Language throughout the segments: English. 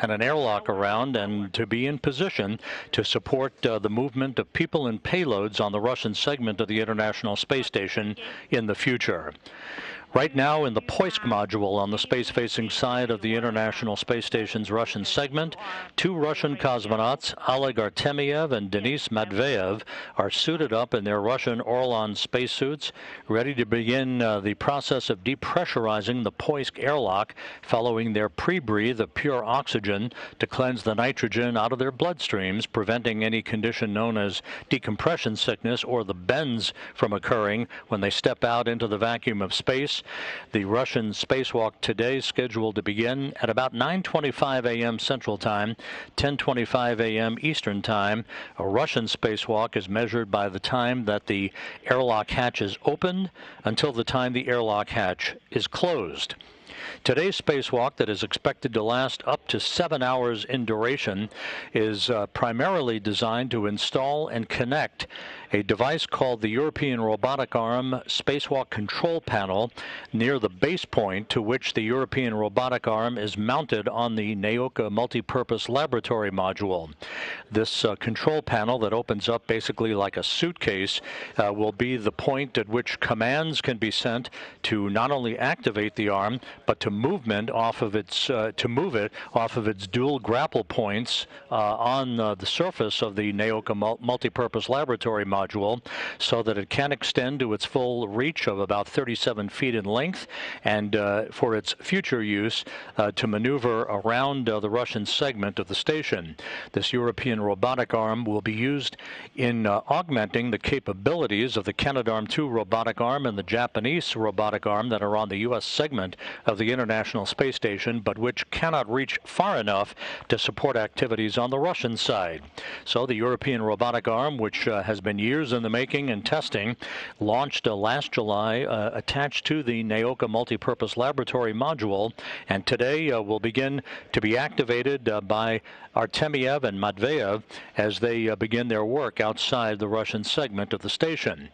and an airlock around and to be in position to support the movement of people and payloads on the Russian segment of the International Space Station in the future. Right now, in the Poisk module on the space-facing side of the International Space Station's Russian segment, two Russian cosmonauts, Oleg Artemyev and Denis Matveev, are suited up in their Russian Orlan spacesuits, ready to begin the process of depressurizing the Poisk airlock following their pre-breathe of pure oxygen to cleanse the nitrogen out of their bloodstreams, preventing any condition known as decompression sickness or the bends from occurring when they step out into the vacuum of space. The Russian spacewalk today is scheduled to begin at about 9:25 a.m. Central Time, 10:25 a.m. Eastern Time. A Russian spacewalk is measured by the time that the airlock hatch is opened until the time the airlock hatch is closed. Today's spacewalk, that is expected to last up to 7 hours in duration, is primarily designed to install and connect a device called the European Robotic Arm Spacewalk Control Panel near the base point to which the European Robotic Arm is mounted on the Naoka Multipurpose Laboratory Module. This control panel that opens up basically like a suitcase will be the point at which commands can be sent to not only activate the arm, but to move it off of its dual grapple points on the surface of the Naoka Multipurpose Laboratory Module, so that it can extend to its full reach of about 37 feet in length, and for its future use to maneuver around the Russian segment of the station. This European robotic arm will be used in augmenting the capabilities of the Canadarm2 robotic arm and the Japanese robotic arm that are on the U.S. segment of the International Space Station, but which cannot reach far enough to support activities on the Russian side. So the European robotic arm, which has been years in the making and testing, launched last July, attached to the Naoka Multipurpose Laboratory Module, and today will begin to be activated by Artemyev and Matveev as they begin their work outside the Russian segment of the station.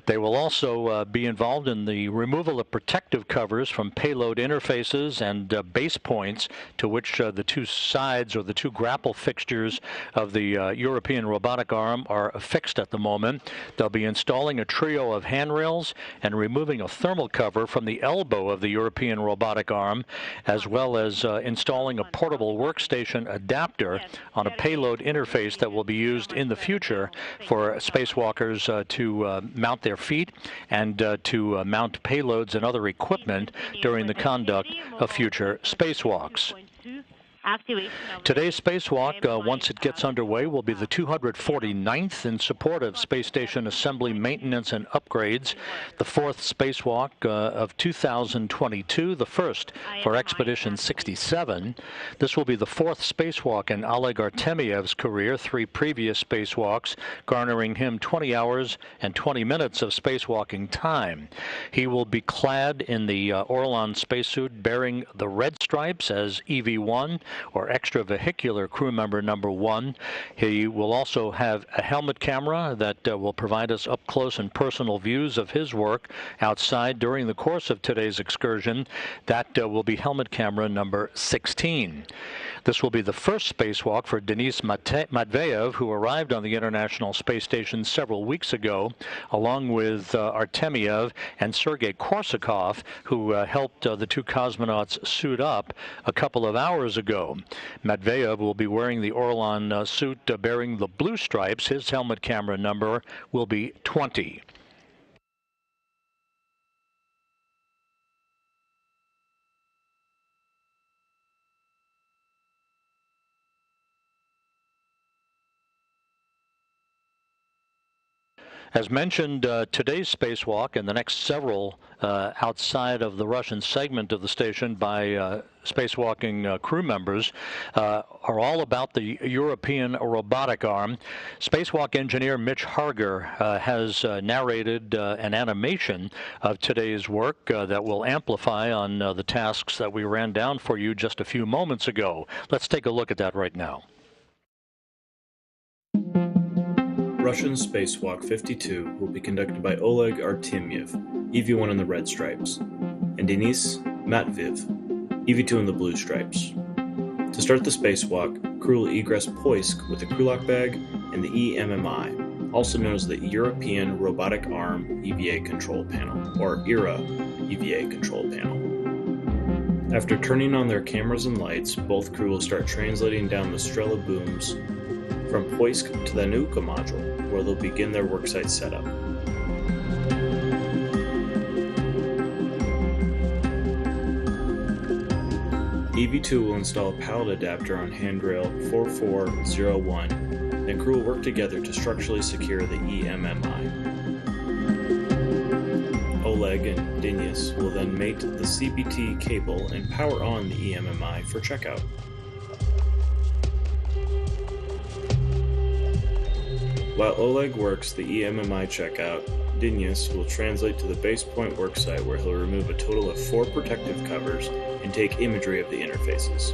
They will also be involved in the removal of protective covers from payload interfaces and base points to which the two sides or the two grapple fixtures of the European robotic arm are affixed at the moment. They'll be installing a trio of handrails and removing a thermal cover from the elbow of the European robotic arm, as well as installing a portable workstation adapter on a payload interface that will be used in the future for spacewalkers to mount their feet and to mount payloads and other equipment during the conduct of future spacewalks. Today's spacewalk, once it gets underway, will be the 249th in support of space station assembly, maintenance, and upgrades, the fourth spacewalk of 2022, the first for Expedition 67. This will be the fourth spacewalk in Oleg Artemyev's career, 3 previous spacewalks, garnering him 20 hours and 20 minutes of spacewalking time. He will be clad in the Orlan spacesuit bearing the red stripes as EV-1, or extravehicular crew member number 1. He will also have a helmet camera that will provide us up close and personal views of his work outside during the course of today's excursion. That will be helmet camera number 16. This will be the first spacewalk for Denis Matveev, who arrived on the International Space Station several weeks ago, along with Artemyev and Sergei Korsakov, who helped the two cosmonauts suit up a couple of hours ago. Matveev will be wearing the Orlan suit bearing the blue stripes. His helmet camera number will be 20. As mentioned, today's spacewalk and the next several outside of the Russian segment of the station by spacewalking crew members are all about the European robotic arm. Spacewalk engineer Mitch Harger has narrated an animation of today's work that will amplify on the tasks that we ran down for you just a few moments ago. Let's take a look at that right now. Russian Spacewalk 52 will be conducted by Oleg Artemyev, EV-1 in the red stripes, and Denis Matveev, EV-2 in the blue stripes. To To start the spacewalk, crew will egress Poisk with the crew lock bag and the EMMI, also known as the European Robotic Arm EVA Control Panel, or ERA EVA Control Panel. After turning on their cameras and lights, both crew will start translating down the Strela booms from Poisk to the Anuka module, where they'll begin their worksite setup. EV2 will install a pallet adapter on handrail 4401, and crew will work together to structurally secure the EMMI. Oleg and Dennis will then mate the CBT cable and power on the EMMI for checkout. While Oleg works the EMMI checkout, Dennis will translate to the base point worksite where he'll remove a total of 4 protective covers and take imagery of the interfaces.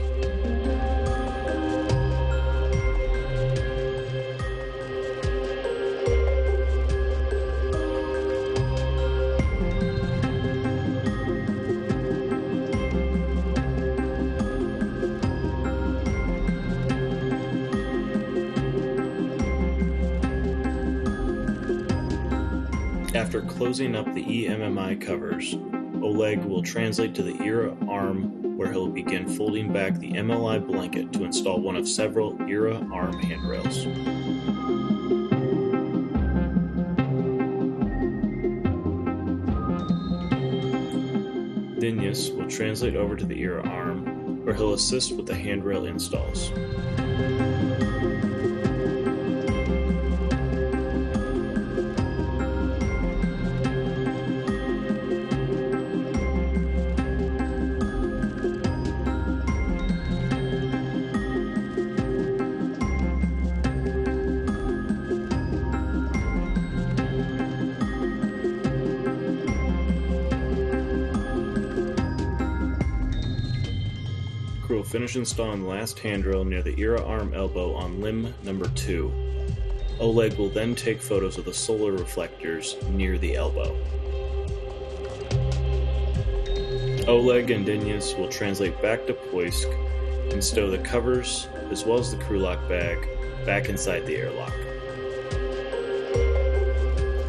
After closing up the EMMI covers, Oleg will translate to the ERA arm where he'll begin folding back the MLI blanket to install one of several ERA arm handrails. Dennis will translate over to the ERA arm where he'll assist with the handrail installs. Crew will finish installing the last handrail near the ERA arm elbow on limb number 2. Oleg will then take photos of the solar reflectors near the elbow. Oleg and Dennis will translate back to Poisk and stow the covers as well as the crew lock bag back inside the airlock.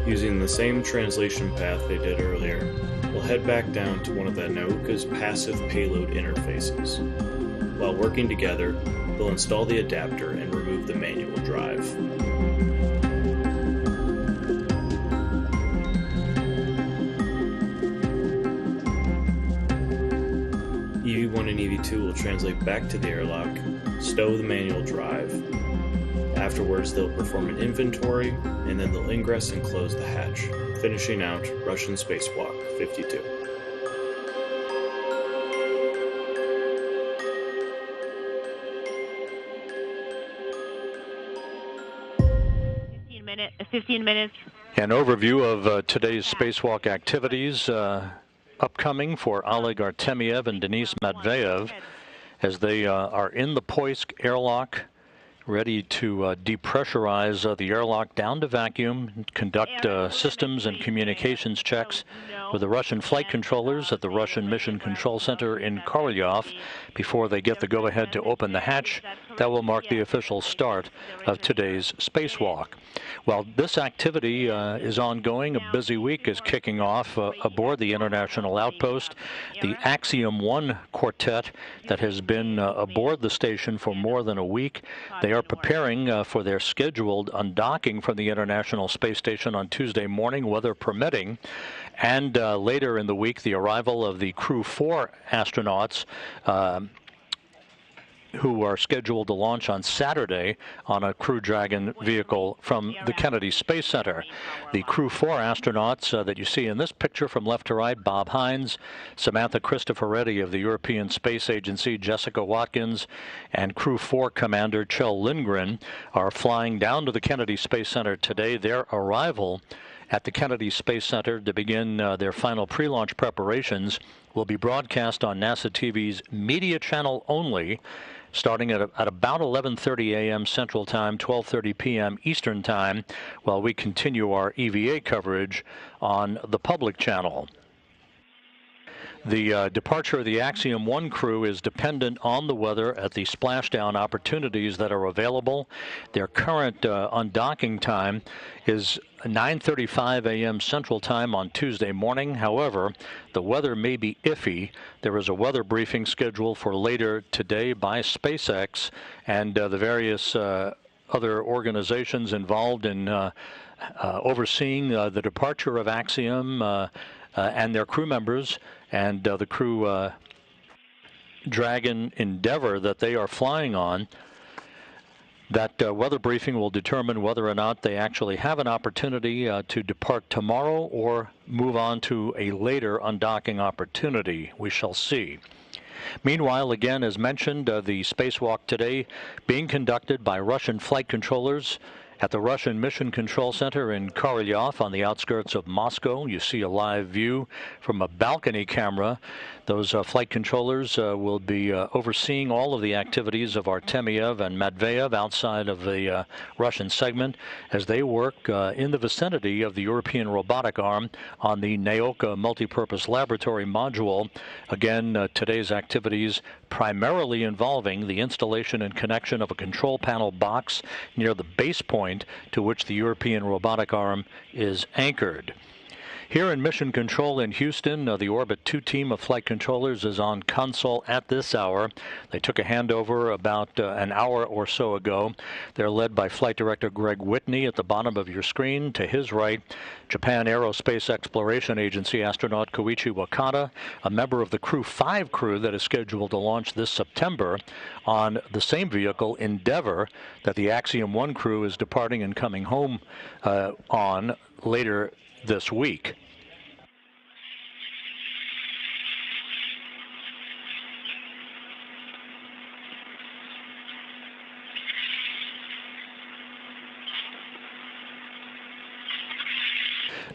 Using the same translation path they did earlier, we'll head back down to one of the Nauka's passive payload interfaces. While working together, they'll install the adapter and remove the manual drive. EV1 and EV2 will translate back to the airlock, stow the manual drive. Afterwards, they'll perform an inventory, and then they'll ingress and close the hatch, finishing out Russian Spacewalk 52. Fifteen minutes. An overview of today's spacewalk activities upcoming for Oleg Артемьев and Dennis Matveyev as they are in the Poisk airlock, ready to depressurize the airlock down to vacuum, conduct systems and communications checks with the Russian flight controllers at the Russian Mission Control Center in Korolyov before they get the go-ahead to open the hatch. That will mark the official start of today's spacewalk. While this activity is ongoing, a busy week is kicking off aboard the International Outpost. The Axiom 1 quartet that has been aboard the station for more than a week, they are preparing for their scheduled undocking from the International Space Station on Tuesday morning, weather permitting. And later in the week, the arrival of the Crew 4 astronauts who are scheduled to launch on Saturday on a Crew Dragon vehicle from the Kennedy Space Center. The Crew 4 astronauts that you see in this picture from left to right, Bob Hines, Samantha Cristoforetti of the European Space Agency, Jessica Watkins, and Crew 4 Commander Kjell Lindgren are flying down to the Kennedy Space Center today. Their arrival at the Kennedy Space Center to begin their final pre-launch preparations will be broadcast on NASA TV's media channel only, starting at about 11:30 a.m. Central Time, 12:30 p.m. Eastern Time, while we continue our EVA coverage on the public channel. The departure of the Axiom 1 crew is dependent on the weather at the splashdown opportunities that are available. Their current undocking time is 9:35 a.m. Central Time on Tuesday morning. However, the weather may be iffy. There is a weather briefing scheduled for later today by SpaceX and the various other organizations involved in overseeing the departure of Axiom and their crew members and the crew Dragon Endeavour that they are flying on. That weather briefing will determine whether or not they actually have an opportunity to depart tomorrow or move on to a later undocking opportunity. We shall see. Meanwhile, again, as mentioned, the spacewalk today being conducted by Russian flight controllers at the Russian Mission Control Center in Korolyov on the outskirts of Moscow. You see a live view from a balcony camera. Those flight controllers will be overseeing all of the activities of Artemyev and Matveyev outside of the Russian segment as they work in the vicinity of the European robotic arm on the Naoka multipurpose laboratory module. Again, today's activities primarily involving the installation and connection of a control panel box near the base point to which the European robotic arm is anchored. Here in Mission Control in Houston, the Orbit 2 team of flight controllers is on console at this hour. They took a handover about an hour or so ago. They're led by Flight Director Greg Whitney at the bottom of your screen. To his right, Japan Aerospace Exploration Agency astronaut Koichi Wakata, a member of the Crew 5 crew that is scheduled to launch this September on the same vehicle, Endeavour, that the Axiom 1 crew is departing and coming home on later this week.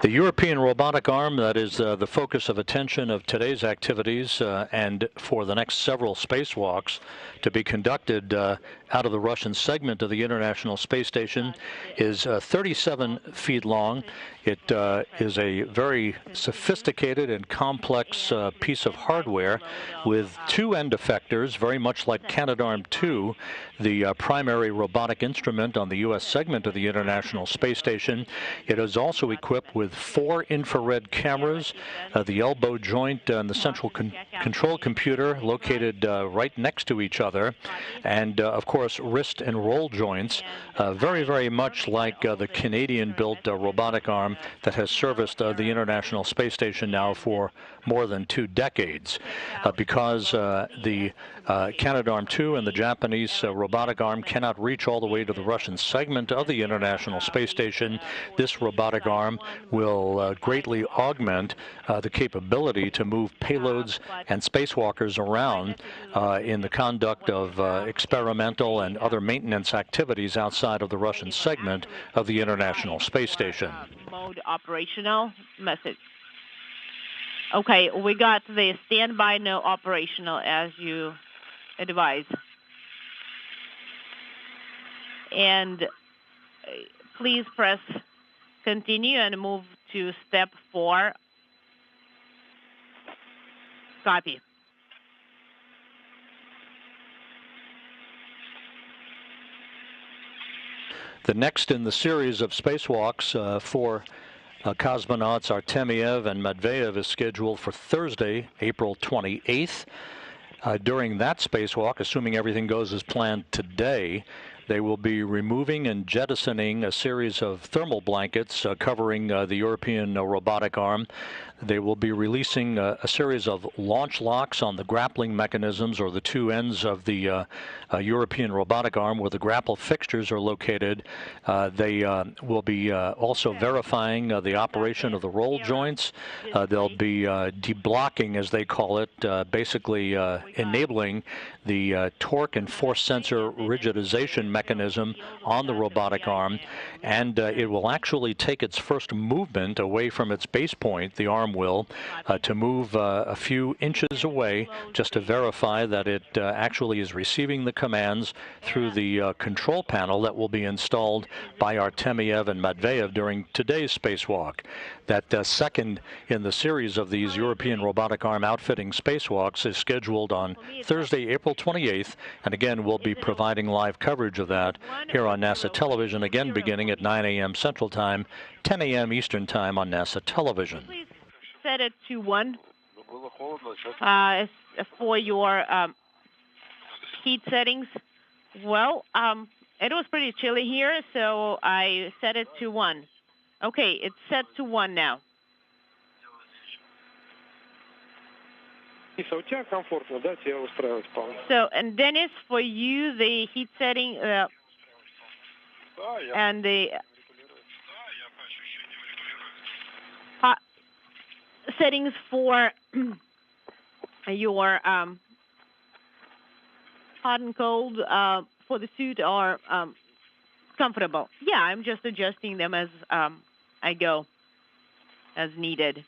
The European robotic arm, that is the focus of attention of today's activities and for the next several spacewalks to be conducted out of the Russian segment of the International Space Station, is 37 feet long. It is a very sophisticated and complex piece of hardware with two end effectors, very much like Canadarm2, the primary robotic instrument on the U.S. segment of the International Space Station. It is also equipped with 4 infrared cameras, the elbow joint and the central control computer located right next to each other, and of course wrist and roll joints, very, very much like the Canadian-built robotic arm that has serviced the International Space Station now for more than 2 decades. Because the Canadarm2 and the Japanese robotic arm cannot reach all the way to the Russian segment of the International Space Station, this robotic arm will greatly augment the capability to move payloads and spacewalkers around in the conduct of experimental and other maintenance activities outside of the Russian segment of the International Space Station. Mode operational message. Okay, we got the standby, no operational as you advise. And please press continue and move to step 4. Copy. The next in the series of spacewalks for cosmonauts Artemyev and Matveyev is scheduled for Thursday, April 28th. During that spacewalk, assuming everything goes as planned today, they will be removing and jettisoning a series of thermal blankets covering the European robotic arm. They will be releasing a series of launch locks on the grappling mechanisms, or the 2 ends of the European robotic arm where the grapple fixtures are located. They will be also verifying the operation of the roll joints. They'll be deblocking, as they call it, basically enabling the torque and force sensor rigidization mechanism on the robotic arm, and it will actually take its first movement away from its base point, the arm will, to move a few inches away just to verify that it actually is receiving the commands through the control panel that will be installed by Artemyev and Matveyev during today's spacewalk. That second in the series of these European robotic arm outfitting spacewalks is scheduled on Thursday, April 28th, and again we'll be providing live coverage of that here on NASA television, again beginning at 9 a.m. Central Time, 10 a.m. Eastern Time on NASA television. Please set it to 1 for your heat settings. Well, it was pretty chilly here, so I set it to 1. Okay, it's set to 1 now. So, and Dennis, for you, the heat setting and the settings for your hot and cold for the suit are comfortable. Yeah, I'm just adjusting them as I go, as needed.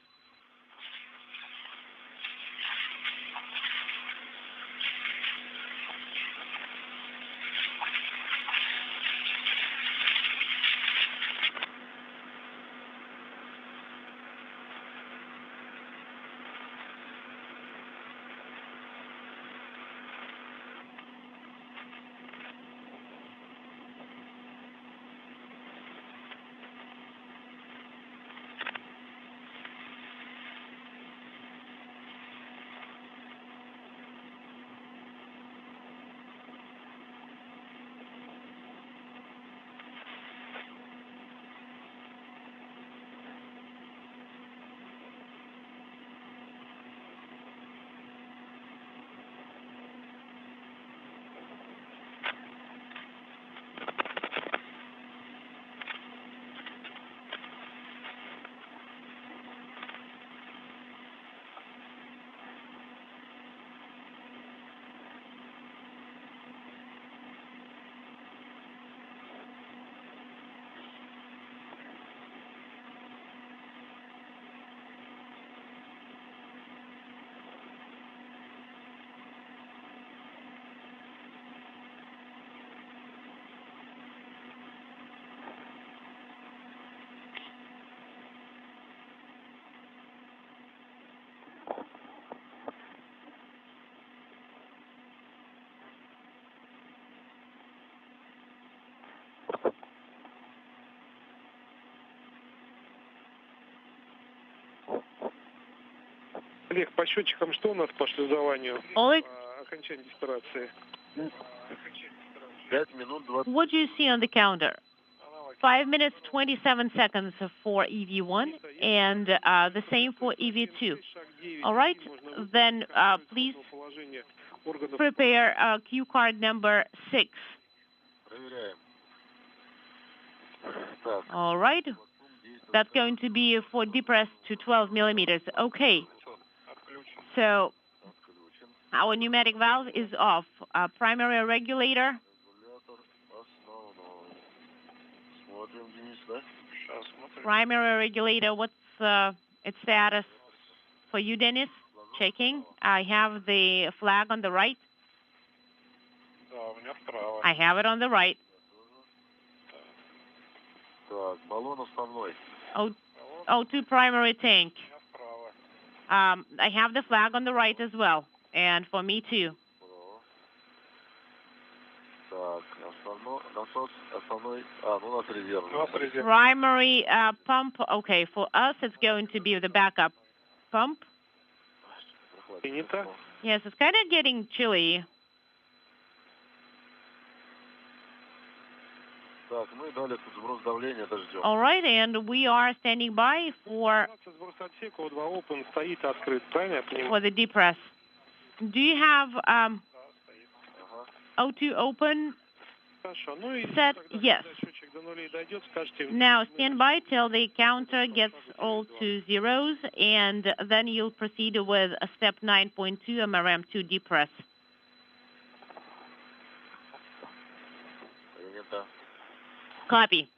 Олег, по счетчикам что у нас по шлюзованию? Oleg, Окончание диспарации. 5 минут 20. what do you see on the counter? 5 minutes, 27 seconds for EV1 and the same for EV2. All right, then please prepare cue card number 6. Проверяем. Так, All right, that's going to be for depress to 12 millimeters. Okay, so отключен. our pneumatic valve is off. Primary regulator, Регулятор основной. Смотрим, Денис, да? Сейчас смотрим. primary regulator, what's its status for you, Dennis? Checking. I have the flag on the right. Да, у меня вправо. I have it on the right. Так, баллон основной. O2 primary tank. У меня вправо. I have the flag on the right as well, and for me too. Так, насос основной. Ну у нас резервный. У нас резерв. Primary pump. Okay, for us it's going to be the backup pump. Принято. Yes, it's kind of getting chilly. Так, ну и далее тут сброс давления, дождем. All right, and we are standing by for Сброс отсека, O2 open стоит открыт, правильно я понимаю? the depress. Do you have Да, стоит. Ага. O2 open? Хорошо. Ну и Set, тогда, yes. когда счетчик до нулей дойдет, скажете. Now stand by till the counter gets all to zeros, and then you'll proceed with a step 9.2 MRM2 depress. Принято. Copy.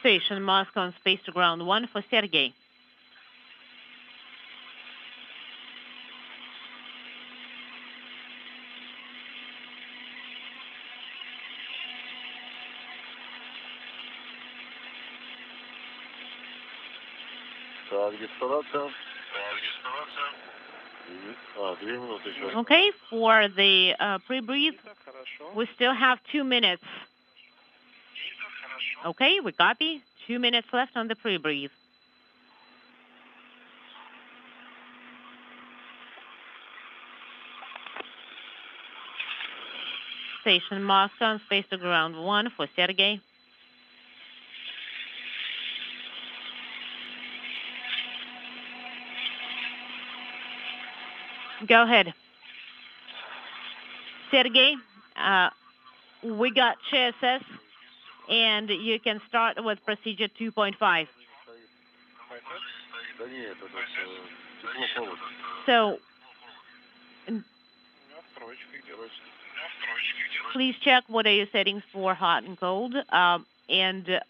Station Moscow on space to ground 1 for Sergey. Так, дистанция. 2 минуты еще. Okay, for the pre-breathe, Хорошо. we still have 2 minutes. Okay, we copy. 2 minutes left on the pre-breathe. Station Moscow on space to ground 1 for Sergey. Go ahead. Sergey, we got CSS, and you can start with procedure 2.5. Да нет, это тепло холодно. So, please check what are your settings for hot and cold. And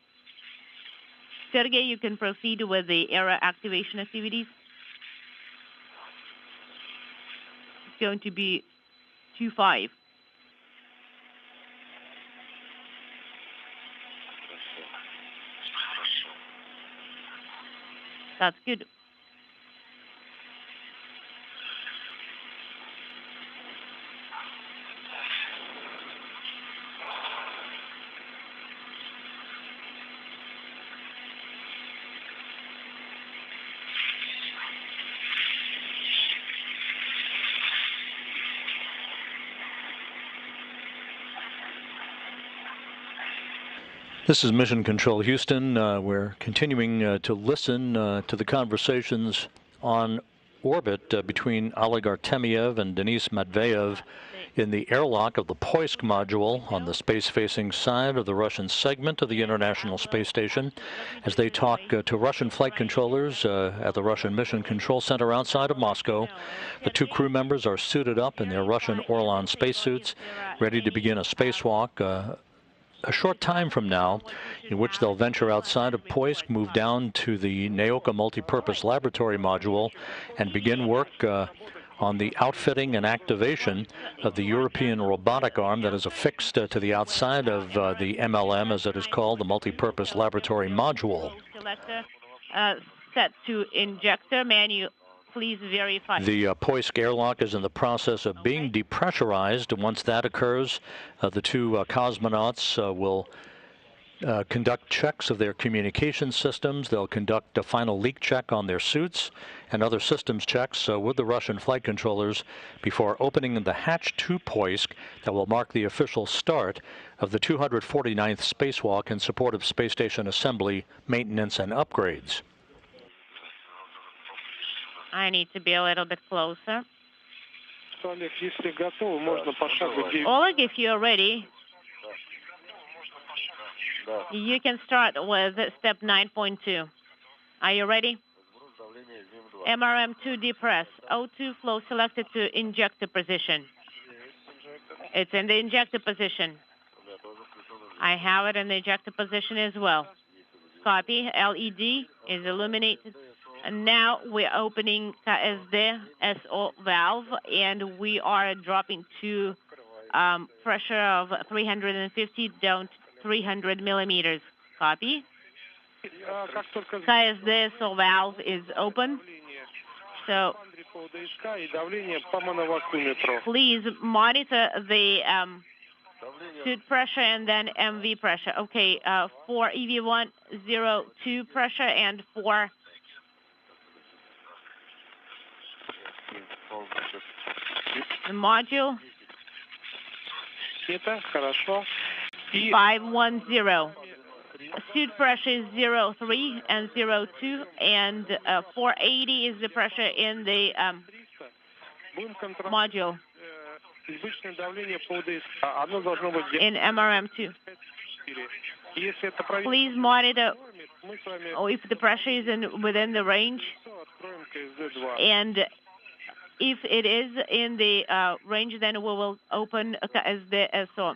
Sergey, you can proceed with the error activation activities. It's going to be 2.5. That's good. This is Mission Control Houston. We're continuing to listen to the conversations on orbit between Oleg Artemyev and Denis Matveev in the airlock of the Poisk module on the space-facing side of the Russian segment of the International Space Station as they talk to Russian flight controllers at the Russian Mission Control Center outside of Moscow. The two crew members are suited up in their Russian Orlan spacesuits, ready to begin a spacewalk a short time from now, in which they'll venture outside of Poisk, move down to the Naoka multipurpose laboratory module, and begin work on the outfitting and activation of the European robotic arm that is affixed to the outside of the MLM, as it is called, the multipurpose laboratory module. Set to injector menu. Please verify. The Poisk airlock is in the process of being depressurized. Once that occurs, the two cosmonauts will conduct checks of their communication systems. They'll conduct a final leak check on their suits and other systems checks with the Russian flight controllers before opening the hatch to Poisk that will mark the official start of the 249th spacewalk in support of space station assembly, maintenance, and upgrades. I need to be a little bit closer. Олег, если готовы, можно пошагово. Oleg, if you're ready, you can start with step 9.2. Are you ready? MRM2 depress. O2 flow selected to injector position. It's in the injector position. I have it in the ejector position as well. Copy. LED is illuminated. And now we're opening KSD SO valve, and we are dropping to pressure of 350 down to 300 millimeters. Copy. KSD SO valve is open. So please monitor the suit pressure and then MV pressure. Okay, for EV1, 02 pressure, and for the module, 510. Suit pressure is 03 and 02, and 480 is the pressure in the module. In MRM2. Please monitor if the pressure is within the range, and if it is in the range, then we will open as the SO.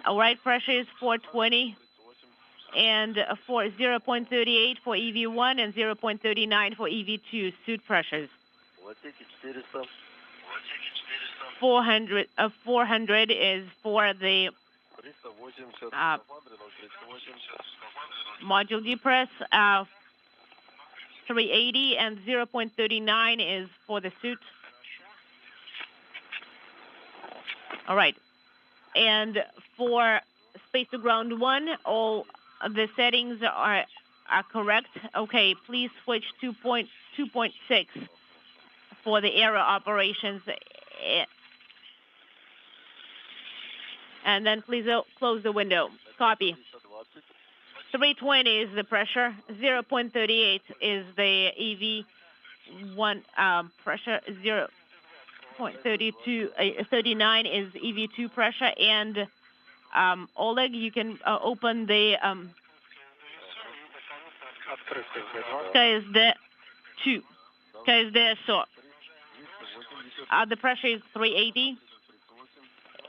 All right, pressure is 420, and for 0.38 for EV1 and 0.39 for EV2 suit pressures. 400 is for the module depress. 380 and 0.39 is for the suit. All right. And for space to ground 1, all the settings are correct. Okay, please switch to 2.6 for the aero operations. And then please close the window. Copy. 320 is the pressure. 0.38 is the EV1 pressure. 0.39 is EV2 pressure. And Oleg, you can open the KSD 2. KSD SO. The pressure is 380.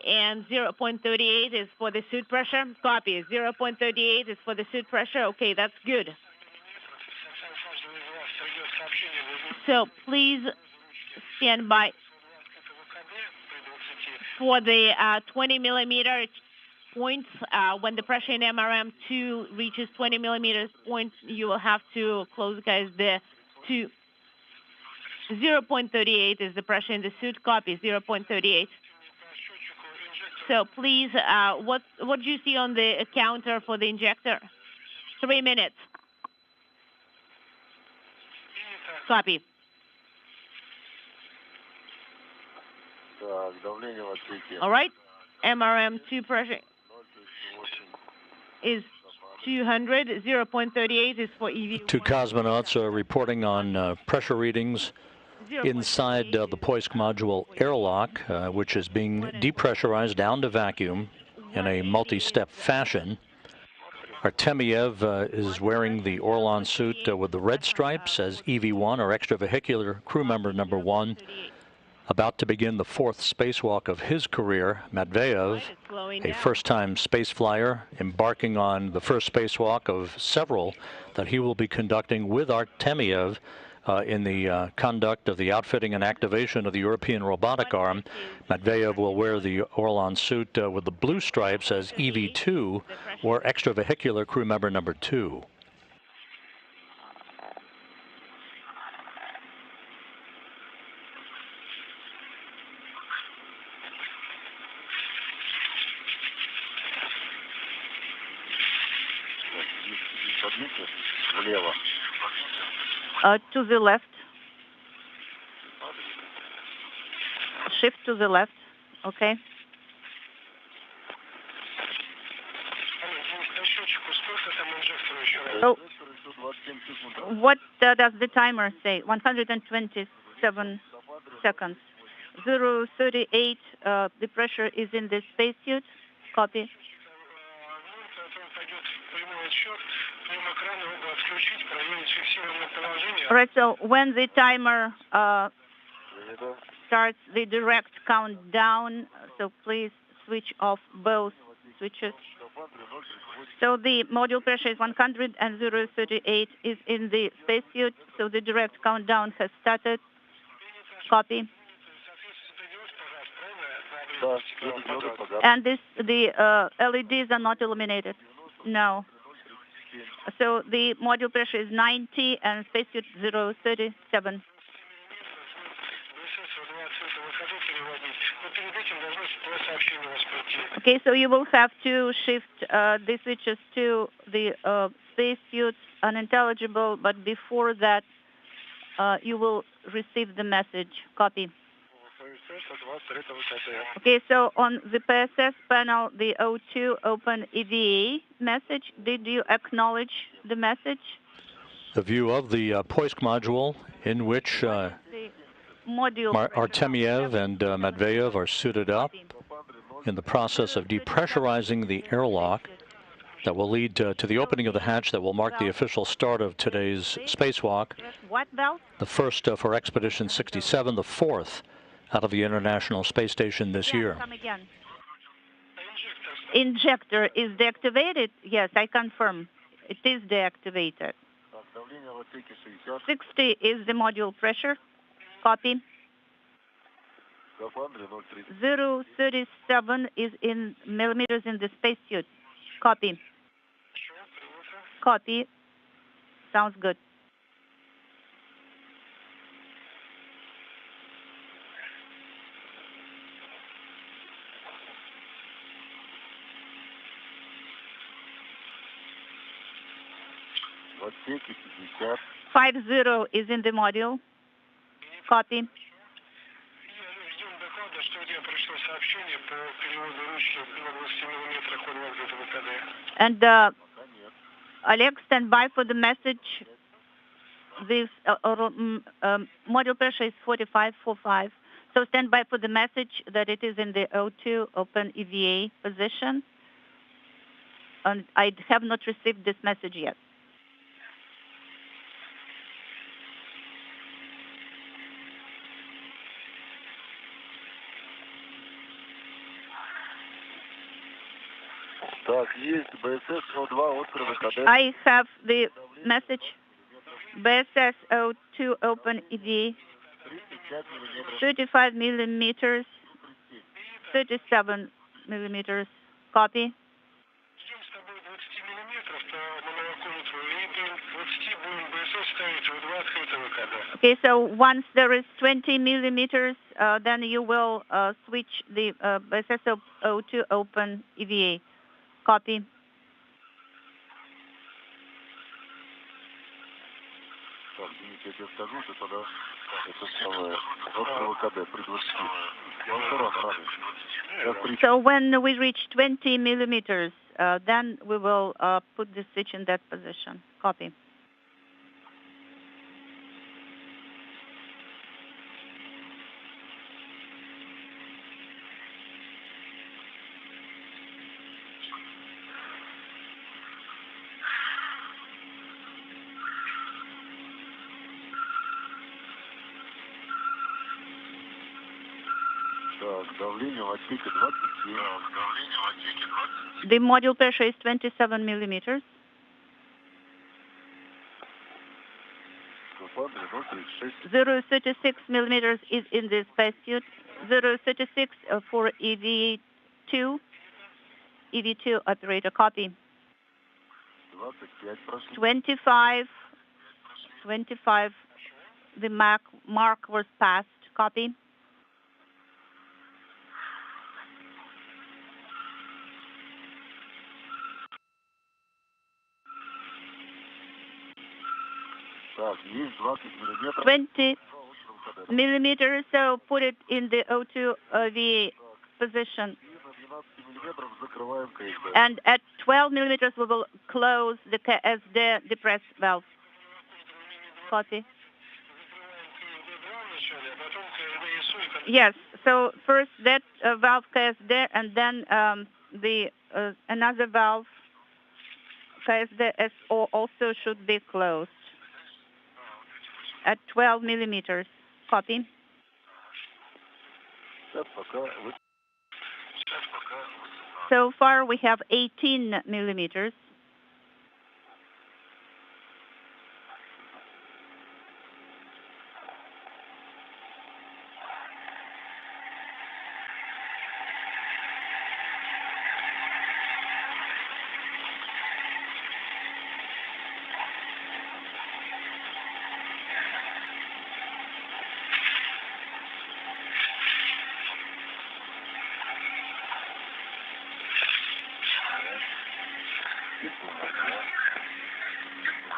And 0.38 is for the suit pressure. Copy. 0.38 is for the suit pressure. Okay, that's good. So please stand by for the 20 millimeter points. When the pressure in MRM2 reaches 20 millimeters point, you will have to close, guys, the 2. 0.38 is the pressure in the suit. Copy. 0.38. So please, what do you see on the counter for the injector? 3 minutes. Copy. All right. MRM2 pressure is 200. 0.38 is for EV. 2 cosmonauts are reporting on pressure readings inside the Poisk module airlock, which is being depressurized down to vacuum in a multi-step fashion. Artemyev is wearing the Orlan suit with the red stripes as EV1, or extravehicular crew member number 1, about to begin the 4th spacewalk of his career. Matveyev, a first-time space flyer, embarking on the first spacewalk of several that he will be conducting with Artemyev in the conduct of the outfitting and activation of the European robotic arm. Matveyev will wear the Orlan suit with the blue stripes as EV2, or extravehicular crew member number 2. To the left. Shift to the left. Okay. So, what does the timer say? 127 seconds. 038, the pressure is in the spacesuit. Copy. All right, so when the timer starts the direct countdown, so please switch off both switches. So the module pressure is 100 and 038 is in the spacesuit. So the direct countdown has started. Copy. And the LEDs are not illuminated. No. So the module pressure is 90 and spacesuit 037. Okay, so you will have to shift the switches to the spacesuits unintelligible, but before that, you will receive the message. Copy. Okay, so on the PSS panel, the O2 open EVA message, did you acknowledge the message? The view of the POISC module in which Artemyev and Matveyev are suited up in the process of depressurizing the airlock that will lead to the opening of the hatch that will mark the official start of today's spacewalk. What valve? The first for Expedition 67, the fourth out of the International Space Station this year. Come again. Injector is deactivated? Yes, I confirm. It is deactivated. 60 is the module pressure. Copy. 037 is in millimeters in the spacesuit. Copy. Copy. Sounds good. Five zero is in the module. Copy. And Oleg, stand by for the message. This module pressure is 4545. So stand by for the message that it is in the O2 open EVA position. And I have not received this message yet. I have the message. BSS O2 open EVA. 35 millimeters. 37 millimeters. Copy. Okay, so once there is 20 millimeters, then you will switch the BSS O2 open EVA. Copy. So when we reach 20 millimeters, then we will put the switch in that position. Copy. The module pressure is 27 millimeters. 036 millimeters is in the spacesuit. 036 for EV2. EV2 operator, copy. 25. The mark was passed. Copy. $20 20 millimeters, so put it in the O2 VA position. And at 12 millimeters, we will close the KSD depressed valve. Copy. Yes, so first that valve KSD, and then the another valve KSD SO also should be closed at 12 millimeters. Copy. So far, we have 18 millimeters.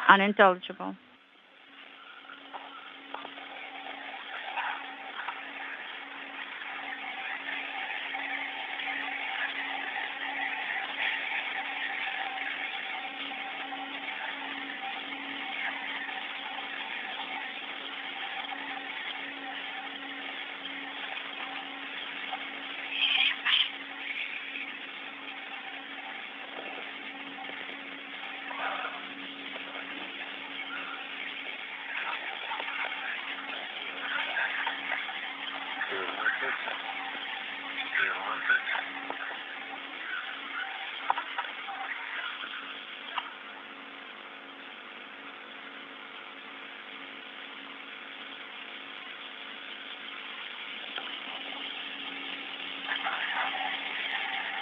Unintelligible.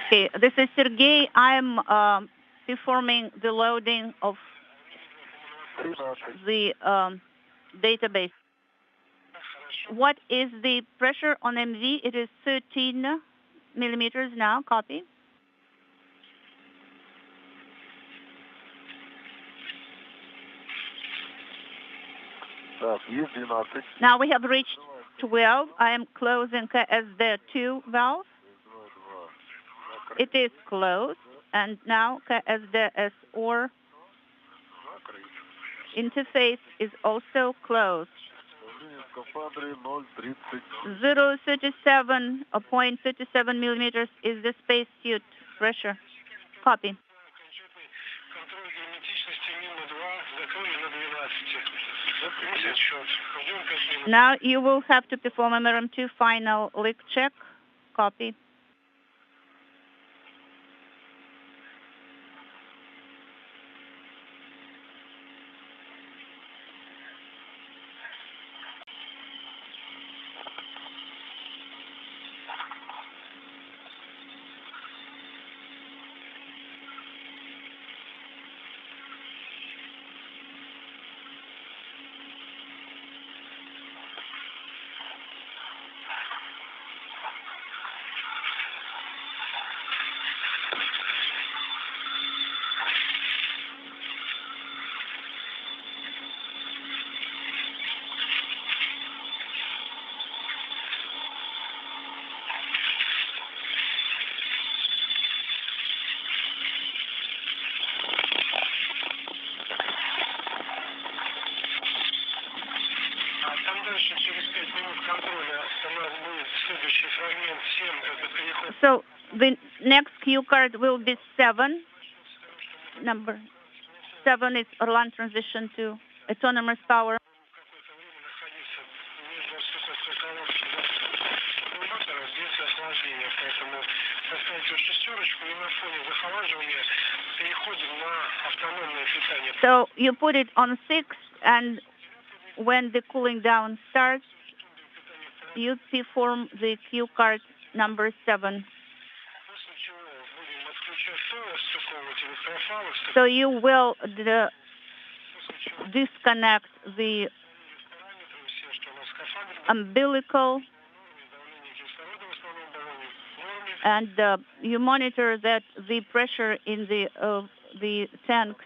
Okay, this is Sergey. I'm performing the loading of the database. What is the pressure on MV? It is 13 millimeters now. Copy. Now we have reached 12. I am closing KSD2 valve. It is closed, and now KSDS-OR interface is also closed. 037.37 millimeters is the spacesuit pressure. Copy. Now you will have to perform MRM2 final leak check. Copy. So the next cue card will be 7. Number 7 is Orlan transition to autonomous power. So you put it on 6, and when the cooling down starts, you perform the cue card number 7. So you will disconnect the umbilical, and you monitor that the pressure in the tanks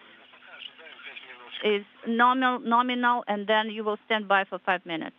is nominal, and then you will stand by for 5 minutes.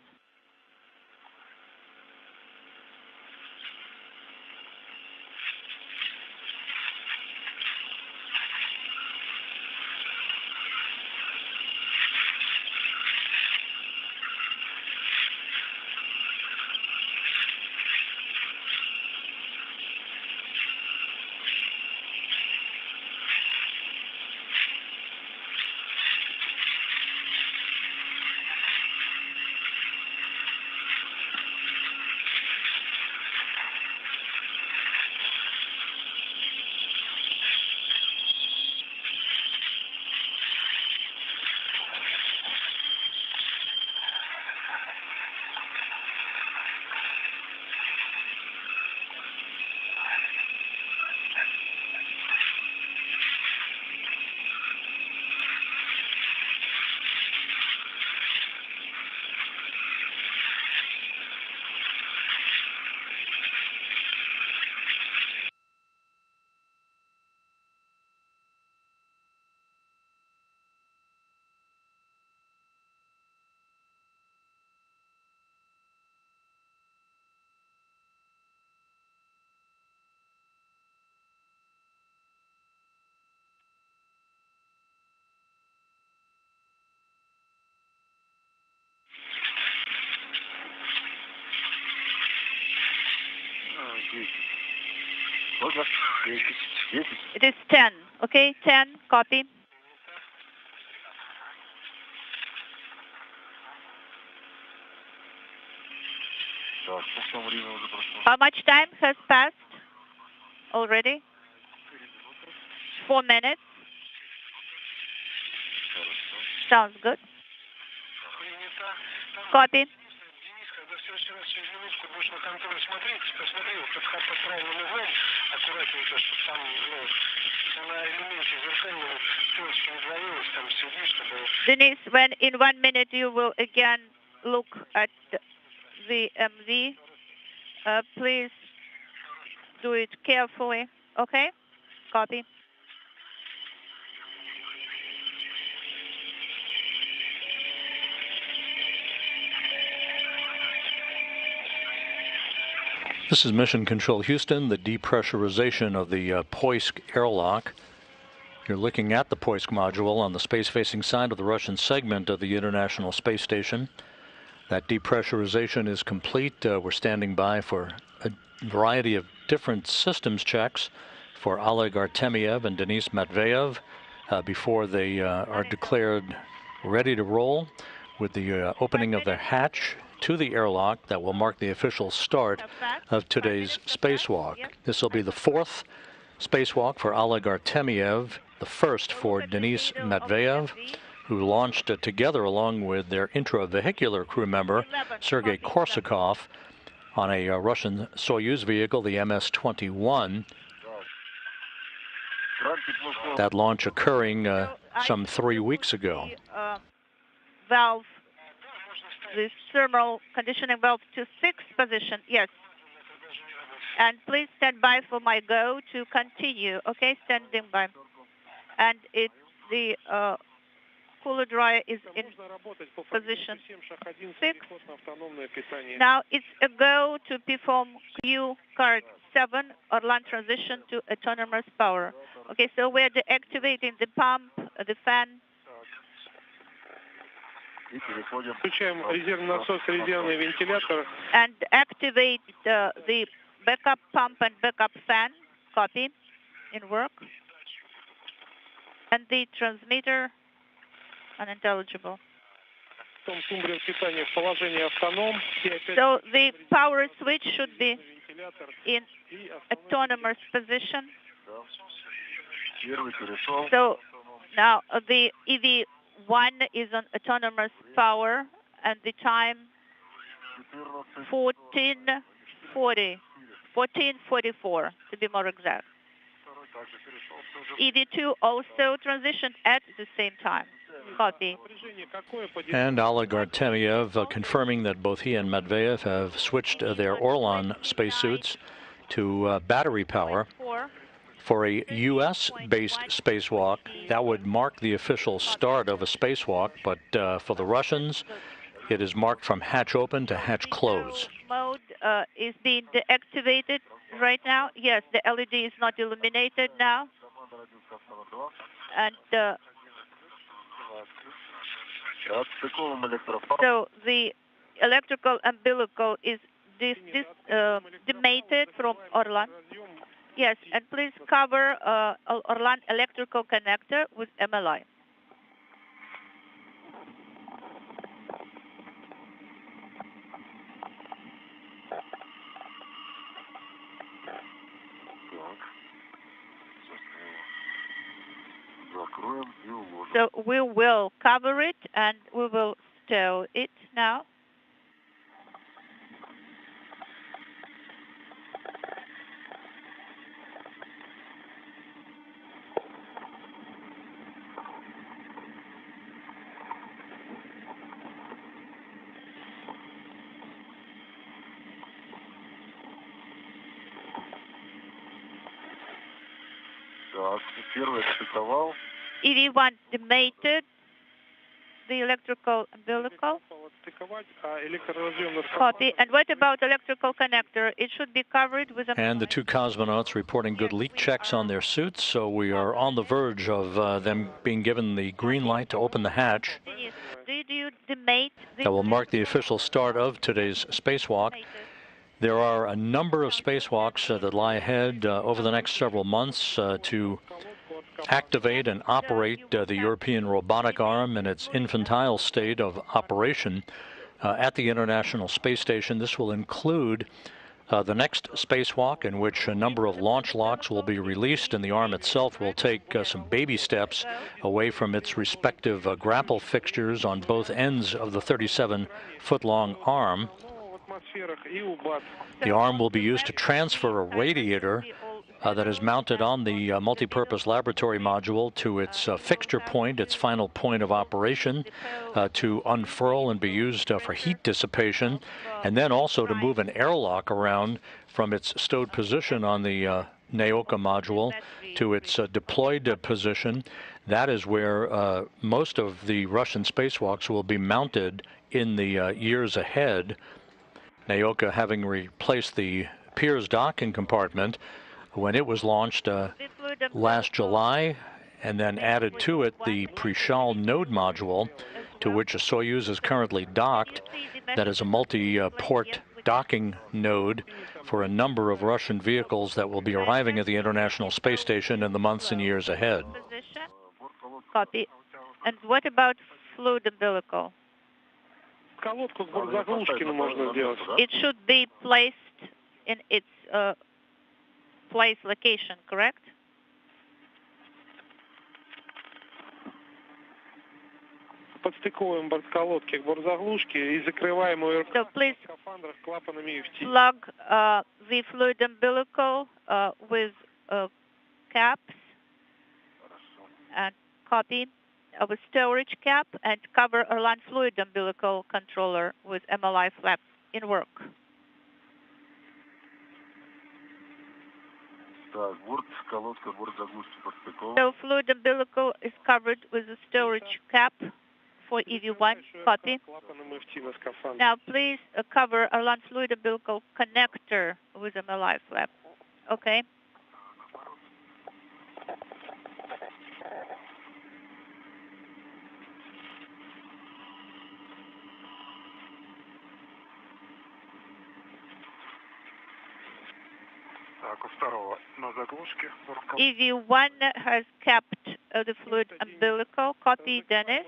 It is 10. Okay, 10. Copy. How much time has passed already? 4 minutes. Sounds good. Copy. Denise, when in 1 minute you will again look at the MV, please do it carefully. Okay? Copy. This is Mission Control Houston, the depressurization of the Poisk airlock. You're looking at the Poisk module on the space-facing side of the Russian segment of the International Space Station. That depressurization is complete. We're standing by for a variety of different systems checks for Oleg Artemyev and Denis Matveyev before they are declared ready to roll with the opening of their hatch to the airlock that will mark the official start of today's spacewalk. This will be the 4th spacewalk for Oleg Artemyev, the first for Denis Matveyev, who launched together along with their intravehicular crew member, Sergei Korsakov, on a Russian Soyuz vehicle, the MS-21. That launch occurring some 3 weeks ago. Valve, the thermal conditioning valve to 6th position, yes. And please stand by for my go to continue, okay, standing by. And it's the cooler dryer is in position 6. Now it's a go to perform Q card 7 or land transition to autonomous power. Okay, so we're deactivating the pump, the fan. And activate the backup pump and backup fan. Copy. In work. And the transmitter unintelligible. So the power switch should be in autonomous position. So now the EV1 is on autonomous power and the time 14:44 to be more exact. EV2 also transitioned at the same time. Copy. And Oleg Artemyev confirming that both he and Matveyev have switched their Orlan spacesuits to battery power for a U.S.-based spacewalk. That would mark the official start of a spacewalk, but for the Russians, it is marked from hatch open to hatch close. Mode is being deactivated right now. Yes, the LED is not illuminated now. And so the electrical umbilical is demated from Orlan. Yes, and please cover Orlan electrical connector with MLI. So we will cover it and we will stow it now. EV1 demated the electrical umbilical. Copy. And what about electrical connector? It should be covered with a... And the 2 cosmonauts reporting good leak checks on their suits, so we are on the verge of them being given the green light to open the hatch. Did you demate? That will mark the official start of today's spacewalk. There are a number of spacewalks that lie ahead over the next several months to activate and operate the European robotic arm in its infantile state of operation at the International Space Station. This will include the next spacewalk, in which a number of launch locks will be released, and the arm itself will take some baby steps away from its respective grapple fixtures on both ends of the 37-foot-long arm. The arm will be used to transfer a radiator that is mounted on the multipurpose laboratory module to its fixture point, its final point of operation, to unfurl and be used for heat dissipation, and then also to move an airlock around from its stowed position on the Naoka module to its deployed position. That is where most of the Russian spacewalks will be mounted in the years ahead. Naoka having replaced the Pirs docking compartment when it was launched last July, and then added to it the Prishal node module, to which a Soyuz is currently docked. That is a multi-port docking node for a number of Russian vehicles that will be arriving at the International Space Station in the months and years ahead. Copy. And what about fluid umbilical? It should be placed in its place location, correct? Подстыковываем бортколодки к бортзаглушке и закрываем ее в скафандрах клапанами EFT. Plug the fluid umbilical with caps and copy of a storage cap, and cover Erlang fluid umbilical controller with MLI flap in work. So fluid umbilical is covered with a storage cap for EV1. Copy. Now please cover Erlang fluid umbilical connector with MLI flap. Okay. EV1 has kept the fluid umbilical. Copy, Dennis.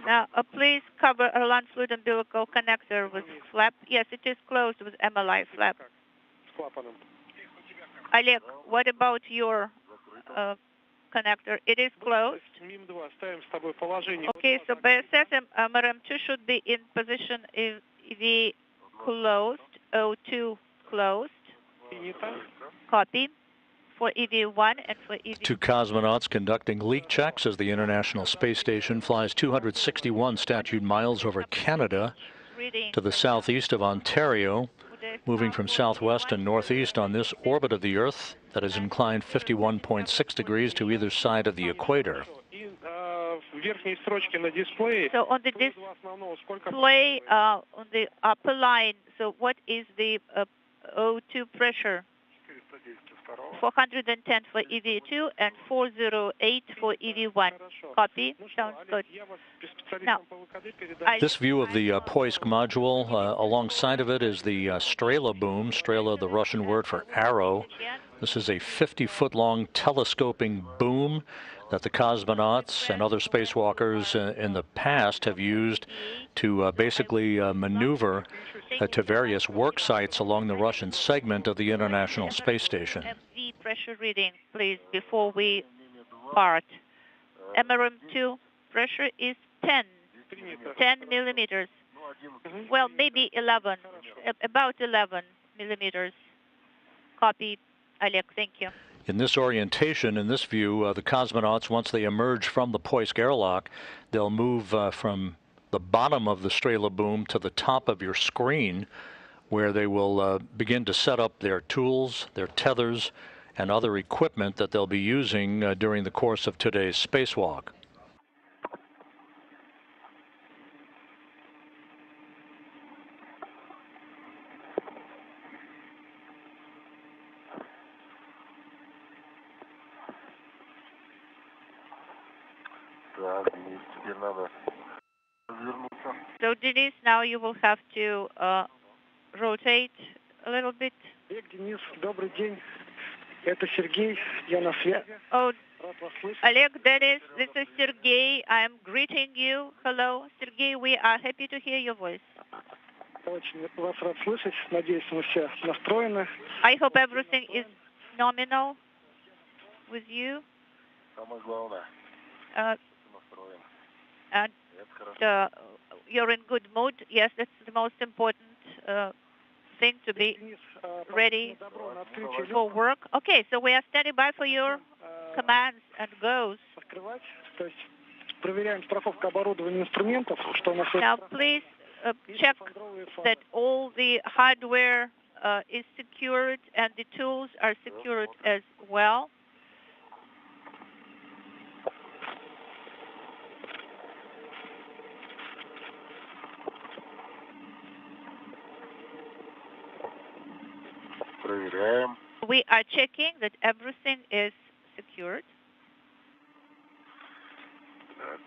Now, please cover Erlang fluid umbilical connector with flap. Yes, it is closed with MLI flap. Oleg, what about your connector? It is closed. Okay, so BSS MRM2 should be in position EV closed, O2 closed. Copy for EV1 and for EV. Two cosmonauts conducting leak checks as the International Space Station flies 261 statute miles over Canada to the southeast of Ontario, moving from southwest and northeast on this orbit of the Earth that is inclined 51.6 degrees to either side of the equator. So on the display on the upper line, so what is the O2 pressure? 410 for EV2 and 408 for EV1. Copy. Sounds good. Now, this view of the Poisk module, alongside of it is the Strela boom. Strela, the Russian word for arrow. This is a 50-foot-long telescoping boom that the cosmonauts and other spacewalkers in the past have used to basically maneuver to various work sites along the Russian segment of the International Space Station. MV pressure reading, please, before we part. MRM2 pressure is 10 millimeters. Well, maybe 11, about 11 millimeters. Copy, Oleg, thank you. In this orientation, in this view, the cosmonauts, once they emerge from the Poisk airlock, they'll move from the bottom of the Strela boom to the top of your screen, where they will begin to set up their tools, their tethers, and other equipment that they'll be using during the course of today's spacewalk. So, Denise, now you will have to rotate a little bit. Олег, Денис, добрый день. Это Сергей, я на связи. Oh, Рад вас слышать. Олег, Dennis, this is Sergey. I am greeting you. Hello, Sergey. We are happy to hear your voice. Очень вас рад слышать. Надеюсь, мы все настроены. I hope everything is nominal with you. Самое главное. Настроен. And you're in good mood. Yes, that's the most important thing, to be ready for work. Okay, so we are standing by for your commands and goes. Открывать, то есть проверяем страховку оборудования инструментов, что у нас Now, please check that all the hardware is secured and the tools are secured as well. Проверяем. We are checking that everything is secured. Так.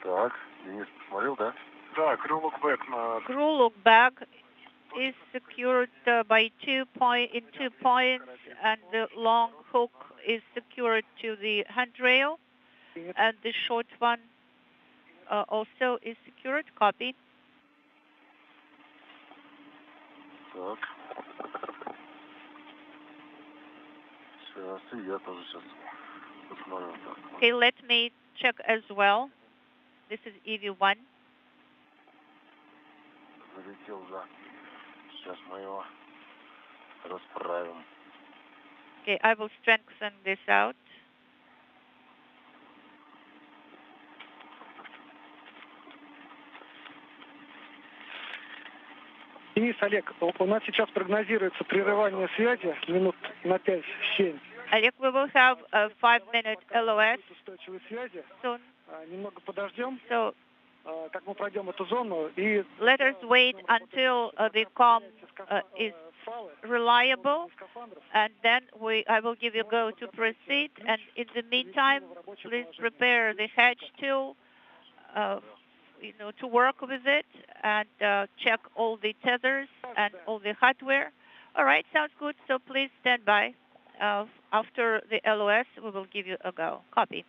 Так, Денис, посмотрел, да? Да, crew look back на... Crew look back is secured by 2 points, and the long hook is secured to the handrail, and the short one also is secured. Copy. Так. Сейчас, и я тоже сейчас посмотрю. Так. Okay, let me check as well. This is EV1. Залетел, да. Сейчас мы его расправим. Okay, I will strengthen this out. Денис, Олег, у нас сейчас прогнозируется прерывание связи минут на 5-7. Олег, we will have a 5-minute LOS Устойчивой связи. soon. Немного подождем, So как мы пройдем эту зону, и let us wait until the comm is reliable, and then I will give you a go to proceed. And in the meantime, please prepare the hatch tool, to work with it, and check all the tethers and all the hardware. All right, sounds good. So please stand by. After the LOS, we will give you a go. Copy.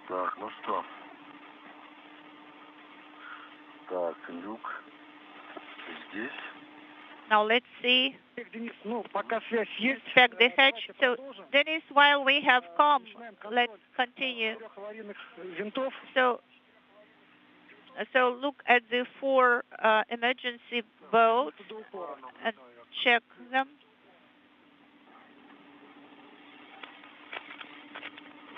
Так, ну что? Так, люк здесь. Now let's see. Денис, пока связь есть. Check the hatch. So, Dennis, while we have comm, let's continue. Винтов. So look at the 4 emergency bolts and check them.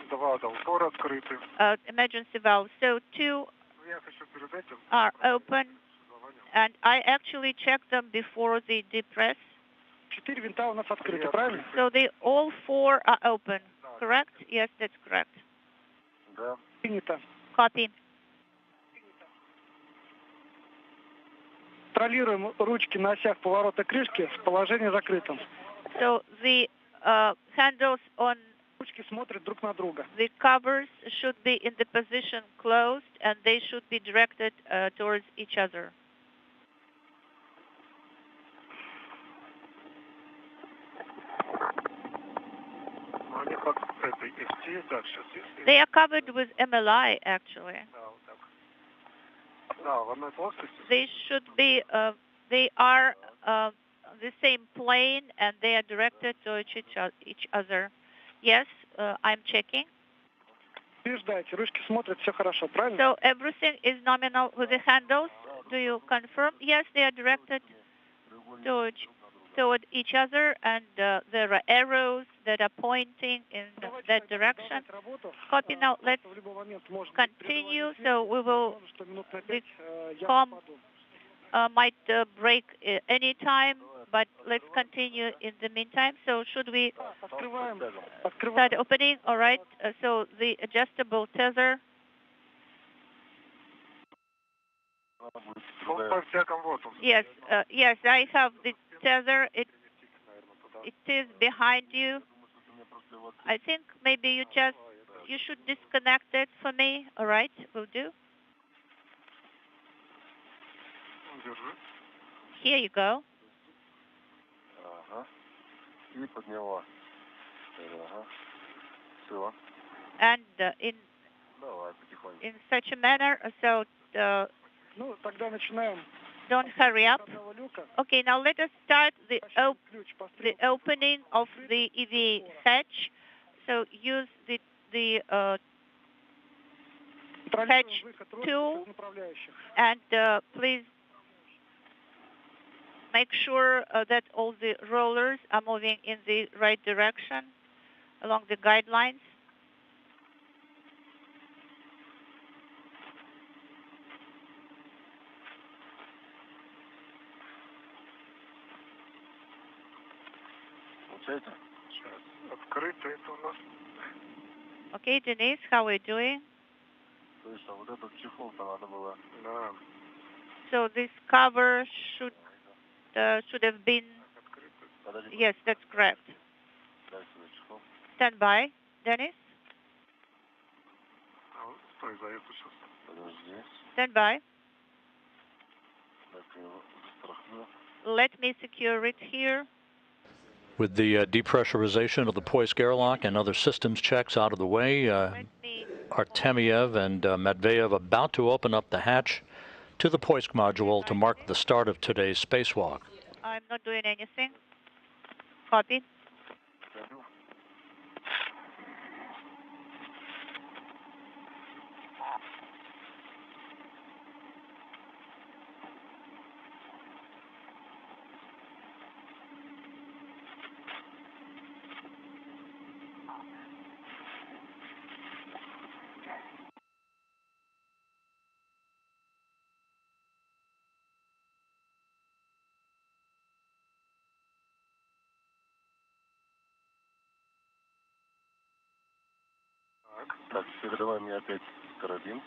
Два до упора открыты. Emergency valves. So 2 are open, and I actually checked them before the depress. 4 винта у нас открыты, правильно? So all 4 are open, correct? Yes, that's correct. Да. Принято. Copy. Контролируем ручки на осях поворота крышки с положения закрытым. So the handles on Ручки смотрят друг на друга. the covers should be in the position closed, and they should be directed towards each other. They are covered with MLI, actually. They should be, they are the same plane and they are directed to each other. Yes, I'm checking. Ручки смотрят, все хорошо, правильно? So everything is nominal with the handles. Do you confirm? Yes, they are directed toward each other, and there are arrows that are pointing in that direction. Copy. Now let's continue. So we will, the com might break any time, but let's continue in the meantime. So should we start opening? All right. So the adjustable tether. Yes, yes, I have the tether. It is behind you. I think maybe you should disconnect it for me. All right, will do. Here you go. And in such a manner, so don't hurry up. Okay, now let us start the opening of the EVA hatch. So use the hatch tool, and please make sure that all the rollers are moving in the right direction along the guidelines. Okay, Denise, how are you doing? So this cover should have been. Yes, that's correct. Stand by, Dennis. Stand by. Let me secure it here. With the depressurization of the Poisk airlock and other systems checks out of the way, Artemyev and Matveyev about to open up the hatch to the Poisk module to mark the start of today's spacewalk. I'm not doing anything. Copy.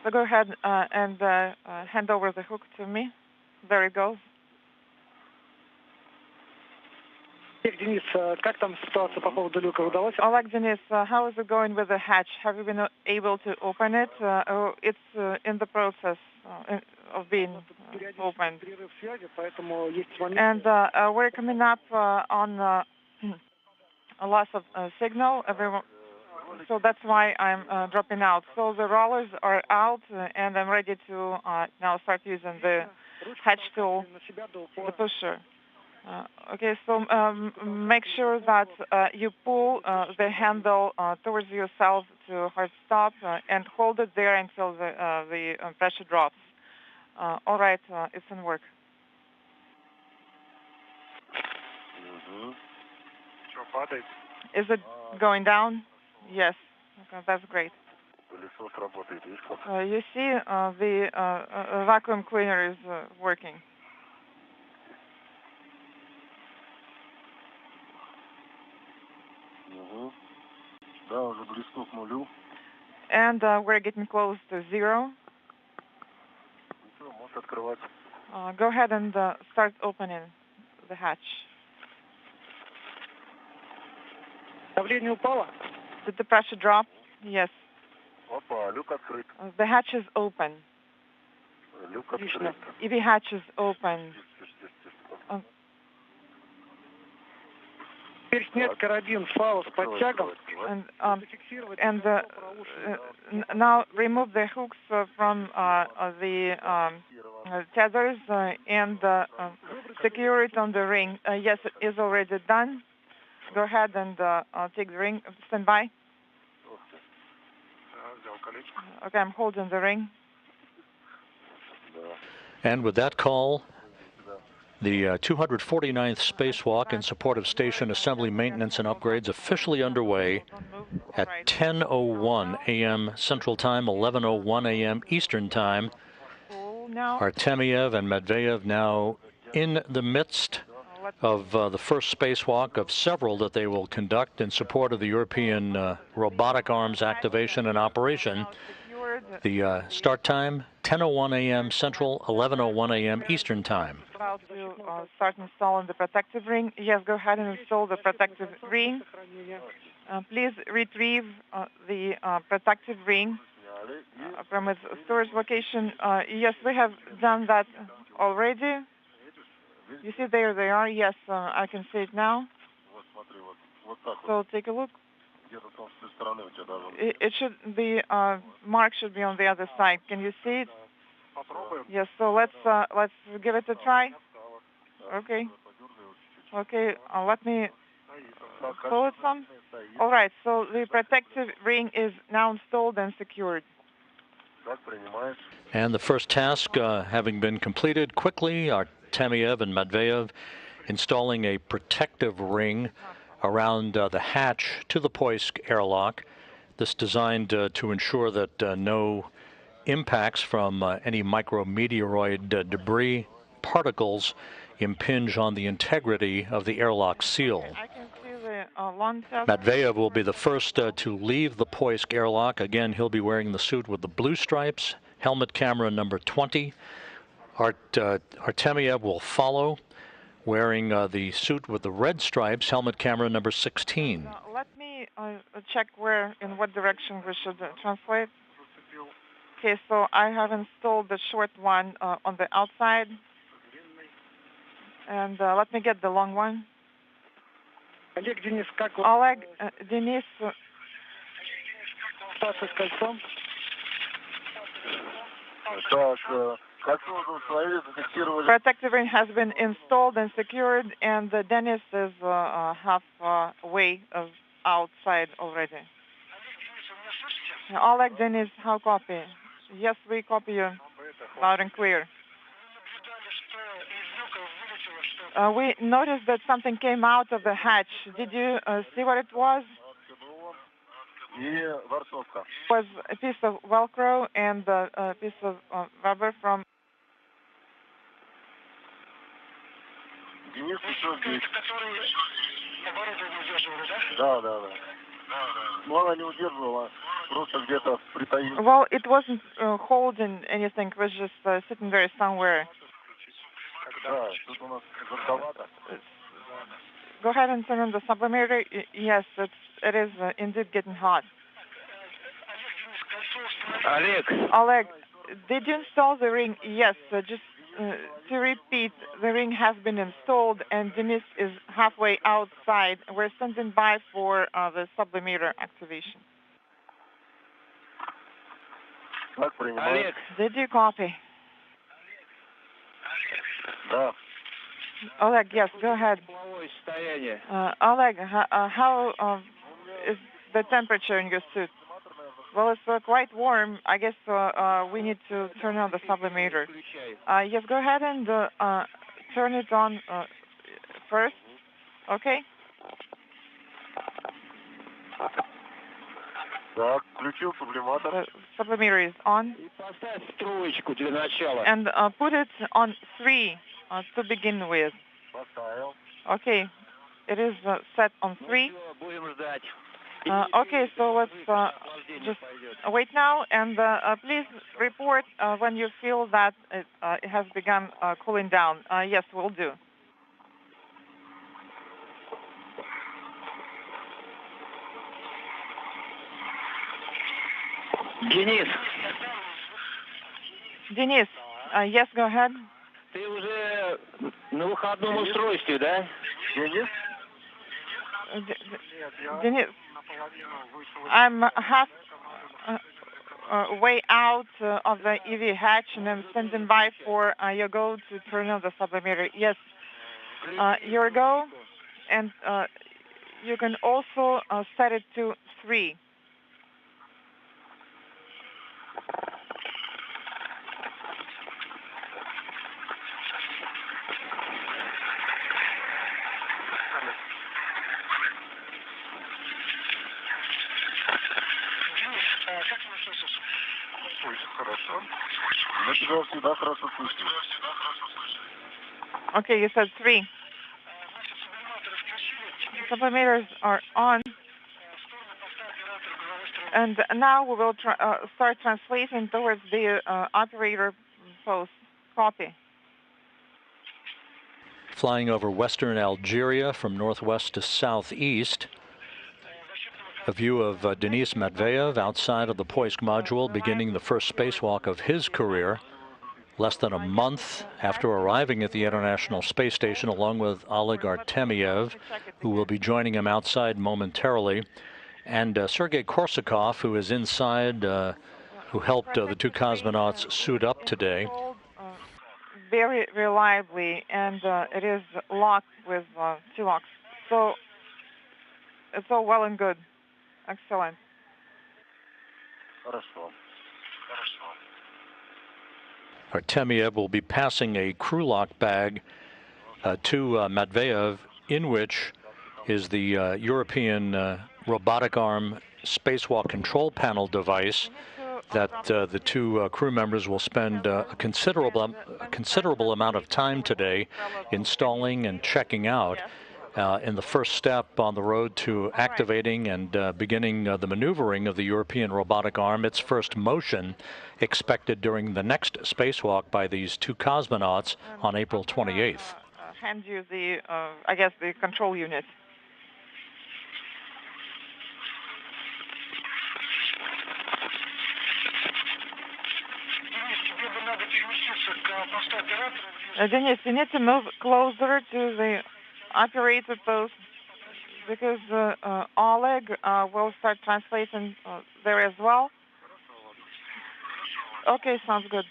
So go ahead and hand over the hook to me. There it goes. Денис, как там ситуация по поводу люка удалось? Oleg, Dennis, how is it going with the hatch? Have you been able to open it? It's in the process of being opened. And we're coming up on a loss of signal. So that's why I'm dropping out. So the rollers are out, and I'm ready to now start using the hatch tool, the pusher. Okay, so make sure that you pull the handle towards yourself to hard stop and hold it there until the pressure drops. All right, it's in work. Is it going down? Yes, okay, that's great. You see the vacuum cleaner is working. And we're getting close to zero. Go ahead and start opening the hatch. Did the pressure drop? Yes. The hatch is open. EV hatch is open. And now remove the hooks from the tethers and secure it on the ring. Yes, it is already done. Go ahead and take the ring. Stand by. Okay, I'm holding the ring. And with that call, the 249th spacewalk in support of station assembly maintenance and upgrades officially underway at 10:01 a.m. Central Time, 11:01 a.m. Eastern Time. Artemyev and Matveyev now in the midst of the first spacewalk of several that they will conduct in support of the European robotic arms activation and operation. The start time, 10:01 a.m. Central, 11:01 a.m. Eastern Time. About to start installing the protective ring. Yes, go ahead and install the protective ring. Please retrieve the protective ring from its storage location. Yes, we have done that already. You see, there they are. Yes, I can see it now. So take a look. It should be mark should be on the other side. Can you see it? Yes. So let's give it a try. Okay. Okay. Let me pull it some. All right. So the protective ring is now installed and secured. And the first task having been completed quickly, Artemyev and Matveyev installing a protective ring around the hatch to the Poisk airlock. This designed to ensure that no impacts from any micrometeoroid debris particles impinge on the integrity of the airlock seal. I can see the launch test. Matveyev will be the first to leave the Poisk airlock. Again, he'll be wearing the suit with the blue stripes, helmet camera number 20. Artemyev will follow, wearing the suit with the red stripes, helmet camera number 16. Let me check in what direction we should translate. Okay, so I have installed the short one on the outside. And let me get the long one. Oleg, Denis. Protective ring has been installed and secured, and Dennis is halfway outside already. Oleg, Dennis, how copy? Yes, we copy you loud and clear. We noticed that something came out of the hatch. Did you see what it was? It was a piece of Velcro and a piece of rubber from... Well, it wasn't holding anything. It was just sitting there somewhere. Go ahead and turn on the sublimator. Yes, it is indeed getting hot. Oleg, did you install the ring? Yes, just to repeat, the ring has been installed and Denis is halfway outside. We're standing by for the sublimator activation. Олег. Did you copy? Oleg, yes, go ahead. Oleg, how is the temperature in your suit? Well, it's quite warm. I guess we need to turn on the sublimator. Yes, go ahead and turn it on first. Okay? The sublimator is on. And put it on 3 to begin with. Okay, it is set on 3. Okay, so let's just wait now, and please report when you feel that it has begun cooling down. Yes, we'll do. Денис, yes, go ahead. Ты уже на выходном устройстве, да? Денис, I'm way out of the EV hatch and I'm standing by for your go to turn on the sublimator. Yes, your go, and you can also set it to 3. Okay, you said 3. Sublimators are on. And now we will start translating towards the operator post. Copy. Flying over western Algeria from northwest to southeast. A view of Denis Matveyev outside of the Poisk module, beginning the first spacewalk of his career, less than a month after arriving at the International Space Station, along with Oleg Artemyev, who will be joining him outside momentarily, and Sergei Korsakov, who is inside, who helped the 2 cosmonauts suit up today. Very reliably, and it is locked with 2 locks. So it's all well and good. Excellent. Artemyev will be passing a crew lock bag to Matveyev, in which is the European robotic arm spacewalk control panel device that the 2 crew members will spend a considerable amount of time today installing and checking out in the first step on the road to activating and beginning the maneuvering of the European robotic arm. Its first motion expected during the next spacewalk by these 2 cosmonauts on April 28th. Hand you the, I guess, the control unit. Dennis, you need to move closer to the operator post because Oleg will start translating there as well. Okay, sounds good.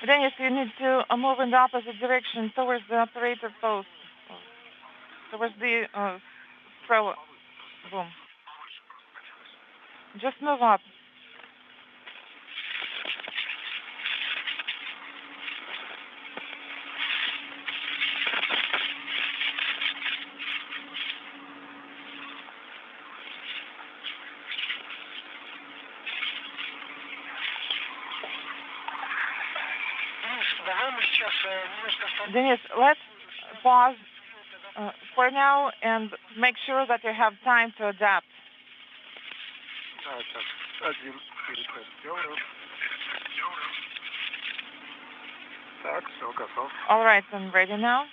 Dennis, you need to move in the opposite direction towards the operator post, towards the stroller boom. Just move up. Dennis, let's pause for now and make sure that you have time to adapt. All right, I'm ready now.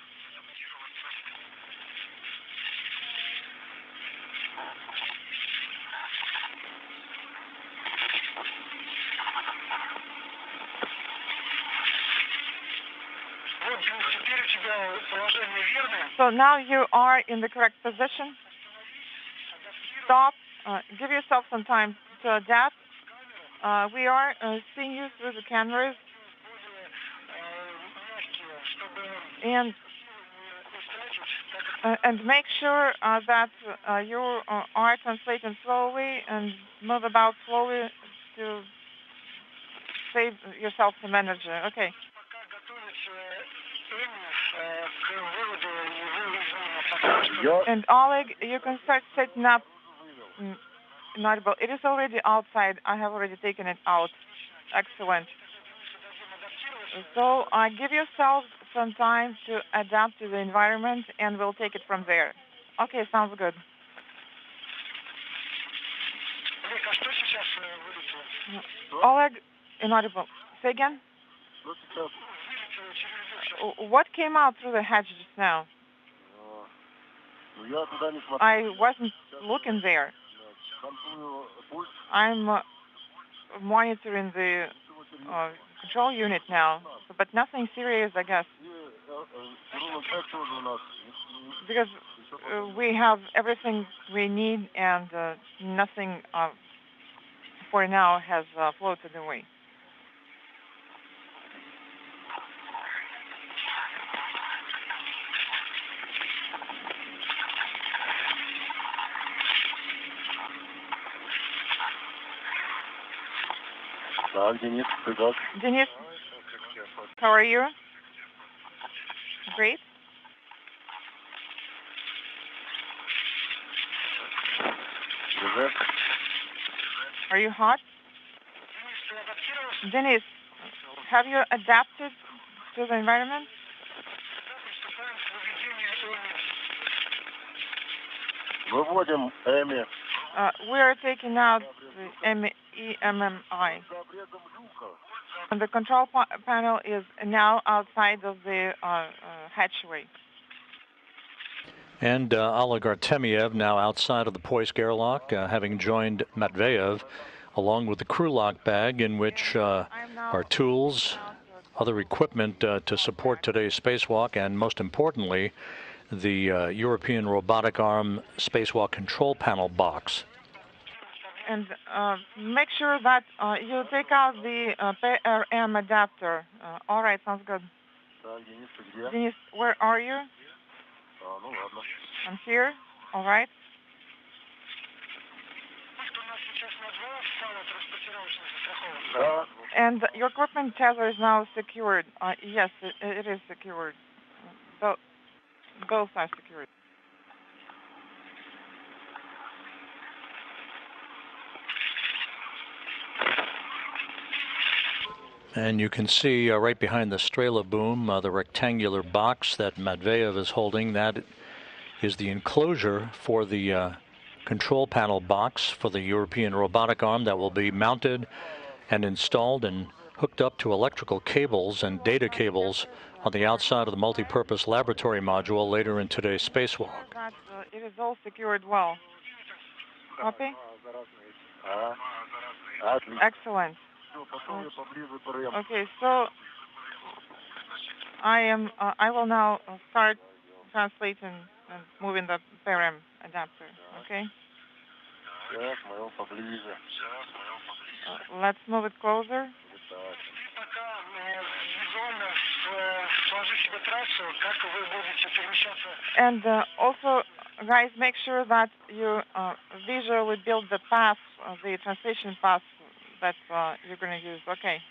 So now you are in the correct position. Stop. Give yourself some time to adapt. We are seeing you through the cameras. And make sure that you are translating slowly and move about slowly to save yourself some energy. Okay. And Oleg, you can start setting up Notable. It is already outside. I have already taken it out. Excellent. So give yourself some time to adapt to the environment, and we'll take it from there. Okay, sounds good. Oleg, inaudible. Say again? What came out through the hatch just now? I wasn't looking there. I'm monitoring the control unit now, but nothing serious, I guess. Because we have everything we need and nothing for now has floated away. Денис, ты как? Денис, how are you? Great. Are you hot? Dennis, have you adapted to the environment? Выводим Эми. We are taking out the EMMI. And the control panel is now outside of the hatchway. And Oleg Артемьев now outside of the Poisk airlock, having joined Matveyev, along with the crew lock bag in which are tools, other equipment to support today's spacewalk, and most importantly, the European robotic arm spacewalk control panel box. And make sure that you take out the PRM adapter. All right, sounds good. Dennis, where are you? I'm here. All right. And your equipment tether is now secured. Yes, it is secured. Both are secured. And you can see right behind the Strela boom, the rectangular box that Matveyev is holding. That is the enclosure for the control panel box for the European robotic arm that will be mounted and installed and hooked up to electrical cables and data cables on the outside of the multi-purpose laboratory module later in today's spacewalk. It is all secured well. Copy? Excellent. Okay, so I will now start translating and moving the PRM adapter. Okay. Let's move it closer. And also, guys, make sure that you visually build the path, the translation path that you're going to use. Okay.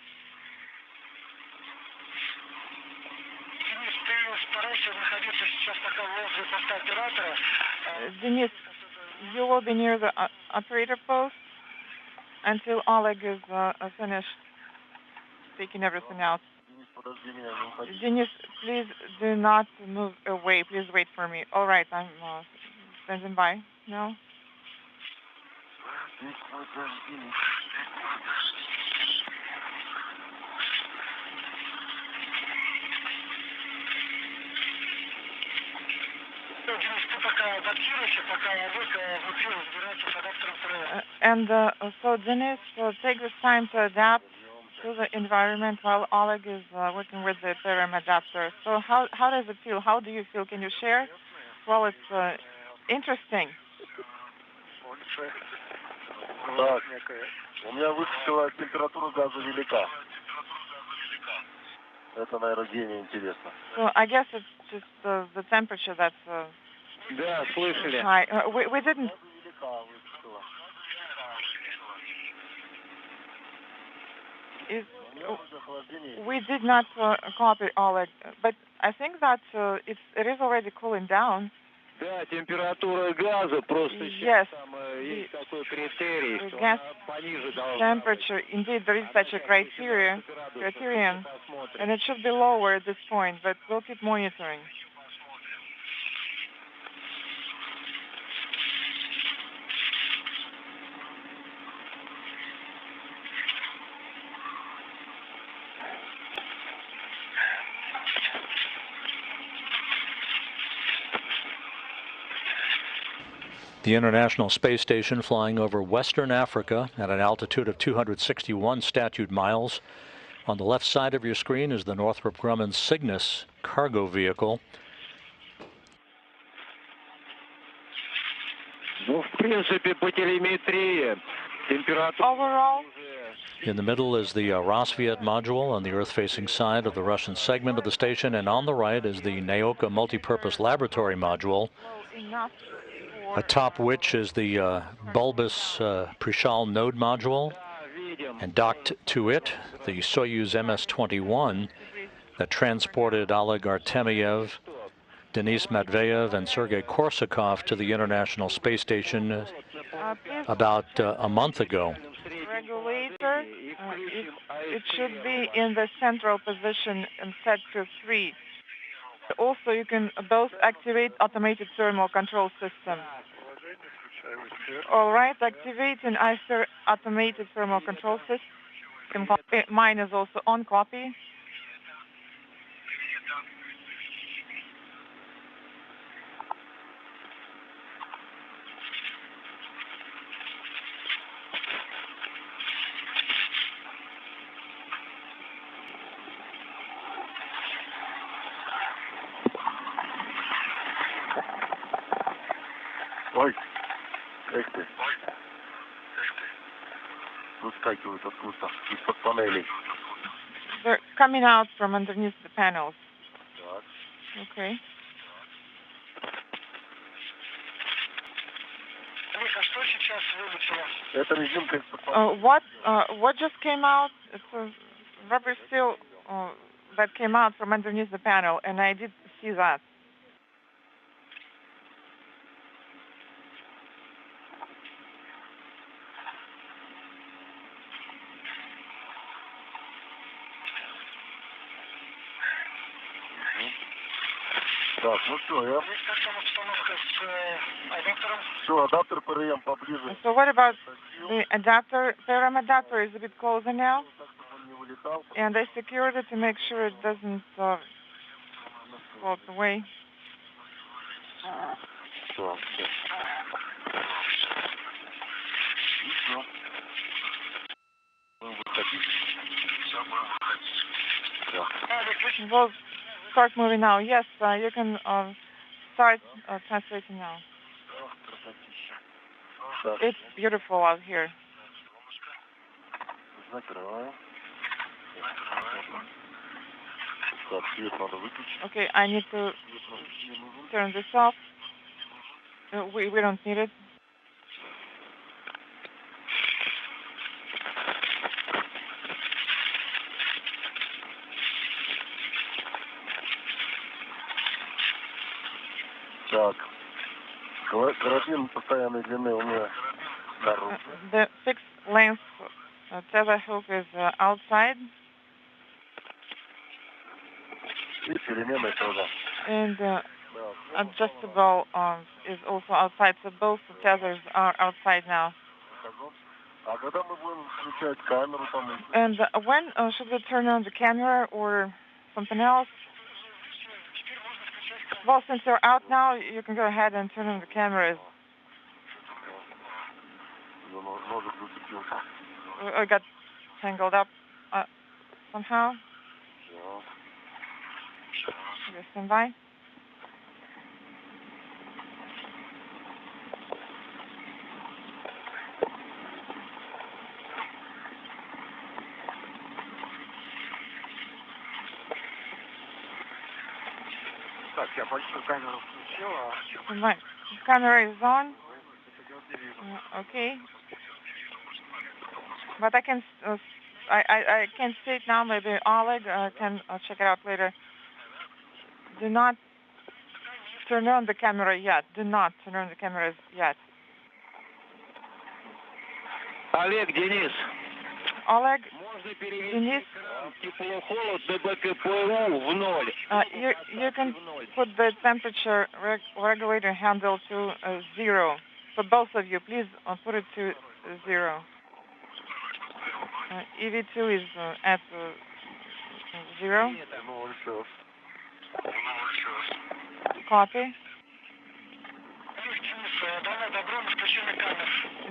Денис, you will be near the operator post until Oleg is finished taking everything out. Dennis, please do not move away. Please wait for me. All right, I'm standing by now. And so, Dennis, take this time to adapt to the environment while Oleg is working with the PRM adapter. So how does it feel? How do you feel? Can you share? Well, it's interesting. Так, у меня высокая температура газа велика. Это, наверное, гению интересно. So I guess it's just the temperature that's Да, слышали. high. We didn't. We did not copy Oleg, but I think that it is already cooling down. Да, температура газа просто Yes, есть такой критерий, the что gas она пониже должна temperature. Indeed, there is such a criterion, and it should be lower at this point, but we'll keep monitoring. The International Space Station flying over Western Africa at an altitude of 261 statute miles. On the left side of your screen is the Northrop Grumman Cygnus cargo vehicle. Overall, in the middle is the Rassvet module on the Earth-facing side of the Russian segment of the station, and on the right is the Naoka multipurpose laboratory module, atop which is the bulbous Prishal node module, and docked to it the Soyuz MS-21 that transported Oleg Artemyev, Denis Matveev, and Sergei Korsakov to the International Space Station about a month ago. Regulator, it should be in the central position and set to 3. Also, you can both activate automated thermal control system. All right, activating automated thermal control system. Mine is also on copy. Ой, эх ты. Выскакивают откуда-то, из-под панелей. They're coming out from underneath the panels. Так. Okay. Это резинка из-под панелей. What just came out? It's a rubber seal that came out from underneath the panel, and I did see that. Так, ну все, я... Все, адаптер ПРМ поближе. So what about the adapter? PRM adapter is a bit closer now. And I secured it to make sure it doesn't float away. Все, все. We'll start moving now. Yes, you can start translating now. It's beautiful out here. Okay, I need to turn this off. We don't need it. Так, карабин постоянной длины у меня наружу. The fixed length tether hook is outside. И переменная тоже. And adjustable is also outside, so both the tethers are outside now. А когда мы будем включать камеру там? And when should we turn on the camera or something else? Well, since you're out now, you can go ahead and turn on the cameras. I got tangled up somehow. Okay, stand by. Так, я большую камеру включила. Right. The camera is on. Okay. But I can I can see it now. Maybe Oleg can check it out later. Do not turn on the camera yet. Do not turn on the cameras yet. Олег, Денис. Oleg, Можно Денис, тепло-холод БКПУ в 0. You can put the temperature regulator handle to 0. For both of you, please put it to 0. EV2 is at 0. Copy.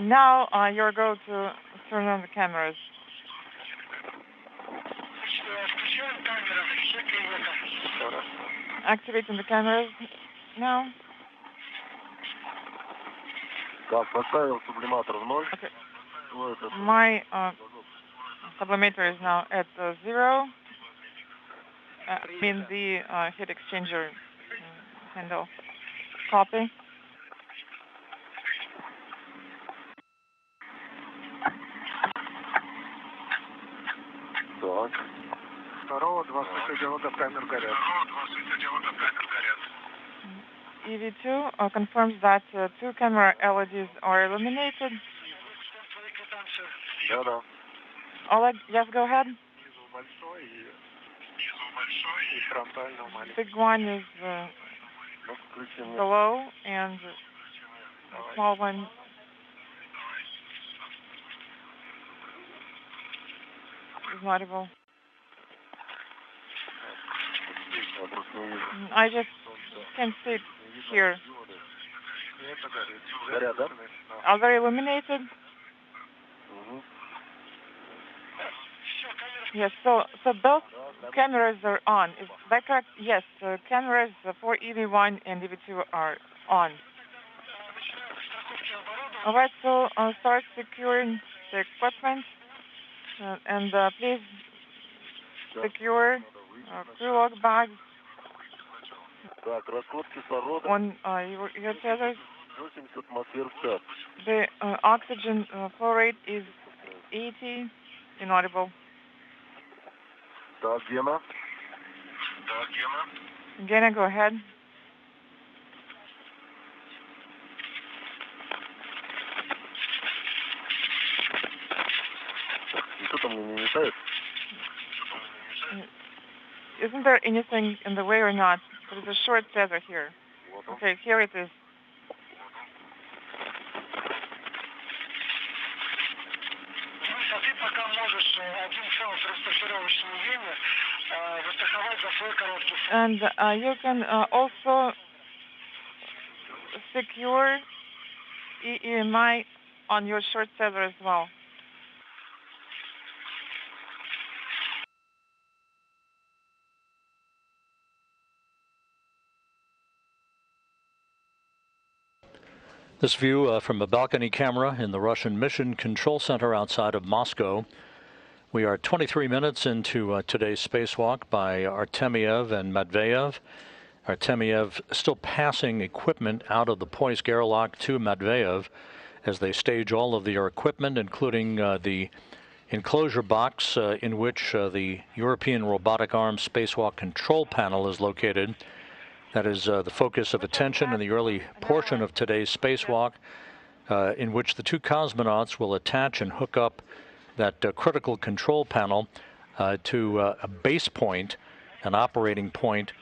Now you're going to turn on the cameras. Activating the cameras now. Так, поставил сублиматор в 0. Okay. My sublimator is now at 0. In the heat exchanger handle. Copy. Так. Второго, 2 светодиода камер горят. EV2 confirms that 2 camera LEDs are illuminated. Да. Oleg, yes, go ahead. Big one is below, and the small one is audible. I just can't see it here. Are they illuminated? Yes, so both cameras are on. Is that correct? Yes, cameras for EV1 and EV2 are on. All right, so start securing the equipment, and please secure crew lock bags on your tethers. The oxygen flow rate is 80, inaudible. Так, Гена. Gena, go ahead. Что там мне не мешает? Isn't there anything in the way or not? There's a short tether here. Okay, here it is. And you can also secure EMI on your short tether as well. This view from a balcony camera in the Russian Mission Control Center outside of Moscow. We are 23 minutes into today's spacewalk by Artemyev and Matveyev. Artemyev still passing equipment out of the Poisk airlock to Matveyev as they stage all of their equipment, including the enclosure box in which the European robotic arm spacewalk control panel is located. That is the focus of attention in the early portion of today's spacewalk, in which the two cosmonauts will attach and hook up that critical control panel to a base point, an operating point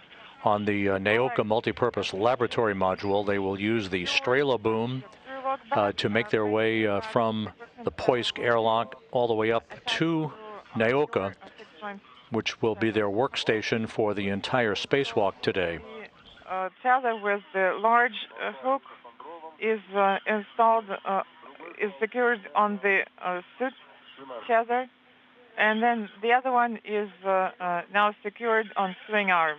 on the Naoka multipurpose laboratory module. They will use the Strela boom to make their way from the Poisk airlock all the way up to Naoka, which will be their workstation for the entire spacewalk today. Tether with the large hook is installed, is secured on the suit tether, and then the other one is now secured on swing arm.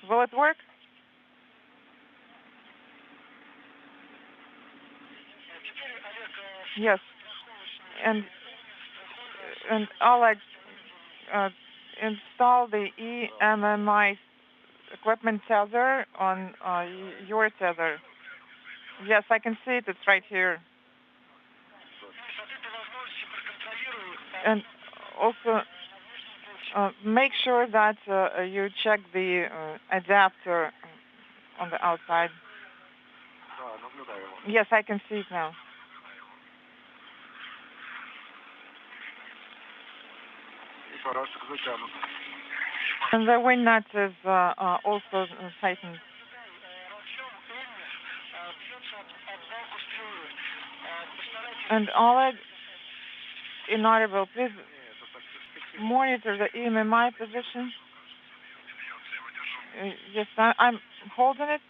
Will it work? Yes. And Oleg, install the EMMI equipment tether on your tether. Yes, I can see it. It's right here. And also make sure that you check the adapter on the outside. Yes, I can see it now. And the wing nut is also tightened. And Oleg, inaudible, please monitor the EMMI position. Yes, I'm holding it.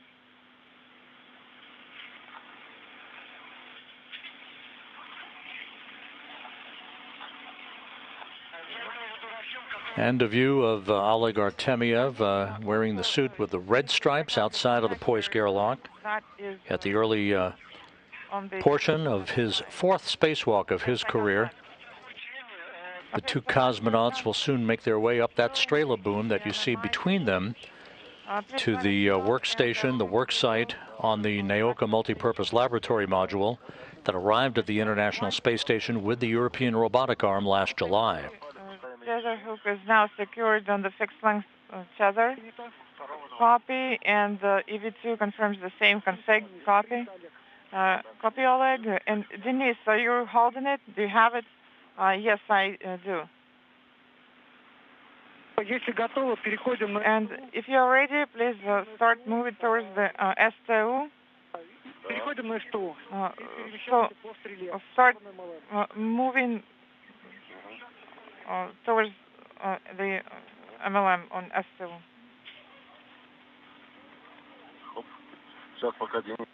And a view of Oleg Artemyev wearing the suit with the red stripes outside of the Poisk airlock at the early portion of his fourth spacewalk of his career. The two cosmonauts will soon make their way up that Strela boom that you see between them to the workstation, the work site on the Naoka Multipurpose Laboratory Module that arrived at the International Space Station with the European robotic arm last July. Tether hook is now secured on the fixed-length tether. Copy, and EV2 confirms the same config. Copy. Copy, Oleg. And Denise, are you holding it? Do you have it? Yes, I do. And if you're ready, please start moving towards the STU. So start moving towards the MLM on STU. Сейчас пока Денис.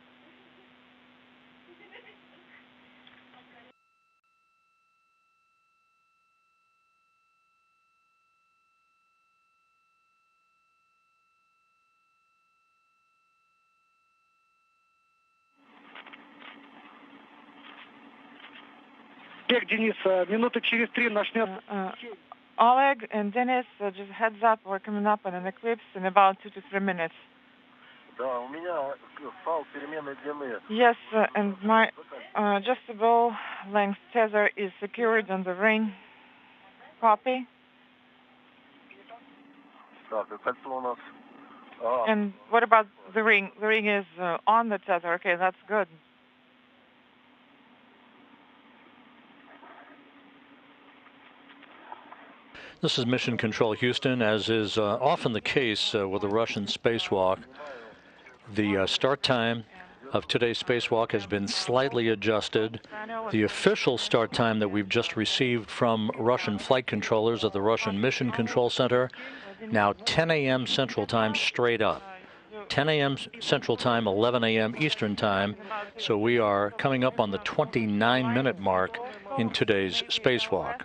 Олег, Денис, минуты через 3 начнет. Oleg and Dennis, just heads up, we're coming up on an eclipse in about 2 to 3 minutes. Да, у меня фал переменной длины. Yes, and my adjustable length tether is secured on the ring. Copy. Так, кольцо у нас. And what about the ring? The ring is on the tether. Okay, that's good. This is Mission Control Houston. As is often the case with the Russian spacewalk, the start time of today's spacewalk has been slightly adjusted. The official start time that we've just received from Russian flight controllers at the Russian Mission Control Center, now 10 a.m. Central Time straight up. 10 a.m. Central Time, 11 a.m. Eastern Time. So we are coming up on the 29-minute mark in today's spacewalk.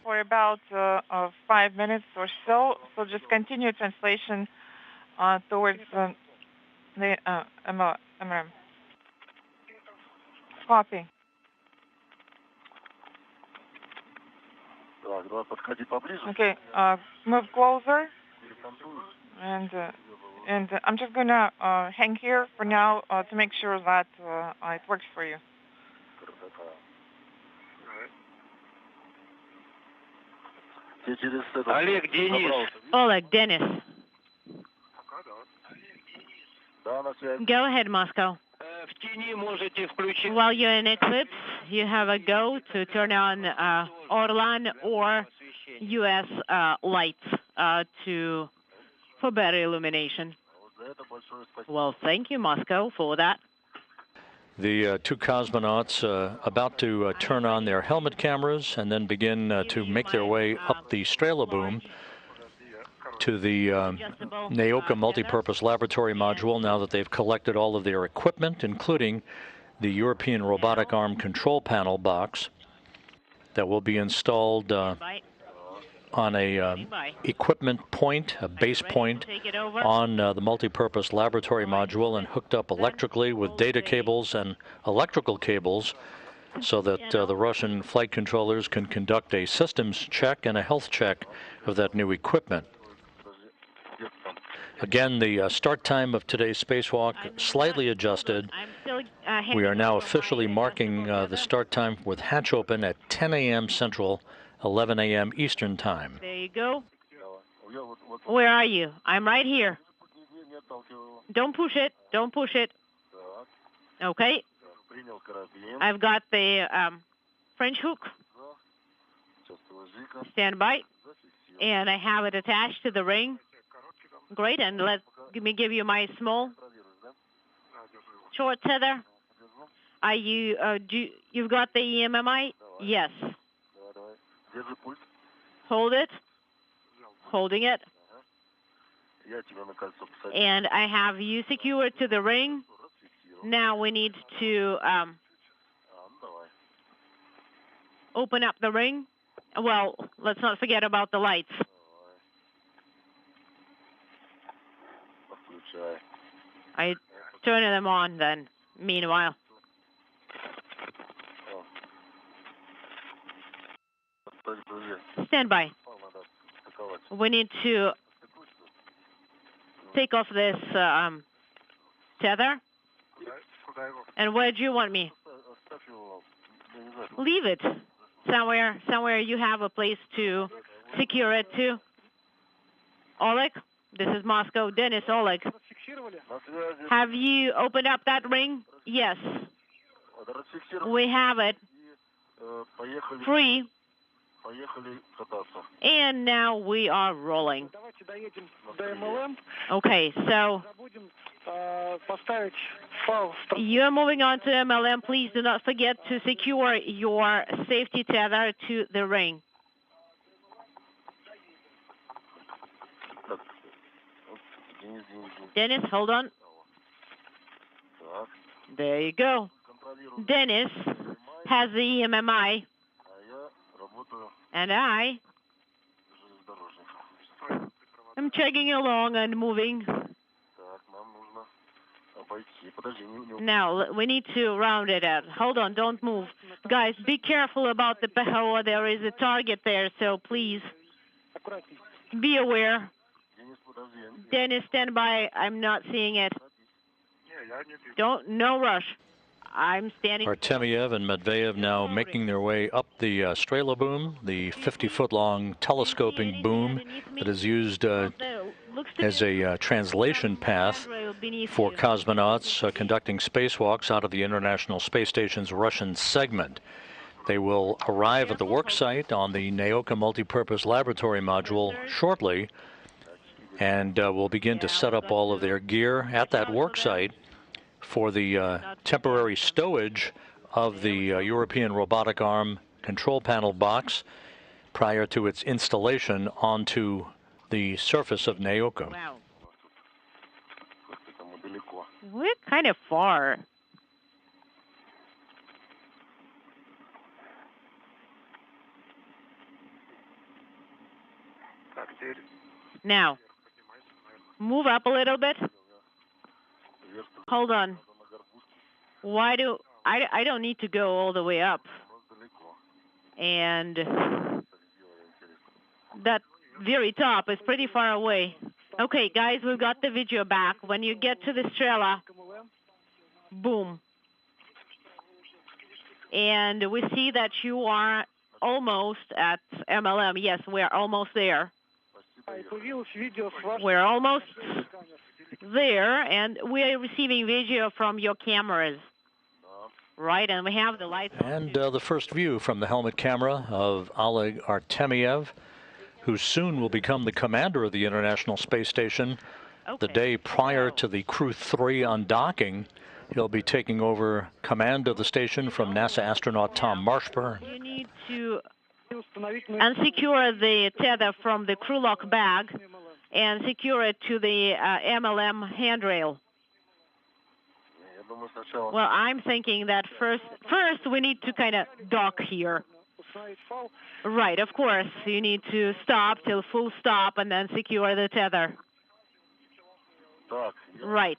For about 5 minutes or so. So just continue translation towards the MRM. Copy. Okay, move closer. And I'm just gonna hang here for now to make sure that it works for you. Олег, Денис. Oleg, Dennis. Go ahead, Moscow. В тени можете включить. While you're in eclipse, you have a go to turn on Orlan or U.S. lights for better illumination. Well, thank you, Moscow, for that. The two cosmonauts about to turn on their helmet cameras and then begin to make their way up the Strela boom to the Naoka Multipurpose Laboratory Module now that they've collected all of their equipment, including the European Robotic Arm Control Panel box that will be installed on a equipment point, a base point on the multipurpose laboratory module and hooked up electrically with data cables and electrical cables so that the Russian flight controllers can conduct a systems check and a health check of that new equipment. Again, the start time of today's spacewalk slightly adjusted. We are now officially marking the start time with hatch open at 10 a.m. Central, 11 a.m. Eastern Time. There you go. Where are you? I'm right here. Don't push it. Don't push it. Okay. I've got the French hook. Stand by. And I have it attached to the ring. Great. And let me give you my small short tether. Are you? You've got the EMMI? Yes. Hold it. Holding it. And I have you secured to the ring. Now we need to open up the ring. Well, let's not forget about the lights. I turn them on then, meanwhile. Stand by. We need to take off this tether. And where do you want me? Leave it. Somewhere you have a place to secure it to. Oleg, this is Moscow. Dennis, Oleg. Have you opened up that ring? Yes. We have it. Free. And now we are rolling. Okay, so you're moving on to MLM. Please do not forget to secure your safety tether to the ring. Dennis, hold on. There you go. Dennis has the EMMI. And I am chugging along and moving. Now, we need to round it out. Hold on, don't move. Guys, be careful about the PHO. There is a target there, so please be aware. Dennis, stand by. I'm not seeing it. No rush. I'm standing. Artemyev and Matveyev now making their way up the Strela boom, the 50-foot-long telescoping boom that is used as a translation path for cosmonauts conducting spacewalks out of the International Space Station's Russian segment. They will arrive at the work site on the Naoka Multipurpose Laboratory Module shortly and will begin to set up all of their gear at that work site for the temporary stowage of the European robotic arm control panel box prior to its installation onto the surface of Naoka. Wow. We're kind of far. Now, move up a little bit. Hold on. Why do I don't need to go all the way up? And that very top is pretty far away. Okay, guys, we've got the video back. When you get to the Strela, boom. And we see that you are almost at MLM. Yes, we're almost there. We're almost there, and we are receiving video from your cameras. Right, and we have the lights on. And the first view from the helmet camera of Oleg Artemyev, who soon will become the commander of the International Space Station. The day prior to the Crew 3 undocking, he'll be taking over command of the station from NASA astronaut Tom Marshburn. You need to unsecure the tether from the crew lock bag and secure it to the MLM handrail. Well, I'm thinking that first we need to kind of dock here. Right, of course. You need to stop till full stop and then secure the tether. Right.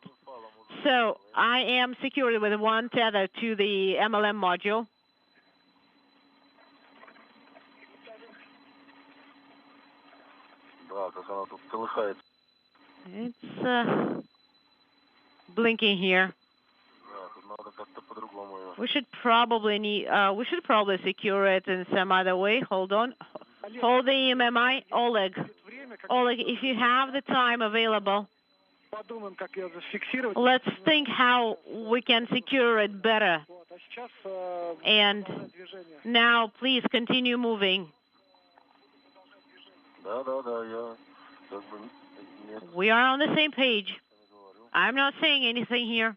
So I am secured with one tether to the MLM module. It's blinking here. We should probably secure it in some other way. Hold on. Hold the EMMI. Oleg, if you have the time available, let's think how we can secure it better. And now, please continue moving. We are on the same page. I'm not saying anything here.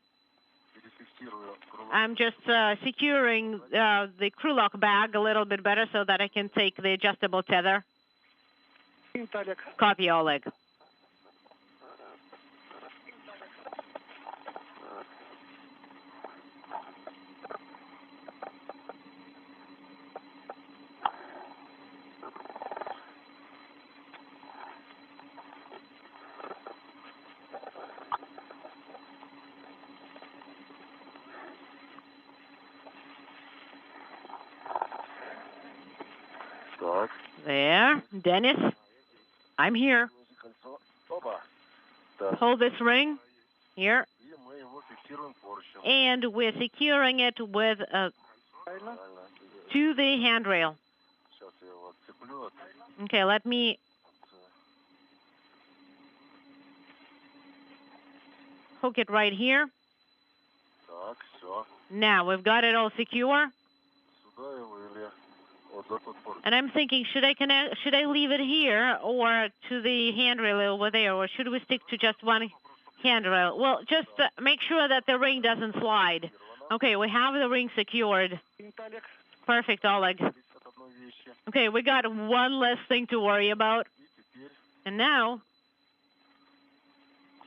I'm just securing the crew lock bag a little bit better so that I can take the adjustable tether. Copy, Oleg. Так. There. Dennis, I'm here. Кольцо. Опа. Так. Hold this ring. Here. И мы его фиксируем поручнем. And we're securing it with Правильно. to the handrail. Сейчас я его отцеплю. Okay, let me hook it right here. Так, все. Now we've got it all secure. Сюда его или вот за тот поручень. And I'm thinking, should I leave it here or to the handrail over there, or should we stick to just one handrail? Well, just make sure that the ring doesn't slide. Okay, we have the ring secured. Perfect, Oleg. Okay, we got one less thing to worry about. And now,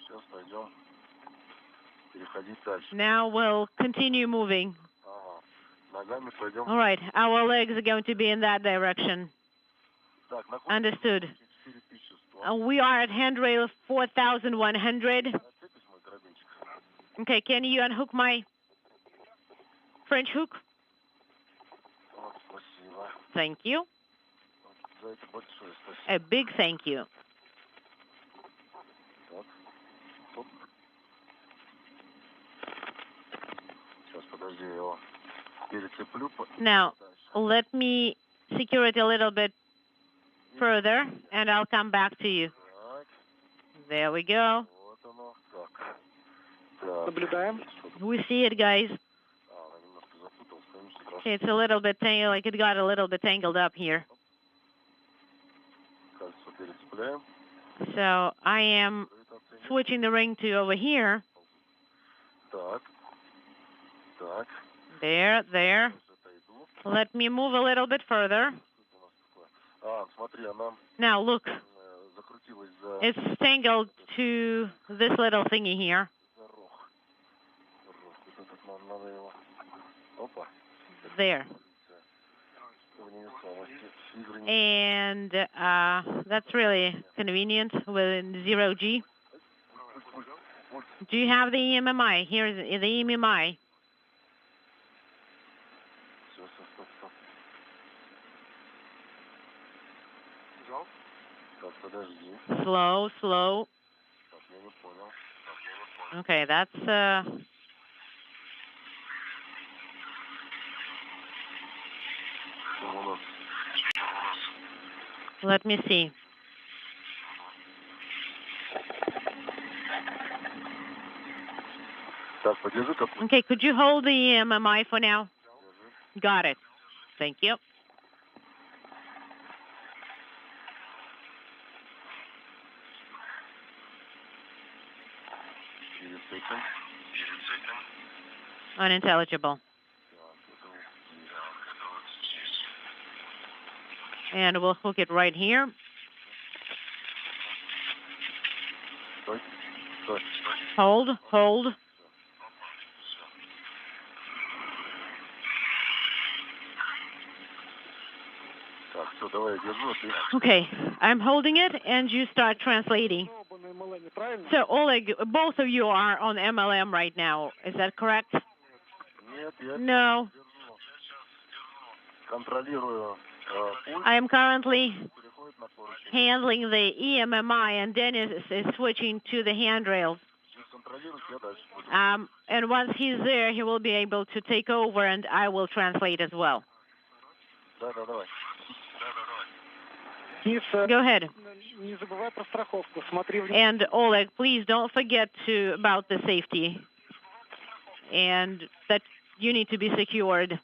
Сейчас пойдем переходить дальше. now we'll continue moving. Ага. Ногами пойдем. All right, our legs are going to be in that direction. Так, находимся Understood. 4100. We are at handrail 4100. Отцепись мой карабинчик. Okay, can you unhook my French hook? Вот, спасибо. Thank you. За это большое спасибо. A big thank you. Так. Оп. Сейчас, подожди, я его перецеплю. Now, let me secure it a little bit further, and I'll come back to you. Так, There we go. вот оно. Так. Так. Наблюдаем. We see it, guys. Она немножко запуталась, конечно, страшно. Okay, it's a little bit like it got a little bit tangled up here. Кольцо перецепляем. So I am switching the ring to over here. Так. Так. There. Сейчас отойду. Let me move a little bit further. Что у нас такое? А, смотри, она Now look, закрутилась за it's tangled to this little thingy here. рог. Вот этот надо его. Опа. There. В невесомости. Фигры не- And that's really convenient with 0G. Do you have the EMMI? Here's the EMMI. Всё, стоп. Так, подожди. Slow. Так, я не понял. Okay, that's Что у нас? let me see. Так, подержи как. Okay, could you hold the EMMI for now? Got it. Thank you. Перед этим. Unintelligible. And we'll hook it right here. Стой. Hold. Так, все, давай я держу, а ты. Okay, I'm holding it, and you start translating. Оба на МЛМ, правильно? So, Oleg, both of you are on MLM right now. Is that correct? Нет, я No. контролирую пульс, I am currently переходит на поручень. handling the EMMI, and Dennis is switching to the handrails. Если контролируешь, я дальше буду. And once he's there, he will be able to take over, and I will translate as well. Да, давай. Денис, Go ahead. не забывай про страховку. Смотри вниз. And Oleg, please don't forget about the safety, and that you need to be secured.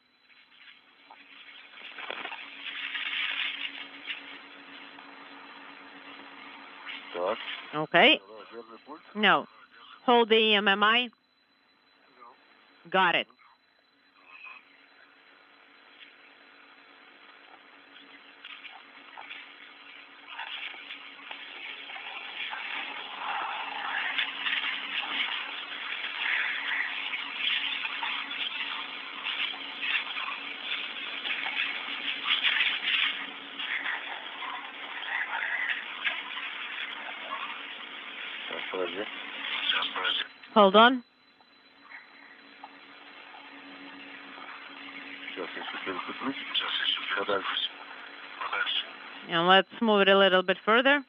Так, Okay. давай, держи пульс. No. Hold the EMMI. Got it. Так, подожди. Hold on. Сейчас я еще перецеплюсь. Подальше. And let's move it a little bit further.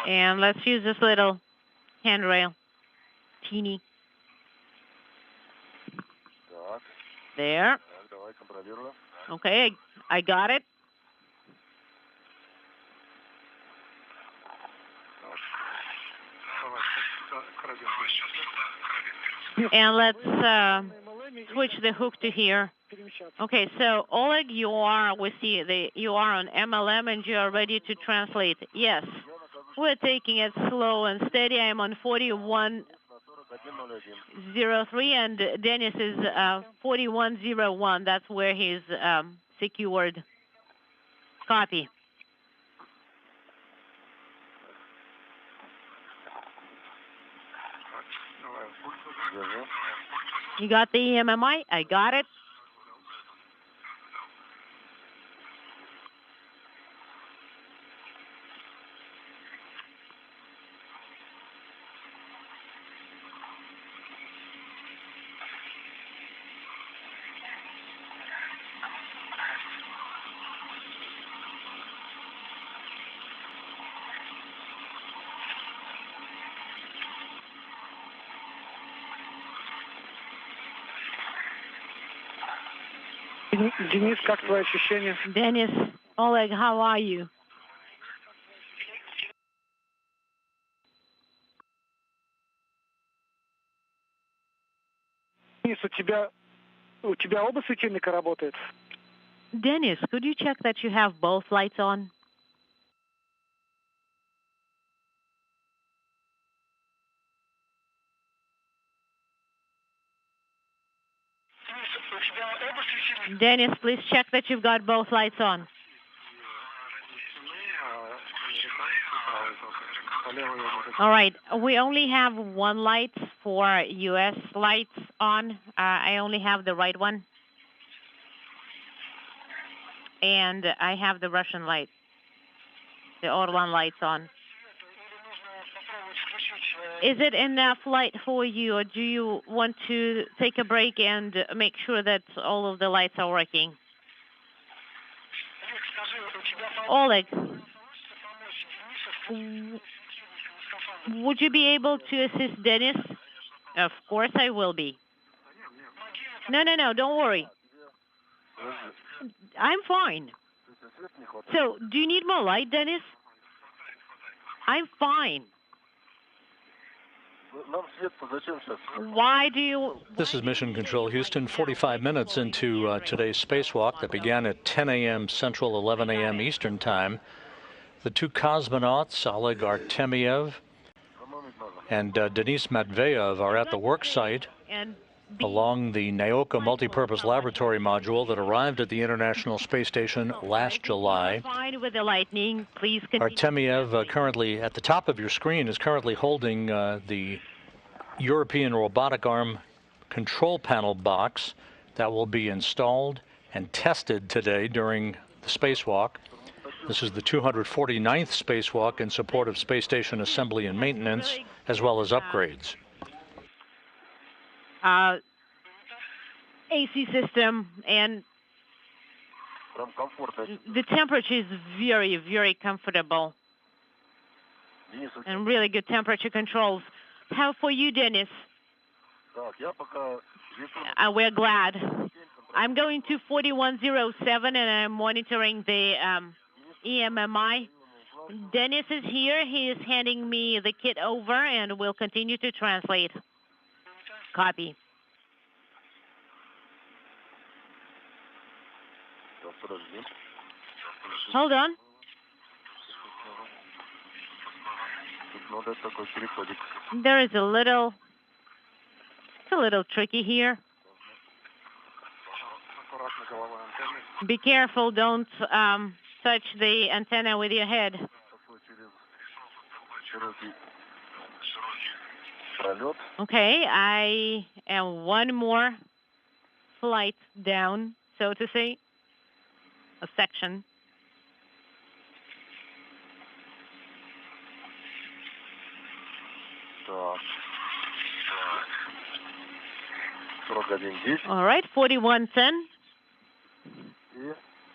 And let's use this little handrail. Teeny. There. Okay, I got it. And let's switch the hook to here. Okay, so Oleg, you are on MLM and you are ready to translate. Yes, we're taking it slow and steady. I'm on 4103 and Dennis is 4101. That's where he's secured. Copy. You got the EMMI? I got it. Денис, как твои ощущения? Dennis, Oleg, how are you? Денис, у тебя оба светильника работают? Dennis, could you check that you have both lights on? Dennis, please check that you've got both lights on. All right, we only have one light for U.S. lights on. I only have the right one. And I have the Russian light, the Orlan lights on. Is it enough light for you, or do you want to take a break and make sure that all of the lights are working? Oleg, would you be able to assist Dennis? Of course I will be. No, don't worry. I'm fine. So, do you need more light, Dennis? I'm fine. Why do you... This is Mission Control Houston, 45 minutes into today's spacewalk that began at 10 a.m. Central, 11 a.m. Eastern Time. The two cosmonauts, Oleg Artemyev and Denis Matveev, are at the work site along the Naoka multipurpose laboratory module that arrived at the International Space Station last July. Fine with the lightning. Please continue. Artemyev, currently at the top of your screen, is currently holding the European robotic arm control panel box that will be installed and tested today during the spacewalk. This is the 249th spacewalk in support of space station assembly and maintenance, as well as upgrades. AC system, and the temperature is very, very comfortable and really good temperature controls. How for you, Dennis? We're glad. I'm going to 4107 and I'm monitoring the EMMI. Dennis is here. He is handing me the kit over and will continue to translate. Copy. Hold on. There is it's a little tricky here. Be careful, don't touch the antenna with your head. Okay, I am one more flight down, so to say, a section. All right, 4110.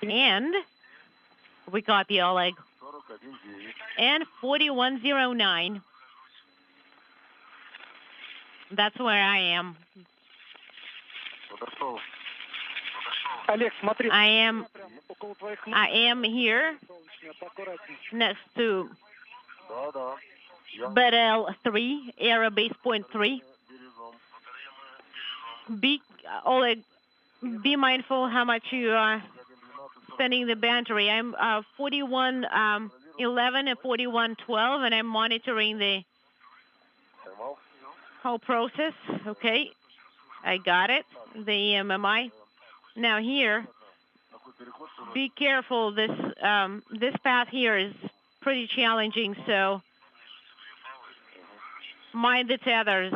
And we copy Oleg. And 4109. That's where I am. I am here next to BL 3, Aero Base Point 3. Oleg, be mindful how much you are spending the battery. I'm 4111 and 4112, and I'm monitoring the whole process. Okay, I got it. The EMMI. Now here, be careful. This path here is pretty challenging, so mind the tethers.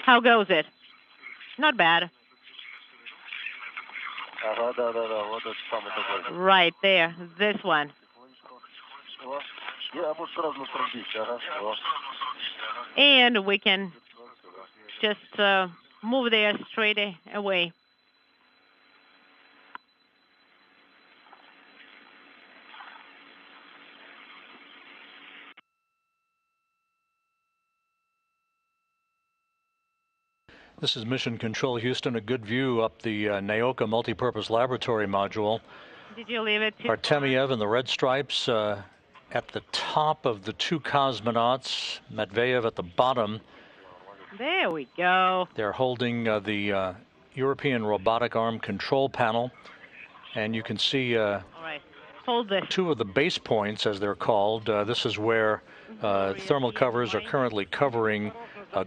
How goes it? Not bad. Right there, this one. And we can just move there straight away. This is Mission Control Houston, a good view up the Naoka Multipurpose Laboratory Module. Did you leave it? Artemiev and the red stripes at the top of the two cosmonauts, Matveyev at the bottom. There we go. They're holding the European Robotic Arm Control Panel, and you can see all right. Hold this. Two of the base points, as they're called. This is where thermal covers are currently covering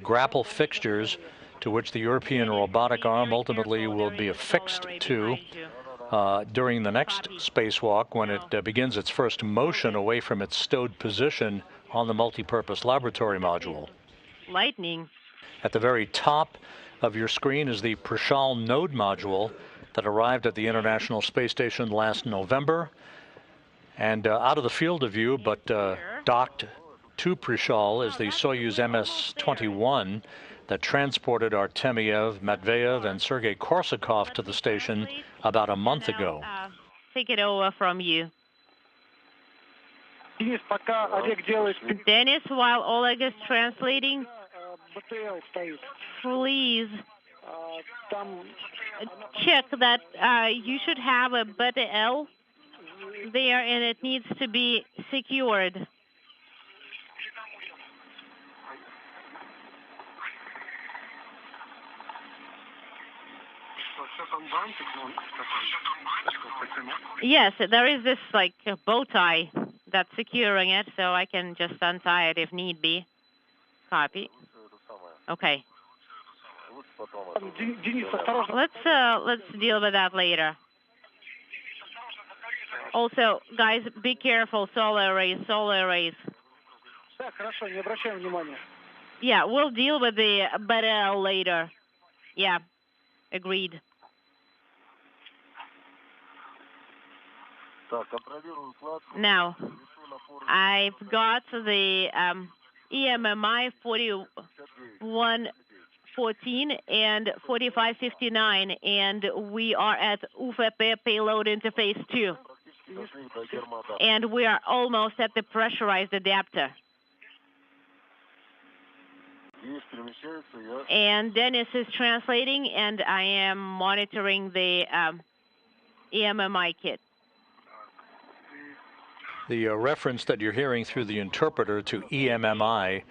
grapple fixtures to which the European robotic arm ultimately will be affixed to during the next spacewalk when it begins its first motion away from its stowed position on the multipurpose laboratory module. Lightning. At the very top of your screen is the Prishal node module that arrived at the International Space Station last November. And out of the field of view, but docked to Prishal, is the Soyuz MS-21 that transported Artemiev, Matveyev, and Sergei Korsakov to the station about a month ago. Take it over from you. Dennis, while Oleg is translating, please check that you should have a BTL there, and it needs to be secured. Yes, there is this like bow tie that's securing it, so I can just untie it if need be. Copy. Okay. Let's deal with that later. Also, guys, be careful. Solar arrays. Yeah, we'll deal with the BTL later. Yeah, agreed. Now, I've got the EMMI 4114 and 4559, and we are at UFP payload interface 2. And we are almost at the pressurized adapter. And Dennis is translating, and I am monitoring the EMMI kit. The reference that you're hearing through the interpreter to EMMI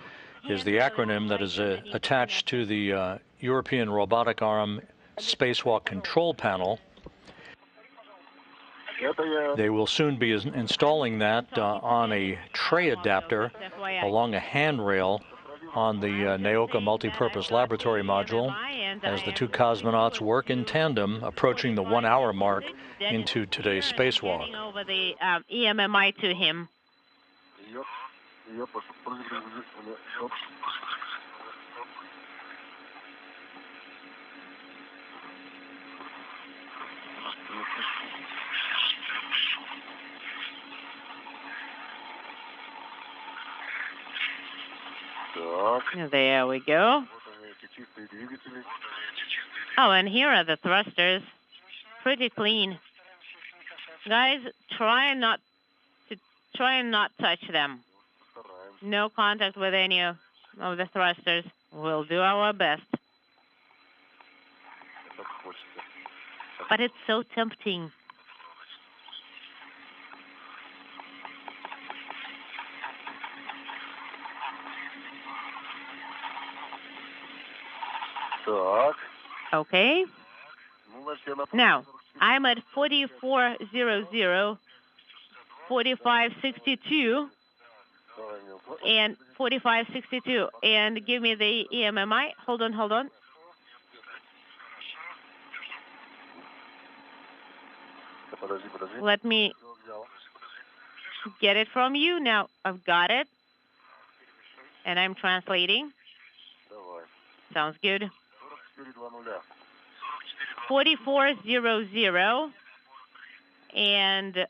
is the acronym that is attached to the European Robotic Arm Spacewalk Control Panel. They will soon be installing that on a tray adapter along a handrail on the Naoka Multipurpose Laboratory Module as the two cosmonauts work in tandem, approaching the 1 hour mark into today's spacewalk. Over the EMMI to him. There we go. Oh, and here are the thrusters. Pretty clean. Guys, try and not touch them. No contact with any of the thrusters. We'll do our best. But it's so tempting. Okay. Now, I'm at 4400, 4562, and 4562. And give me the EMMI. Hold on. Let me get it from you. Now, I've got it. And I'm translating. Sounds good. 4400, and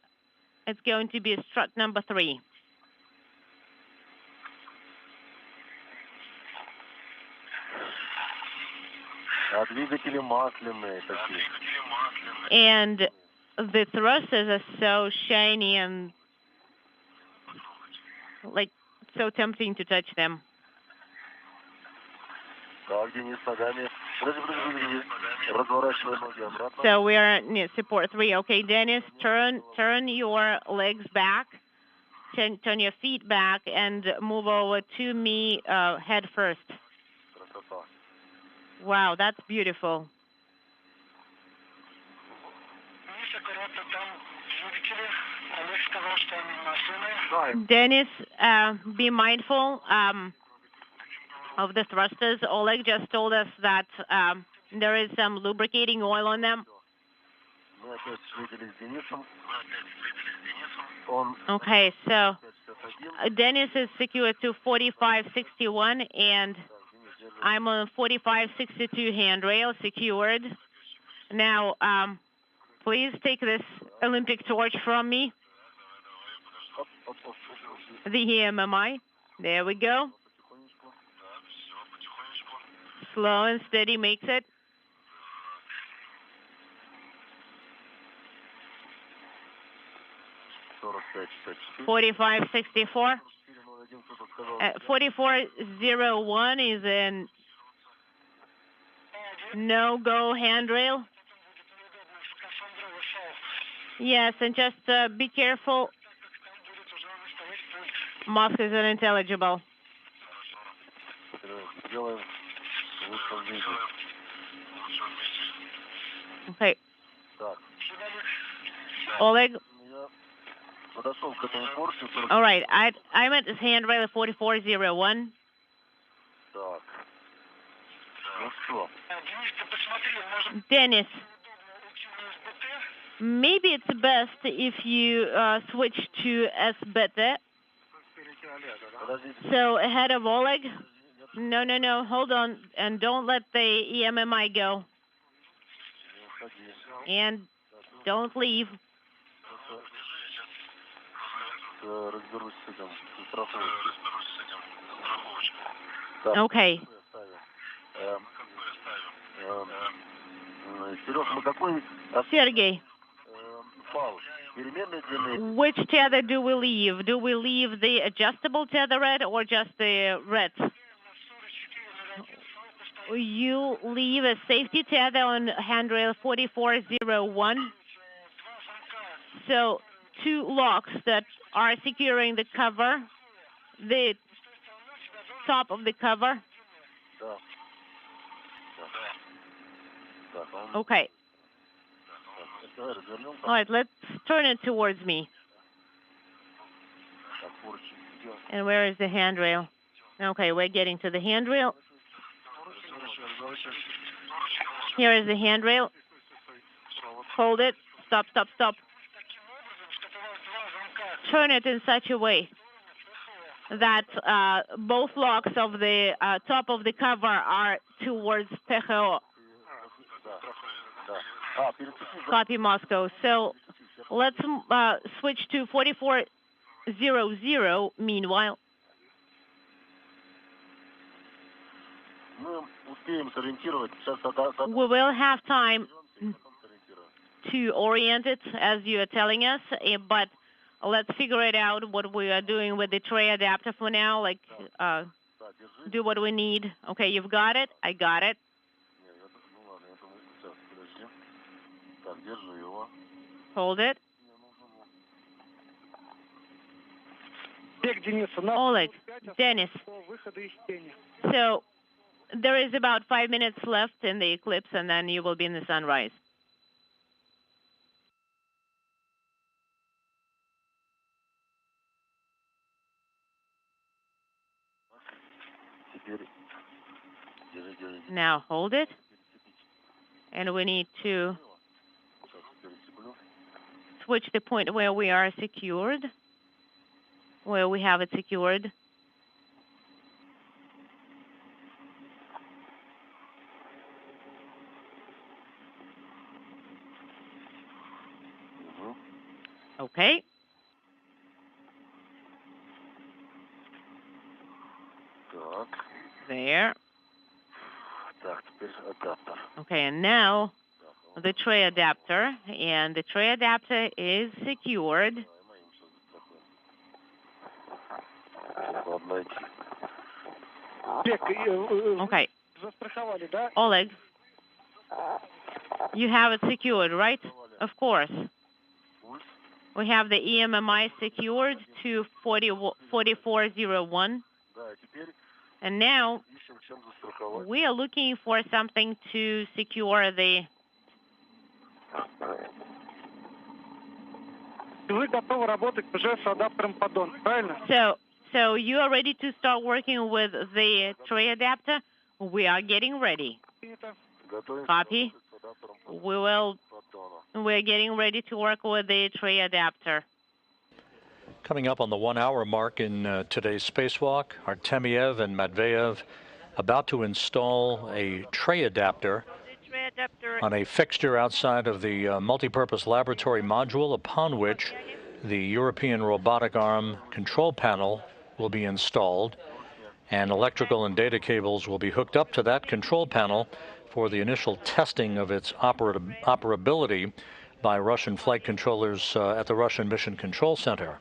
it's going to be strut number 3. And the thrusters are so shiny and like so tempting to touch them. So we are in support 3. Okay, Dennis, turn your legs back, turn your feet back, and move over to me head first. Wow, that's beautiful. Dennis, be mindful of the thrusters. Oleg just told us that there is some lubricating oil on them. Okay, so Dennis is secured to 4561, and I'm on 4562 handrail, secured. Now, please take this Olympic torch from me. The EMMI. There we go. Slow and steady makes it. $45.64. 4401 is in no-go handrail. Yes, and just be careful. Mask is unintelligible. Okay. Oleg. All right, I'm at this handrail 4401. Dennis, maybe it's best if you switch to S-beta. So ahead of Oleg. No, hold on, and don't let the EMMI go. And don't leave. Okay. Sergey, which tether do we leave? Do we leave the adjustable tether or just the red? You leave a safety tether on handrail 4401. So 2 locks that are securing the cover, the top of the cover. Okay. All right, let's turn it towards me. And where is the handrail? Okay, we're getting to the handrail. Here is the handrail. Hold it. Stop, stop, stop. Turn it in such a way that both locks of the top of the cover are towards PHO. Copy, Moscow. So let's switch to 4400 meanwhile. We will have time to orient it as you are telling us, but let's figure it out what we are doing with the tray adapter for now, like do what we need. Okay, you've got it? I got it. Hold it. Oleg, Dennis. So there is about 5 minutes left in the eclipse, and then you will be in the sunrise. Now hold it. And we need to switch the point where we are secured, where we have it secured. Okay. There. Okay, and now the tray adapter, and the tray adapter is secured. Okay. Oleg, you have it secured, right? Of course. We have the EMMI secured to 4401. And now we are looking for something to secure the... So you are ready to start working with the tray adapter? We are getting ready. Copy. We're getting ready to work with the tray adapter. Coming up on the 1 hour mark in today's spacewalk, Artemyev and Matveyev about to install a tray adapter on a fixture outside of the multipurpose laboratory module, upon which the European robotic arm control panel will be installed, and electrical and data cables will be hooked up to that control panel for the initial testing of its operability by Russian flight controllers at the Russian Mission Control Center.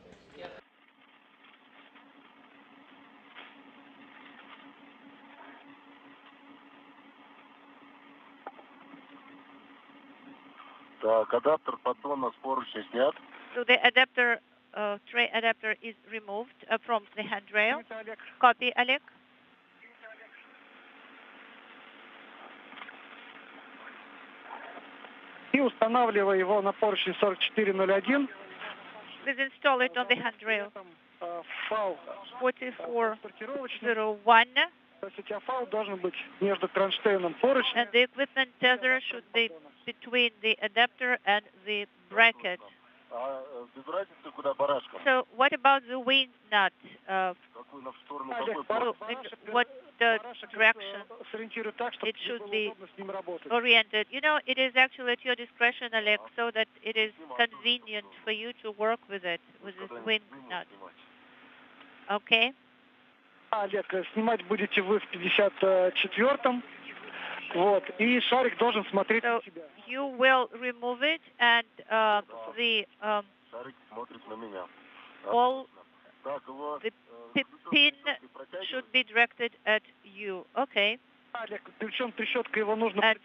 Так, адаптер поддона с поручня снят. So the adapter, tray adapter is removed from the handrail. Copy, Oleg. И устанавливая его на поручень 4401. Please install it on the handrail. Фал 4401. То есть у тебя фал должен быть между кронштейном поручня. And the equipment tether should be between the adapter and the bracket. So what about the wing nut? What direction it should be oriented? You know, it is actually at your discretion, Oleg, so that it is convenient for you to work with it, with this wing nut. Okay? Олег, снимать будете вы в 54-м. Вот, и шарик должен смотреть на себя. You will remove it, and the all the pin should be directed at you. Okay. Олег, причем трещоткой его нужно and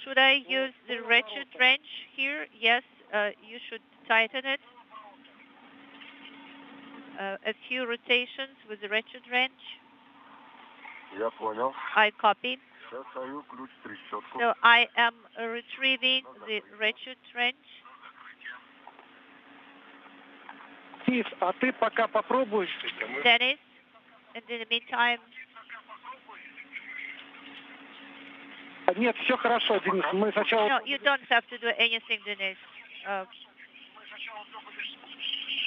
should I use the ratchet wrench here? Yes, you should tighten it. A few rotations with the ratchet wrench. Я понял. I copied. Сейчас даю ключ трещотку. So I am retrieving the ratchet wrench. Денис, а ты пока попробуй. Dennis, And in the meantime, Нет, все хорошо, Денис. Мы сначала... no, you don't have to do anything, Denise.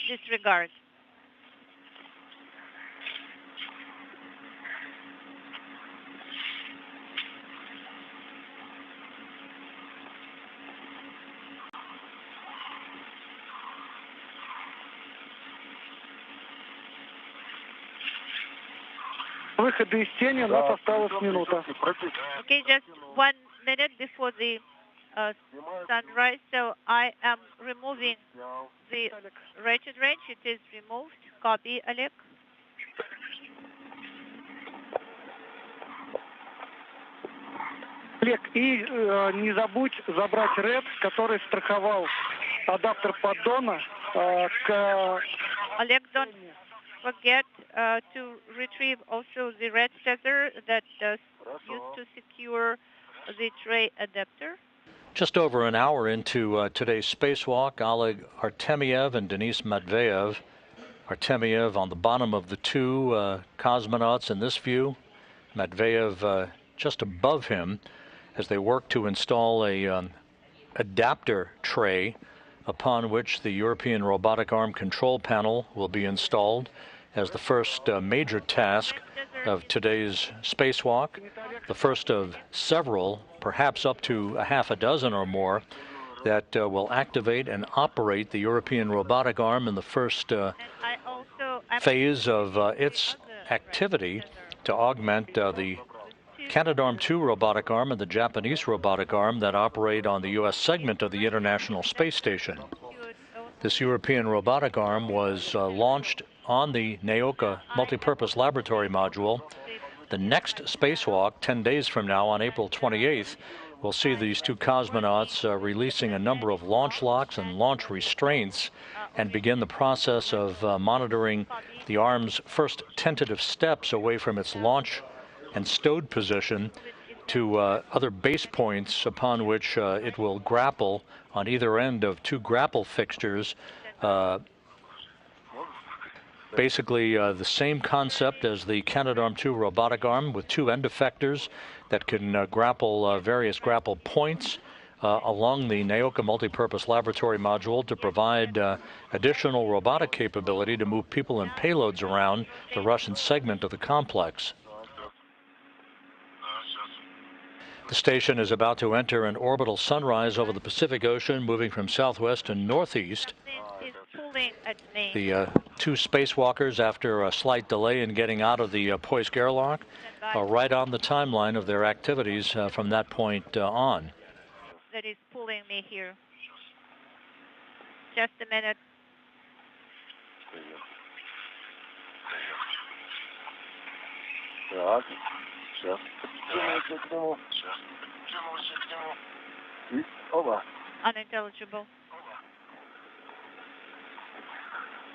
Disregard. Выходы из тени, у нас осталась минута. Okay, just 1 minute before the sunrise, so I am removing the rated range. It is removed. Copy, Oleg. Олег, и не забудь забрать red, который страховал адаптер поддона к... Oleg, don't forget to retrieve also the red tether that used to secure the tray adapter. Just over an hour into today's spacewalk, Oleg Артемьев and Dennis Matveyev. Артемьев on the bottom of the two cosmonauts in this view. Matveyev just above him as they work to install a adapter tray upon which the European robotic arm control panel will be installed as the first major task of today's spacewalk, the first of several, perhaps up to a half a dozen or more, that will activate and operate the European robotic arm in the first phase of its activity to augment the Canadarm2 robotic arm and the Japanese robotic arm that operate on the U.S. segment of the International Space Station. This European robotic arm was launched on the Naoka multipurpose laboratory module. The next spacewalk, 10 days from now on April 28th, will see these two cosmonauts releasing a number of launch locks and launch restraints and begin the process of monitoring the arm's first tentative steps away from its launch and stowed position to other base points upon which it will grapple on either end of two grapple fixtures. Basically the same concept as the Canadarm2 robotic arm with two end effectors that can grapple various grapple points along the Naoka multipurpose laboratory module to provide additional robotic capability to move people and payloads around the Russian segment of the complex. The station is about to enter an orbital sunrise over the Pacific Ocean, moving from southwest to northeast. The two spacewalkers, after a slight delay in getting out of the Poisk airlock, are right on the timeline of their activities from that point on. That is pulling me here. Just a minute. Unintelligible.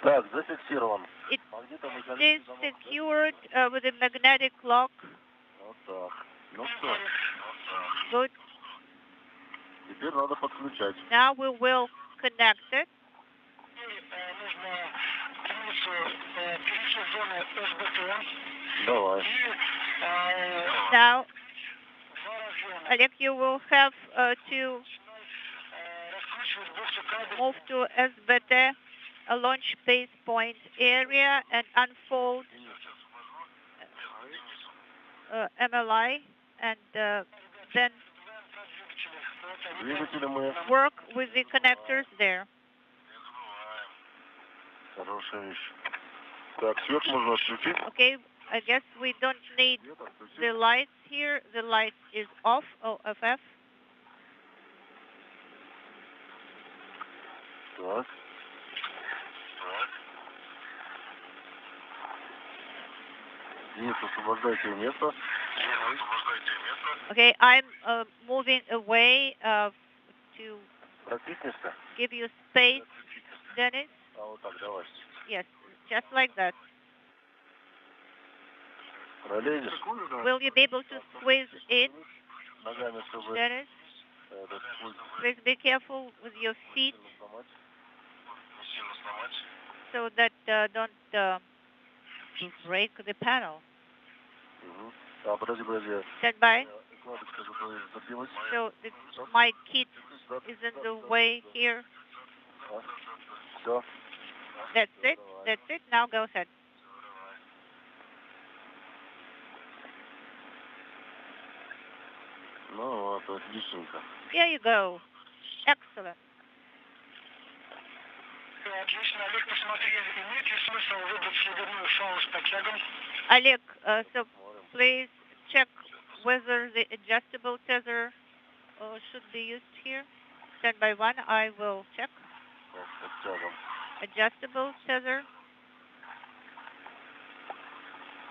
Так, зафиксирован. It is secured with a magnetic lock. Вот так. Ну что? Good. Теперь надо подключать. Now we will connect it. Давай. Now, Oleg, you will have to move to SBT, a launch base point area, and unfold MLI, and then work with the connectors there. Хорошая вещь. Так, свет можно отключить. Okay, I guess we don't need the lights here. The light is off, OFF. Так. Денис, освобождайте место. Okay, I'm moving away to Протиснешься? give you space, Dennis. А вот так, давай. Yes, just like that. Пролезешь? Will you be able to squeeze in, Ногами, чтобы Dennis? этот пульт Please be careful with your feet сломать. so that don't to break the panel. Подожди. Stand by. Кнопочка забилась. So my kit is in the way here. Все. That's it. That's it. Now go ahead. Ну вот, отличненько. Here you go. Excellent. Отлично, Олег, посмотри, имеет ли смысл выбрать северную шалу с подтягом? Олег, so please check whether the adjustable tether should be used here. Stand by one, I will check. Adjustable tether.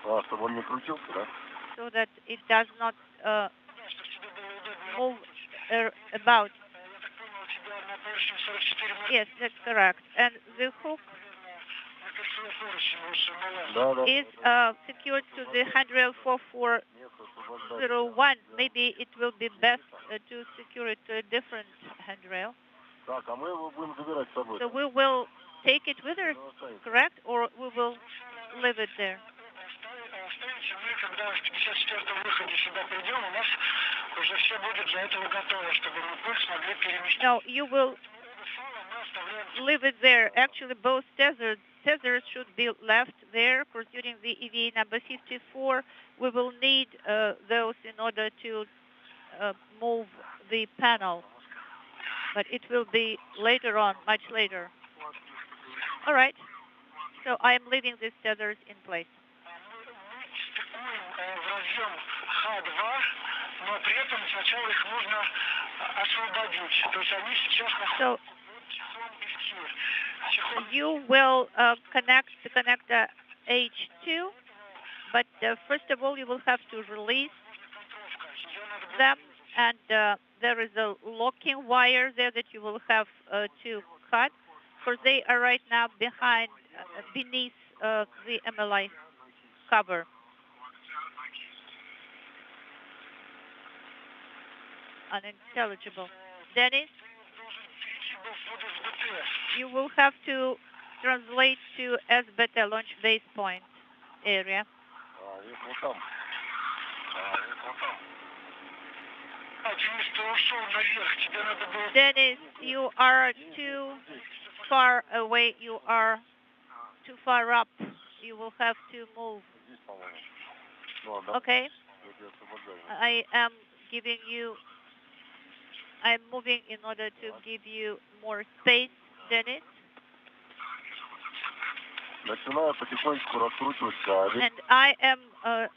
Чтобы он не крутился, да? So that it does not move about. Yes, that's correct. And the hook is secured to the handrail 4401. Maybe it will be best to secure it to a different handrail. So we will take it with us, correct? Or we will leave it there? No, you will leave it there. Actually, both tethers should be left there, because during the EVA number 54, we will need those in order to move the panel. But it will be later on, much later. All right. So I am leaving these tethers in place. So you will connect the connector H2, but first of all you will have to release them, and there is a locking wire there that you will have to cut, because they are right now beneath the MLI cover. Unintelligible. Dennis, you will have to translate to S-beta launch base point area. Dennis, you are too far away. You are too far up. You will have to move. Okay. I am moving in order to give you more space, Dennis. And I am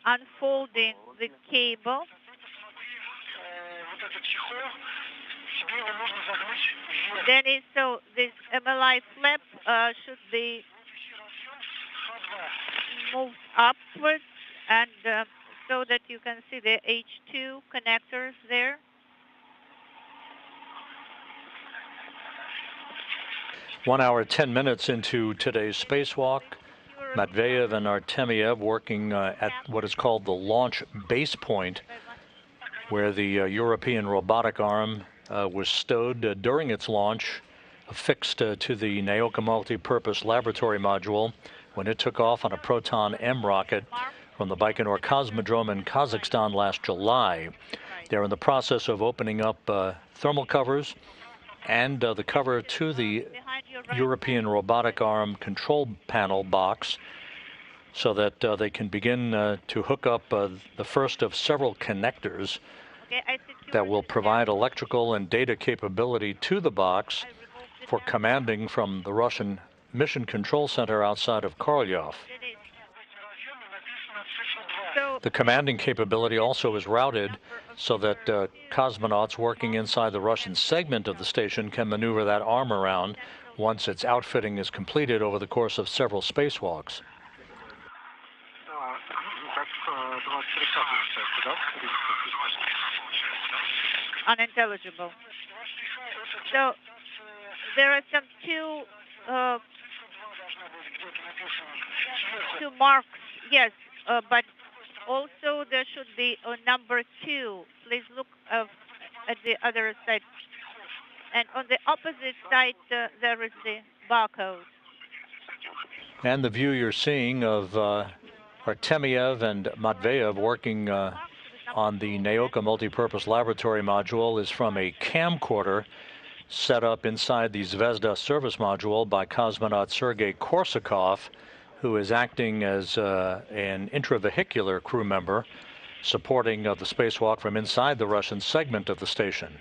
unfolding the cable. Dennis, so this MLI flap should be moved upwards, and so that you can see the H2 connectors there. One hour, 10 minutes into today's spacewalk, Matveyev and Artemyev working at what is called the launch base point, where the European robotic arm was stowed during its launch, affixed to the Naoka multi-purpose laboratory module when it took off on a Proton M rocket from the Baikonur Cosmodrome in Kazakhstan last July. They're in the process of opening up thermal covers and the cover to the European robotic arm control panel box, so that they can begin to hook up the first of several connectors that will provide electrical and data capability to the box for commanding from the Russian Mission Control Center outside of Korolyov. The commanding capability also is routed so that cosmonauts working inside the Russian segment of the station can maneuver that arm around once its outfitting is completed over the course of several spacewalks. Unintelligible. So there are some two marks, yes, but also there should be a number 2. Please look at the other side. And on the opposite side, there is the barcode. And the view you're seeing of Artemyev and Matveyev working on the Naoka multipurpose laboratory module is from a camcorder set up inside the Zvezda service module by cosmonaut Sergei Korsakov, who is acting as an intravehicular crew member supporting the spacewalk from inside the Russian segment of the station.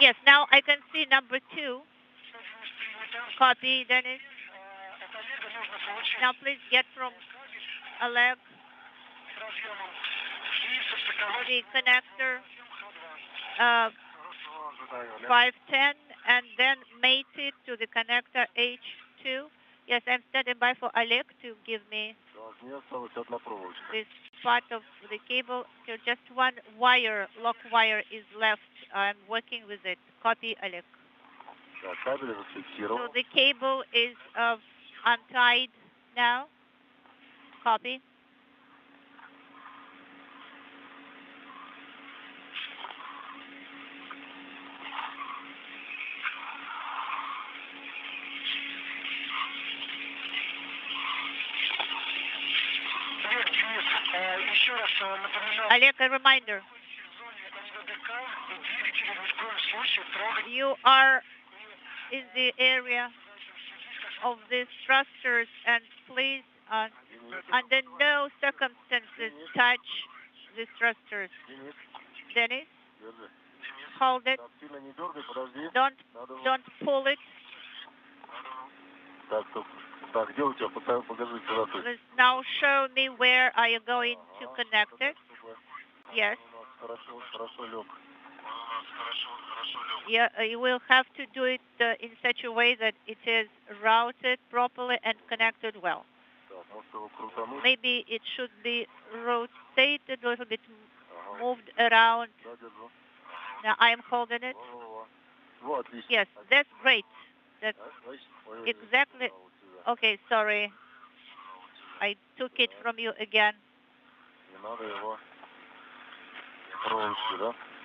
Yes, now I can see number 2. Copy, Dennis. Now please get from Oleg the connector 510 and then mate it to the connector H2. Yes, I'm standing by for Oleg to give me this part of the cable. So just one wire, lock wire is left. I'm working with it. Copy, Oleg. So the cable is untied now. Copy. Олег, a reminder. You are in the area of the thrusters, and please, under no circumstances, touch the thrusters. Dennis, hold it. Don't pull it. Please now show me where are you going to connect it. Yes. Yeah, you will have to do it in such a way that it is routed properly and connected well. Maybe it should be rotated a little bit, moved around. Now I'm holding it. Yes, that's great. That's exactly. Okay, sorry. I took it from you again.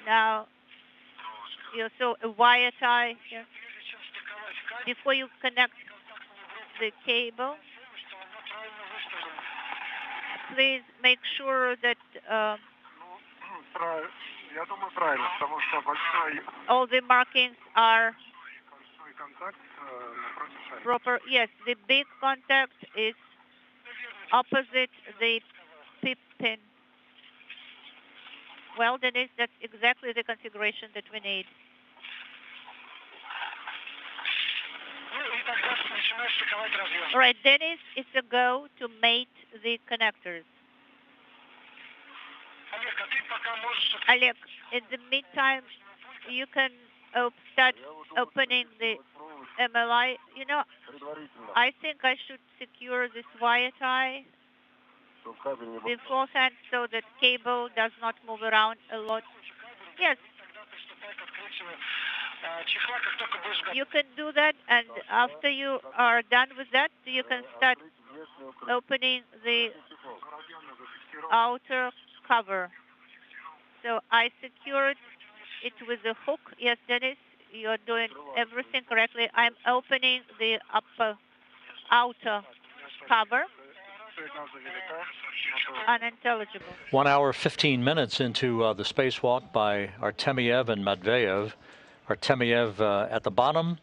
Now, you saw a wire tie here. Before you connect the cable, please make sure that all the markings are proper. Yes, the big contact is opposite the PIP pin. Well, Dennis, that's exactly the configuration that we need. All right, Dennis, it's a go to mate the connectors. Oleg, in the meantime, you can start opening the MLI. You know, I think I should secure this wire tie beforehand so that cable does not move around a lot. Yes. You can do that, and after you are done with that, you can start opening the outer cover. So I secured it with the hook. Yes, Dennis, you're doing everything correctly. I'm opening the outer cover. Unintelligible. 1 hour, 15 minutes into the spacewalk by Artemyev and Matveyev. Artemyev at the bottom,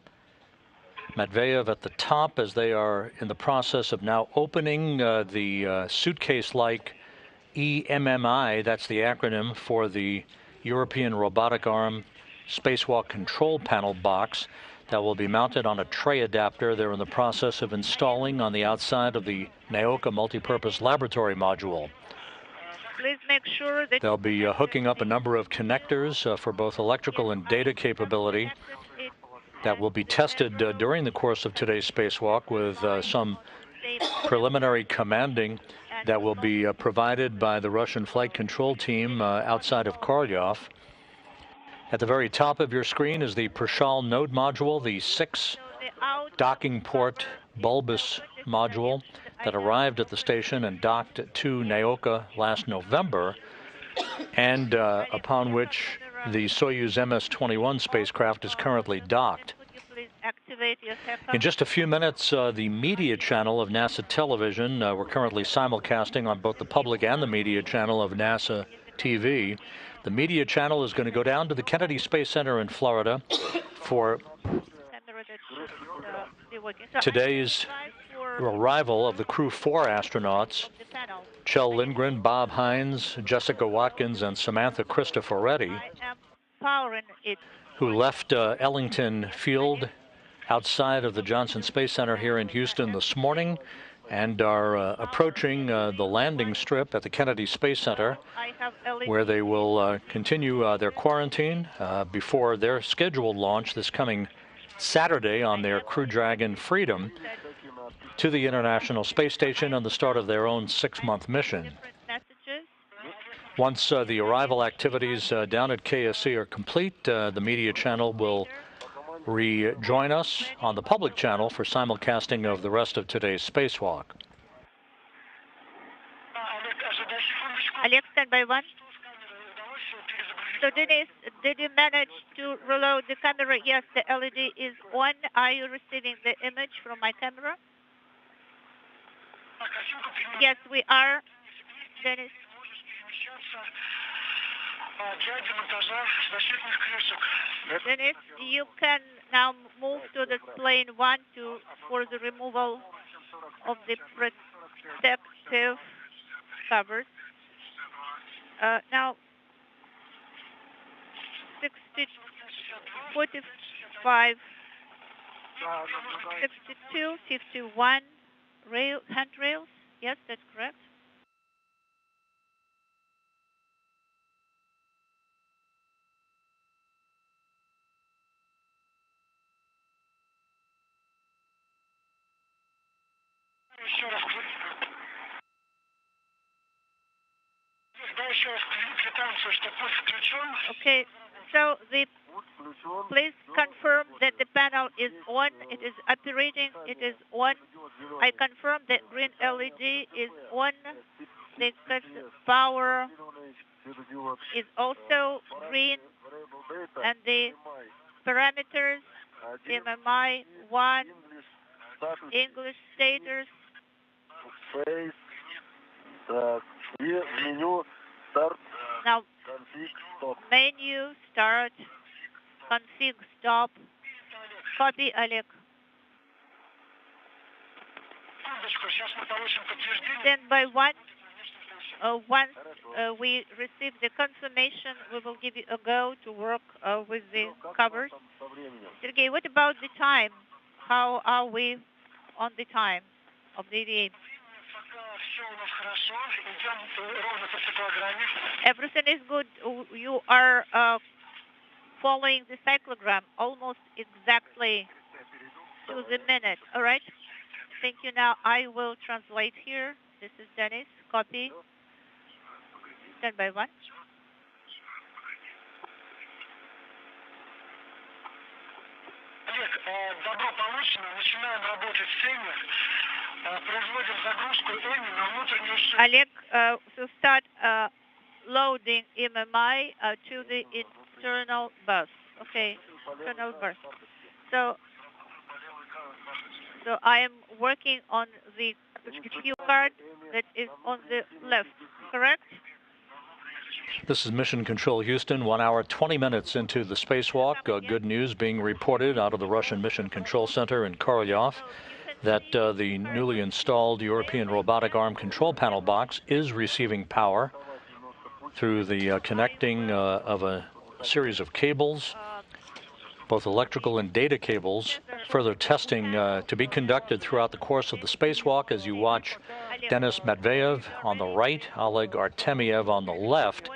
Matveyev at the top, as they are in the process of now opening the suitcase-like EMMI, that's the acronym for the European Robotic Arm Spacewalk Control Panel box that will be mounted on a tray adapter. They're in the process of installing on the outside of the Naoka multipurpose laboratory module. Please make sure that they'll be hooking up a number of connectors for both electrical and data capability that will be tested during the course of today's spacewalk with some preliminary commanding that will be provided by the Russian flight control team outside of Korolyov. At the very top of your screen is the Prishal node module, the 6 docking port bulbous module that arrived at the station and docked to Naoka last November, and upon which the Soyuz MS-21 spacecraft is currently docked. In just a few minutes, the media channel of NASA television, we're currently simulcasting on both the public and the media channel of NASA TV. The media channel is going to go down to the Kennedy Space Center in Florida for today's arrival of the Crew 4 astronauts, Kjell Lindgren, Bob Hines, Jessica Watkins, and Samantha Cristoforetti, who left Ellington Field outside of the Johnson Space Center here in Houston this morning and are approaching the landing strip at the Kennedy Space Center, where they will continue their quarantine before their scheduled launch this coming Saturday on their Crew Dragon Freedom to the International Space Station on the start of their own 6-month mission. Once the arrival activities down at KSC are complete, the media channel will rejoin us on the public channel for simulcasting of the rest of today's spacewalk. Олег, stand by one. So Dennis, did you manage to reload the camera? Yes, the LED is on. Are you receiving the image from my camera? Yes, we are. Dennis. Dennis, you can now move to the plane 1 for the removal of the protective covers. Now, 45, 62, 51 handrails. Yes, that's correct. Okay, so please confirm that the panel is on, it is operating, it is on. I confirm that green LED is on, the power is also green, and the parameters, MMI 1, English status. Now, menu, start, config, stop, copy, Олег. Stand by one. Once we receive the confirmation, we will give you a go to work with the covers. Sergey, what about the time? How are we on the time of the EVA? Everything is good. You are following the cyclogram almost exactly to the minute. All right. Thank you. Now I will translate here. This is Dennis. Copy. Stand by one. Олег, добро получено. Начинаем работать с Эми. Производим загрузку Эми на внутреннюю шину. Олег, to start loading MMI to the internal bus. Okay, internal bus. So I am working on the cue card that is on the left, correct? This is Mission Control Houston, 1 hour, 20 minutes into the spacewalk. Good news being reported out of the Russian Mission Control Center in Korolyov that the newly installed European robotic arm control panel box is receiving power through the connecting of a series of cables, both electrical and data cables. Further testing to be conducted throughout the course of the spacewalk as you watch Dennis Matveyev on the right, Oleg Artemyev on the left,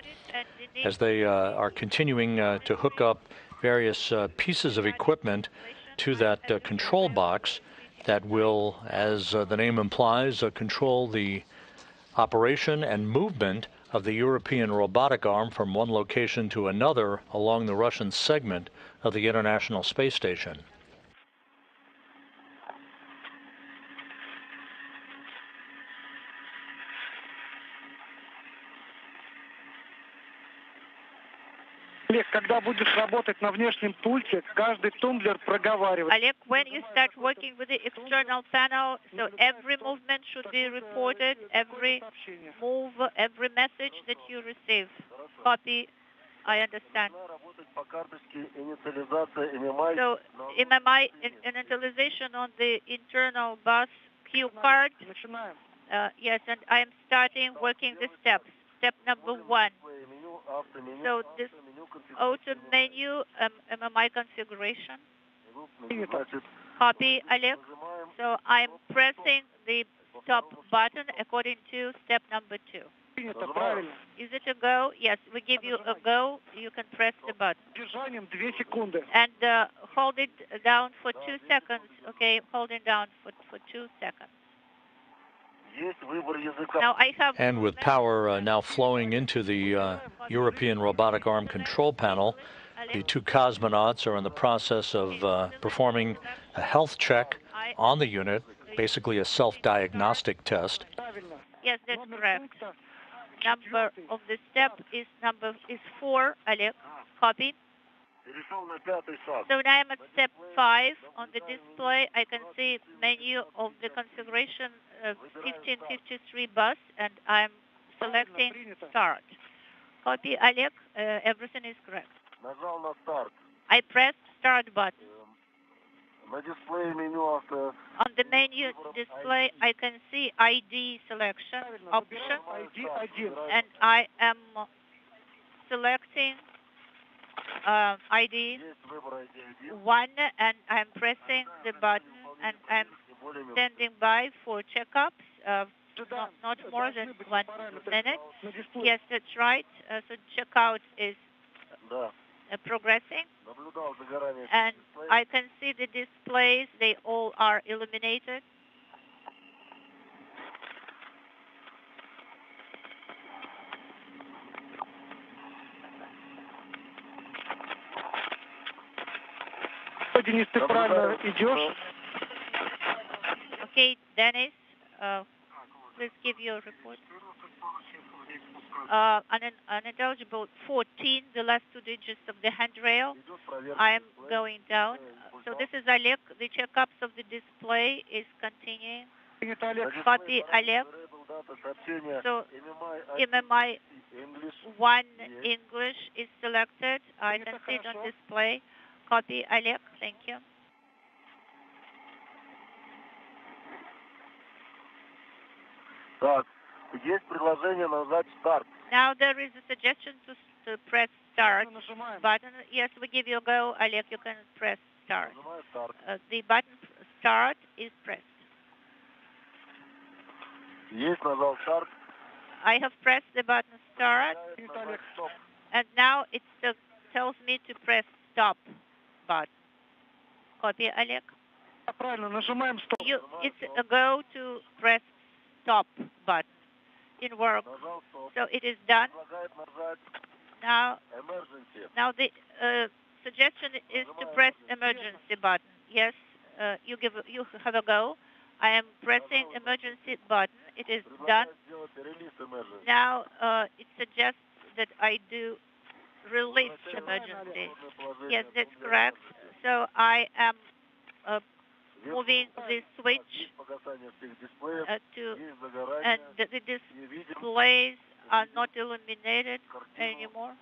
as they are continuing to hook up various pieces of equipment to that control box that will, as the name implies, control the operation and movement of the European robotic arm from one location to another along the Russian segment of the International Space Station. когда будешь работать на внешнем пульте, каждый тумблер проговаривает. Олег, when you start working with the external panel, so every movement should be reported, every move, every message that you receive. Copy, I understand. So, MMI initialization on the internal bus cue card. Yes, and I am starting working the steps. Step number 1. So this auto menu, MMI configuration. Copy, Oleg. So I'm pressing the stop button according to step number 2. Is it a go? Yes, we give you a go. You can press the button. And hold it down for 2 seconds. Okay, holding down for 2 seconds. Now I have. And with power now flowing into the European robotic arm control panel, the 2 cosmonauts are in the process of performing a health check on the unit, basically a self-diagnostic test. Yes, that's correct. Number of the step is 4, Oleg. Copy. So now I'm at step 5 on the display. I can see menu of the configuration 1553 bus, and I'm selecting start. Copy, Oleg. Everything is correct. I pressed start button. On the menu display, I can see ID selection option, and I am selecting ID 1, and I'm pressing the button, and I'm standing by for checkups, not more than 1 minute. Yes, that's right. So checkout is progressing, and I can see the displays. They all are illuminated. Денис, ты правильно идешь. Okay, Dennis, please give your report. Unintelligible 14, the last 2 digits of the handrail. I am going down. So this is Oleg. The checkups of the display is continuing. Copy, Oleg. So MMI 1 English is selected. I can see it on display. Copy, Oleg. Thank you. Now there is a suggestion to press start button. Yes, we give you a go, Oleg. You can press start. The button start is pressed. I have pressed the button start, and now it tells me to press stop button. Copy, Oleg. It's a go to press stop button in work. So it is done. Now the suggestion is to press emergency button. Yes, you have a go. I am pressing emergency button. It is done. Now it suggests that I do release emergency. Yes, that's correct. So I am moving the switch and the displays are not illuminated anymore.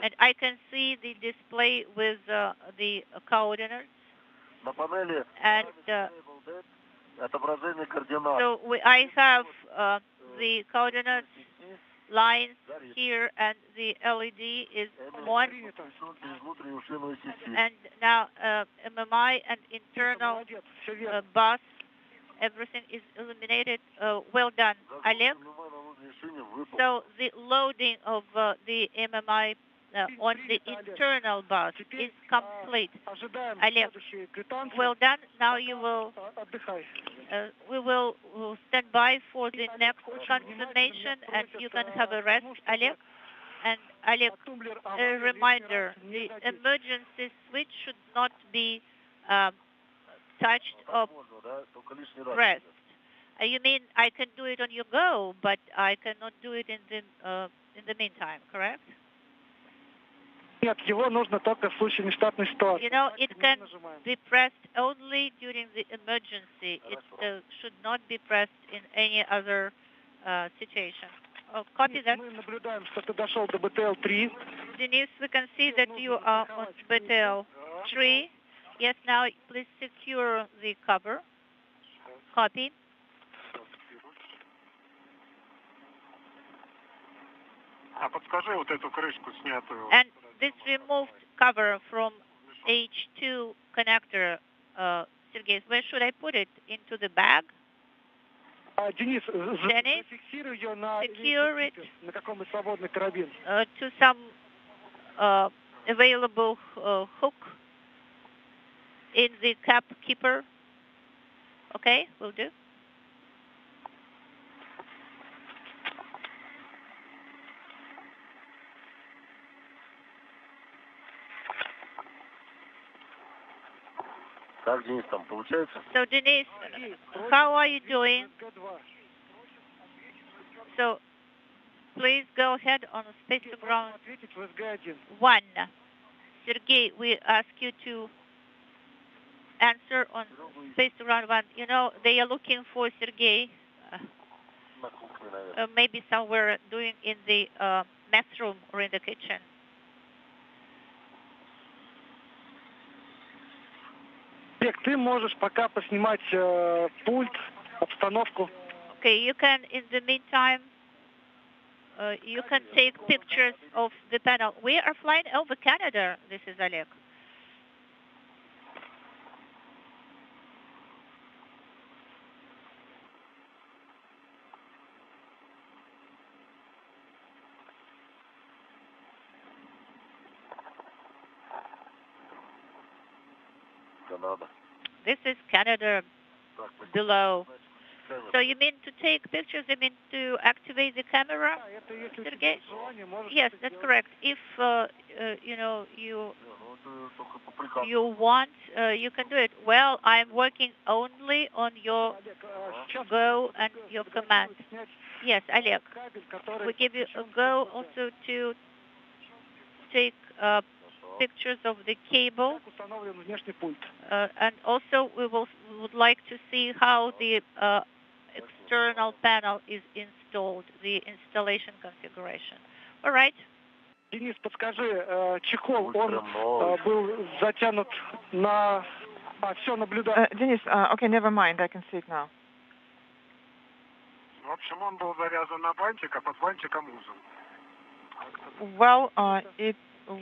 And I can see the display with the coordinates. And so I have the coordinates lines here, and the LED is on. And now MMI and internal bus, everything is illuminated. Well done, Oleg. So the loading of the MMI on the internal bus is complete. Oleg, well done. Now you will. We will stand by for the next confirmation, and you can have a rest, Oleg. And Oleg, a reminder: the emergency switch should not be touched or pressed. You mean I can do it on your go, but I cannot do it in the meantime, correct? Нет, его нужно только в случае нештатной ситуации. You know, it can be pressed only during the emergency. It should not be pressed in any other situation. Oh, copy that. Мы наблюдаем, что ты дошел до БТЛ-3. Denise, we can see that you are on BTL-3. Yes, now please secure the cover. Copy. А подскажи вот эту крышку снятую. And this removed cover from H2 connector, Sergey, where should I put it? Into the bag? Денис, Dennis, зафиксируй ее на каком-нибудь свободный карабин. To some available hook in the cap keeper. Okay, will do. Как, Денис, там получается? So, Denise, how are you doing? So, please go ahead on space to ground 1. Sergey, we ask you to answer on space to ground 1. You know, they are looking for Sergey, maybe somewhere doing in the mess room or in the kitchen. Олег, ты можешь пока поснимать пульт, обстановку. Okay, you can, in the meantime, you can take pictures of the panel. We are flying over Canada. This is Oleg. This is Canada below. So you mean to take pictures? You mean to activate the camera, Sergey? Yes, that's correct. If you know you want, you can do it. Well, I'm working only on your go and your command. Yes, Oleg. We give you a go also to take pictures of the cable, and also we would like to see how the external panel is installed, the installation configuration. All right. Денис, подскажи, чехол, он был затянут на... все наблюдаю. Денис, okay, never mind, I can see it now. В общем, он был завязан на бантик, а под бантиком узел. Well, it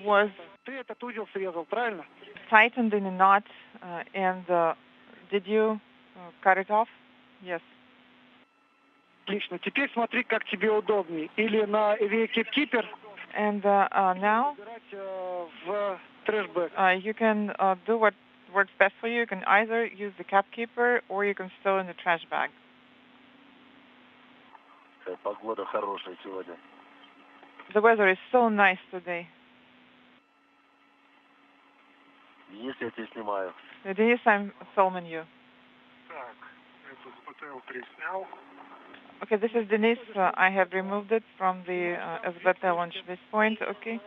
was... Ты этот узел срезал, правильно? Tightened in a knot, and did you cut it off? Yes. Отлично. Теперь смотри, как тебе удобнее. Или на keeper. And now в трэшбэк. You can do what works best for you. You can either use the cap keeper or you can store in the trash bag. Погода хорошая сегодня. The weather is so nice today. Денис, я тебя снимаю. Денис, I'm filming you. Так, эту с БТЛ-3 снял. Okay, this is Denise. I have removed it from the SBT launch base point. Okay.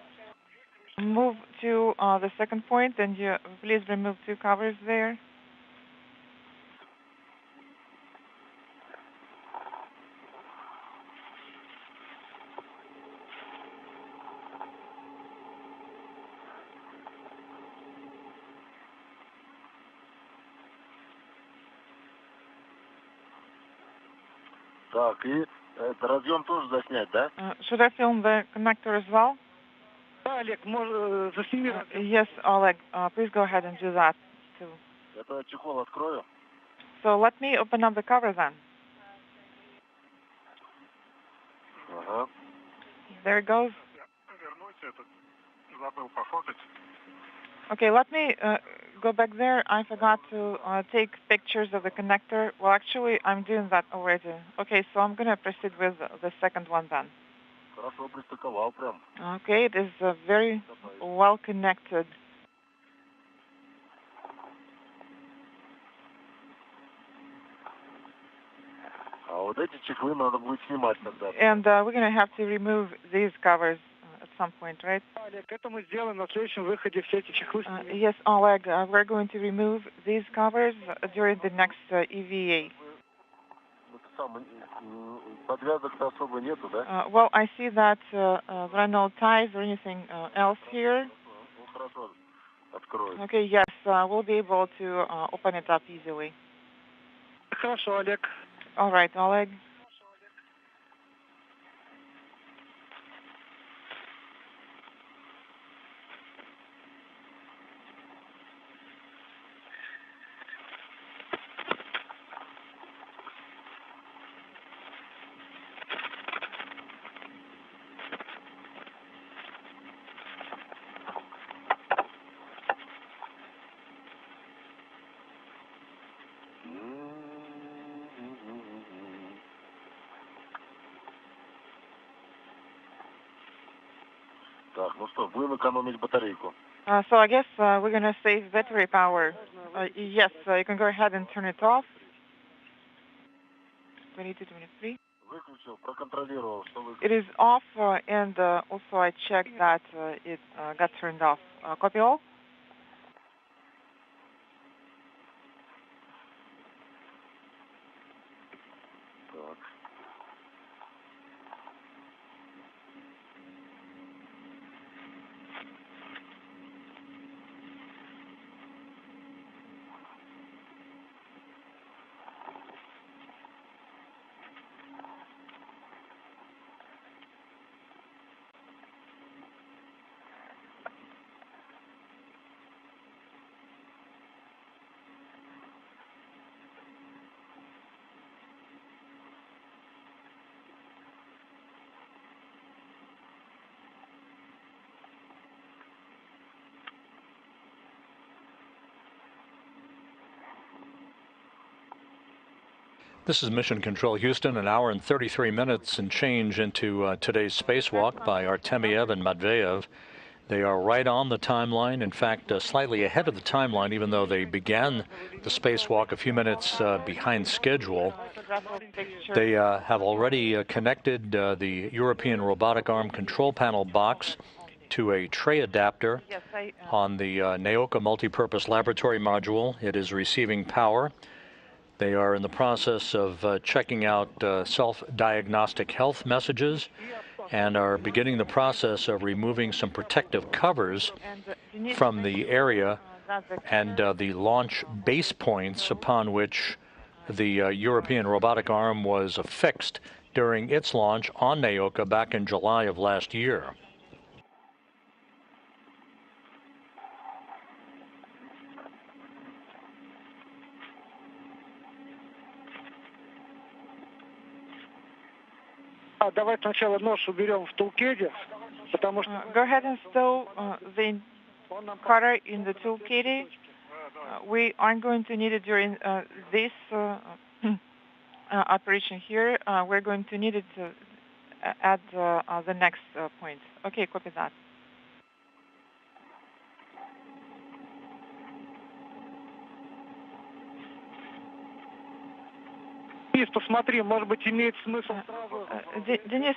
Move to the second point, and you please remove 2 covers there. Так, и разъем тоже заснять, да? Should I film the connector as well? Да, Олег, засними. Yes, Oleg, please go ahead and do that too. Это чехол открою. So let me open up the cover then. Ага. There it goes. Вернуть этот. Забыл пофотать. Okay, let me go back there. I forgot to take pictures of the connector. Well, actually, I'm doing that already. Okay, so I'm going to proceed with the second one then. Хорошо пристыковал прям. Okay, it is very well connected. А вот эти чехлы надо будет снимать тогда. And we're going to have to remove these covers at some point, right? Олег, это мы сделаем на следующем выходе все эти чехлы. Yes, Oleg, we're going to remove these covers during the next EVA. Подвязок-то особо нету, да? Well, I see that there are no ties or anything else here. Ну, хорошо. Открою. Okay, yes, we'll be able to open it up easily. Хорошо, Олег. All right, Oleg. Так, ну что, будем экономить батарейку. So I guess we're going to save battery power. Yes, you can go ahead and turn it off. 22, 23. Выключил, проконтролировал, что выключил. It is off, and also I checked that it got turned off. Copy all? Так. This is Mission Control Houston, an hour and 33 minutes and change into today's spacewalk by Artemiev and Matveev. They are right on the timeline, in fact, slightly ahead of the timeline, even though they began the spacewalk a few minutes behind schedule. They have already connected the European Robotic Arm Control Panel box to a tray adapter on the Naoka Multipurpose Laboratory Module. It is receiving power. They are in the process of checking out self-diagnostic health messages and are beginning the process of removing some protective covers from the area and the launch base points upon which the European robotic arm was affixed during its launch on Naoka back in July of last year. Давай сначала нож уберем в тулкеде, потому что... Go ahead and stow the cutter in the toolkit. We aren't going to need it during this operation here. We're going to need it at the next point. Okay, copy that. Денис, посмотри, может быть, имеет смысл сразу... Денис,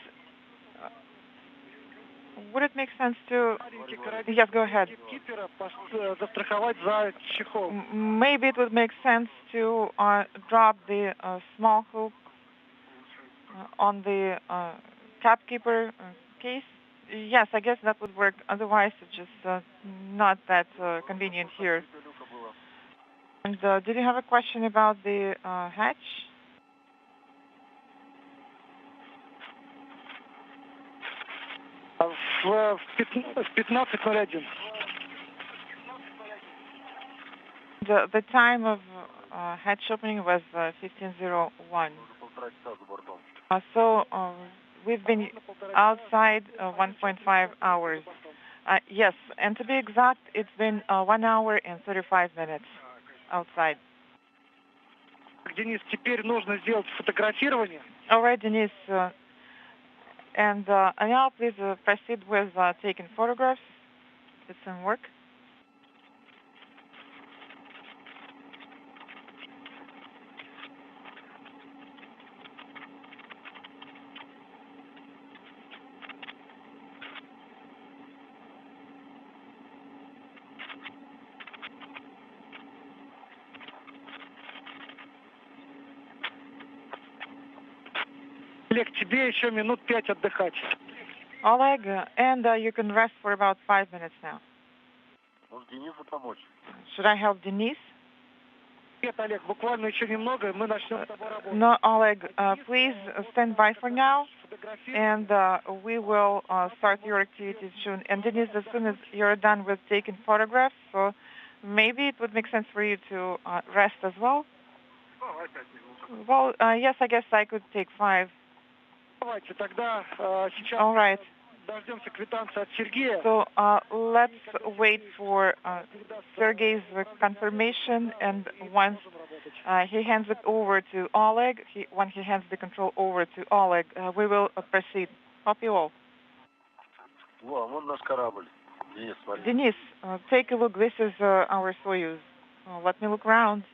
would it make sense to... Yes, go ahead. Застраховать за чехол. Maybe it would make sense to drop the small hook on the capkeeper case. Yes, I guess that would work. Otherwise, it's just not that convenient here. And did you have a question about the hatch? В 15:01. The time of hatch opening was 15:01. So we've been outside 1.5 hours. Yes, and to be exact, it's been 1 hour and 35 minutes outside. Денис, теперь нужно сделать фотографирование. All right, Denise. And now please proceed with taking photographs. It's in work. Олег, тебе еще минут 5 отдыхать. Oleg, and you can rest for about 5 minutes now. Может, Денису помочь? Should I help Denise? Нет, Олег, буквально еще немного, и мы начнем с тобой работать. No, Oleg, please stand by for now, and we will start your activities soon. And Denise, as soon as you're done with taking photographs, so maybe it would make sense for you to rest as well. Well, yes, I guess I could take 5. Давайте тогда сейчас All right. дождемся квитанции от Сергея. So let's wait for Sergey's confirmation, and once he hands it over to Oleg, when he hands the control over to Oleg, we will proceed. Hope you all. Во, вон наш корабль. Денис, смотри. Denise, take a look. This is our Soyuz. Let me look around.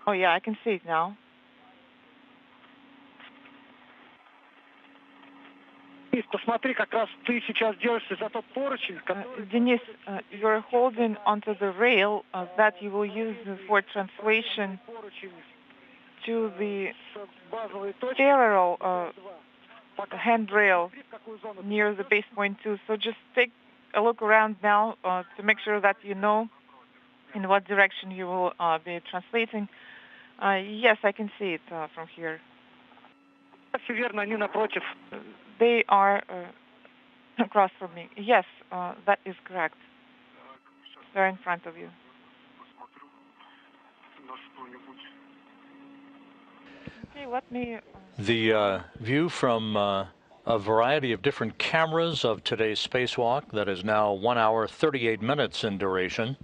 Oh, yeah, I can see it now. Денис, посмотри, как раз ты сейчас держишься за тот поручень, который... Denise, you're holding onto the rail that you will use for translation to the parallel handrail near the base point 2. So just take a look around now to make sure that you know in what direction you will be translating. Yes, I can see it from here. Все верно, они напротив. They are across from me. Yes, that is correct. They're in front of you. Okay, let me... The view from a variety of different cameras of today's spacewalk that is now 1 hour 38 minutes in duration,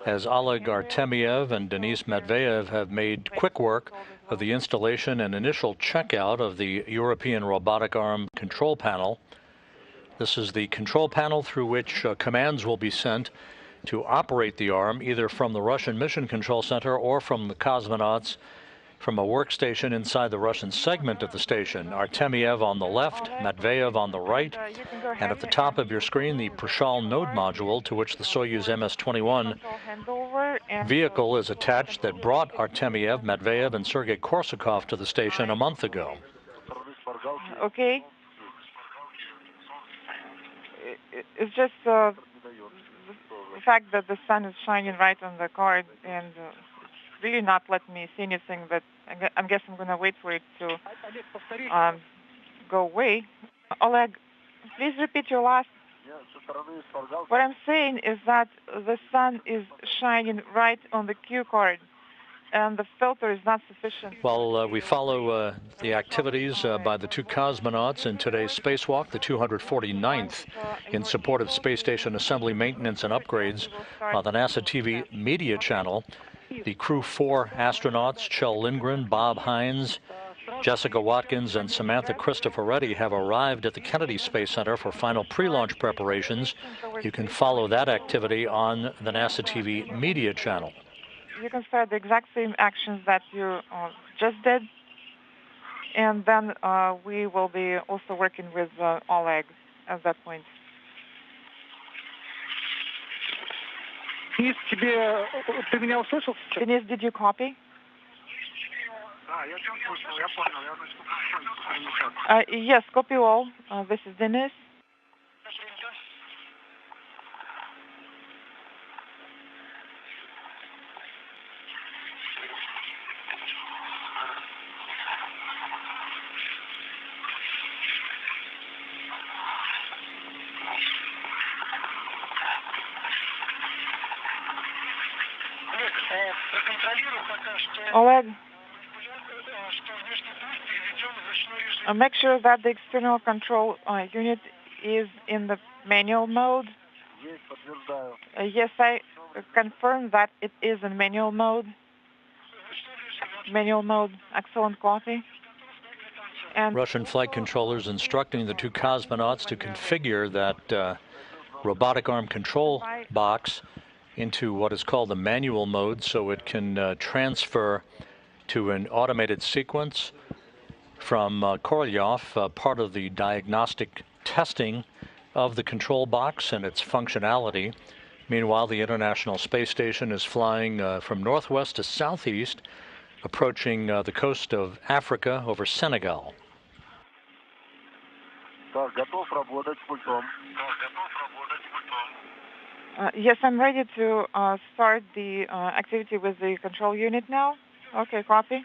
as Oleg Артемьев and Denис Matveyev have made quick work of the installation and initial checkout of the European robotic arm control panel. This is the control panel through which commands will be sent to operate the arm, either from the Russian Mission Control Center or from the cosmonauts from a workstation inside the Russian segment of the station. Artemyev on the left, Matveyev on the right, and at the top of your screen, the Prishal node module to which the Soyuz MS-21 vehicle is attached that brought Artemyev, Matveyev, and Sergei Korsakov to the station a month ago. Okay. It's just the fact that the sun is shining right on the card and really not letting me see anything, but I guess I'm going to wait for it to go away. Oleg, please repeat your last. What I'm saying is that the sun is shining right on the cue card, and the filter is not sufficient. Well, we follow the activities by the two cosmonauts in today's spacewalk, the 249th, in support of space station assembly, maintenance, and upgrades on the NASA TV media channel. The crew 4 astronauts, Kjell Lindgren, Bob Hines, Jessica Watkins, and Samantha Cristoforetti have arrived at the Kennedy Space Center for final pre-launch preparations. You can follow that activity on the NASA TV media channel. You can start the exact same actions that you just did, and then we will be also working with Oleg at that point. Денис, ты меня услышал? Denise, did you copy? Yes, copy all. This is Dennis. Oleg, make sure that the external control unit is in the manual mode. Yes, I confirm that it is in manual mode. Manual mode, excellent copy. And Russian flight controllers instructing the two cosmonauts to configure that robotic arm control box into what is called the manual mode so it can transfer to an automated sequence from Korolyov, part of the diagnostic testing of the control box and its functionality. Meanwhile, the International Space Station is flying from northwest to southeast approaching the coast of Africa over Senegal. Yes, I'm ready to start the activity with the control unit now. Okay, copy.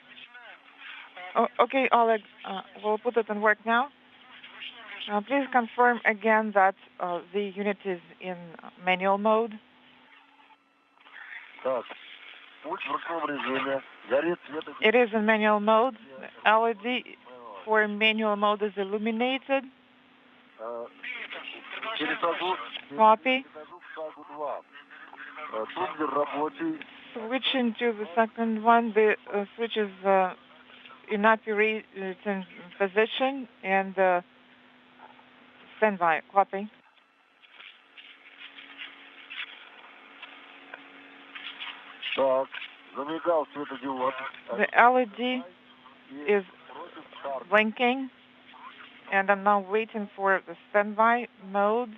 Okay, Oleg, we'll put it in work now. Please confirm again that the unit is in manual mode. It is in manual mode. LED for manual mode is illuminated. Copy. Switching to the second one, the switch is in operating position and standby. Copy. The LED is blinking, and I'm now waiting for the standby mode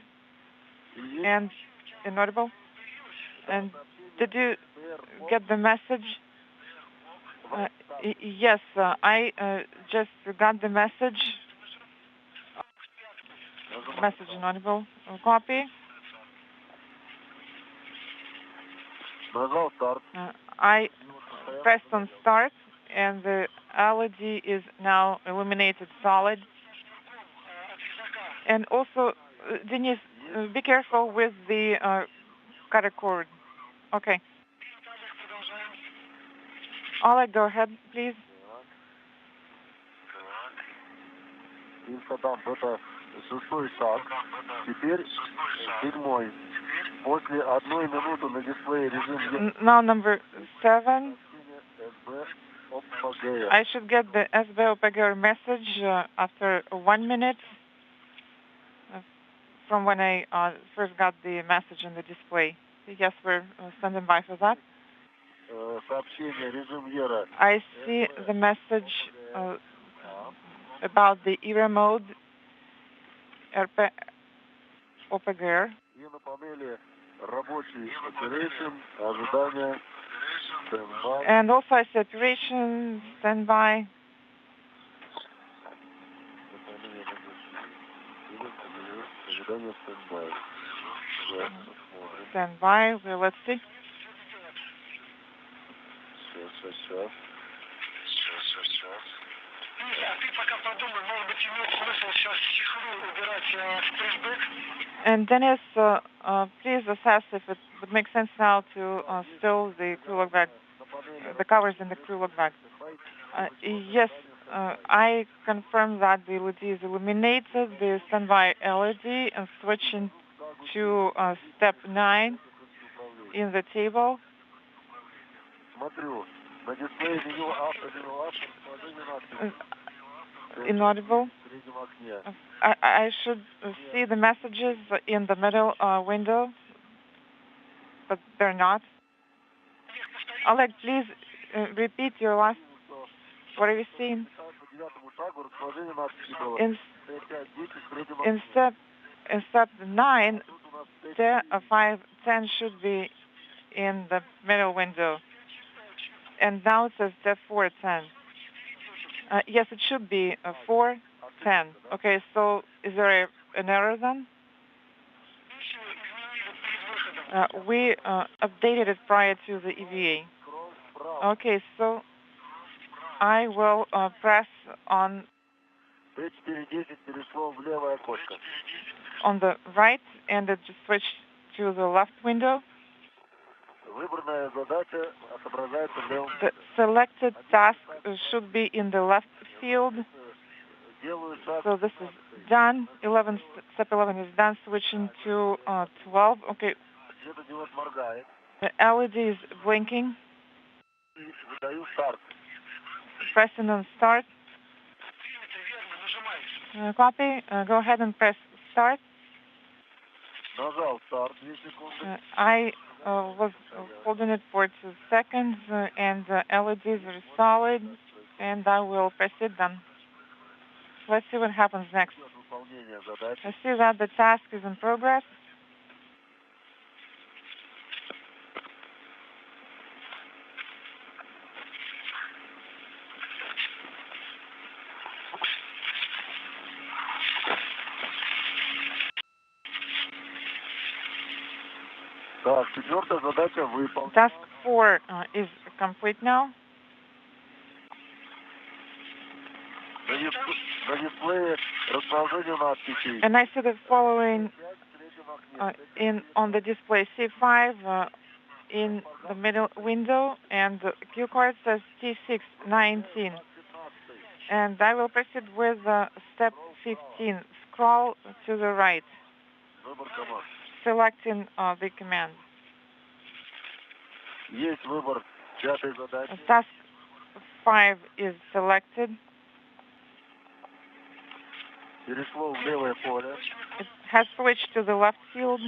and inaudible. And did you get the message? Yes, I just got the message. Message inaudible. Copy. I pressed on start, and the LED is now illuminated solid. And also, Dennis, be careful with the cutter cord. Okay. Oleg, go ahead, please. Шестой шаг. Теперь седьмой. После 1 минуты на дисплее режим. Now number 7. I should get the SB Opega message after 1 minute from when I first got the message in the display. Yes, we're standing by for that. I see the message about the era mode, RP Opega. And also I see operation, standby. Standby, well, let's see. And Dennis, please assess if it would make sense now to still the crew log bag, the covers in the crew log bag. Yes, I confirm that the LED is illuminated, the standby LED, and switching to step 9 in the table. Inaudible. I should see the messages in the middle window, but they're not. Oleg, please repeat your last. What are you seeing? In step 9, 5, 10 should be in the middle window. And now it says step 4, 10. Yes, it should be 4, 10. Okay, so is there an error then? We updated it prior to the EVA. Okay, so I will press on the right, and it just switched to the left window. The selected task should be in the left field. So this is done. Step 11 is done. Switching to 12. Okay. The LED is blinking. Pressing on start. Copy. Go ahead and press start. I was holding it for 2 seconds, and the LEDs are solid, and I will proceed then. Let's see what happens next. I see that the task is in progress. Так, четвертая задача выполнена. Task 4 is complete now. На дисплее расположение надписей. And I see the following on the display: C5 in the middle window, and the cue card says T619. And I will proceed with step 15. Scroll to the right, Выбор команд. selecting the command. Есть выбор пятой задачи. Task 5 is selected. Перешло в левое поле. It has switched to the left field.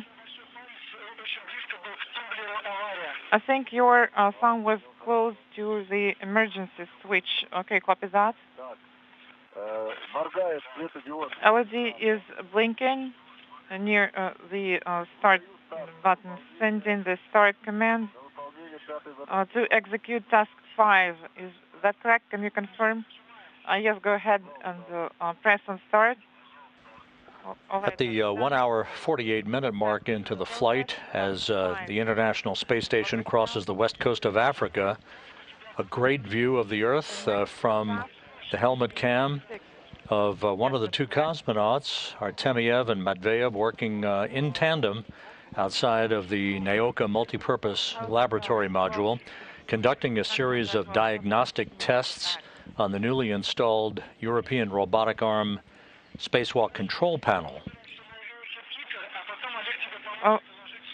I think your thumb was close to the emergency switch. Okay, copy that. Так. Моргает светодиод. LED is blinking near the start button, sending the start command На выполнение пятой задачи. to execute task 5. Is that correct? Can you confirm? Yes, go ahead and press on start. At the 1 hour 48-minute mark into the flight, as the International Space Station crosses the west coast of Africa, a great view of the Earth from the helmet cam of one of the two cosmonauts, Artemyev and Matveyev, working in tandem outside of the Naoka multipurpose laboratory module, conducting a series of diagnostic tests on the newly installed European robotic arm spacewalk control panel.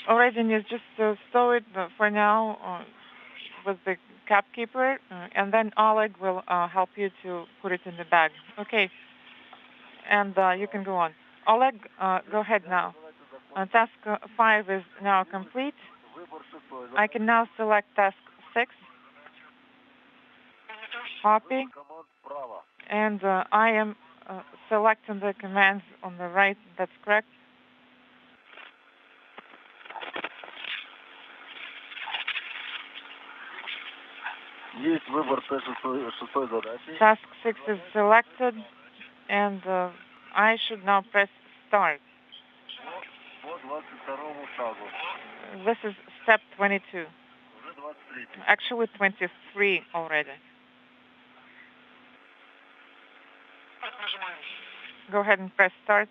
All right, Dennis, just stow it for now with the cap keeper, and then Oleg will help you to put it in the bag. Okay, and you can go on. Oleg, go ahead now. Task 5 is now complete. I can now select task 6, copy, Команд справа. and I am selecting the commands on the right. That's correct. Есть выбор шестой задачи. Task 6 is selected, and I should now press start. По 22-му шагу. This is step 22. Уже 23. Actually 23 already. Go ahead and press start.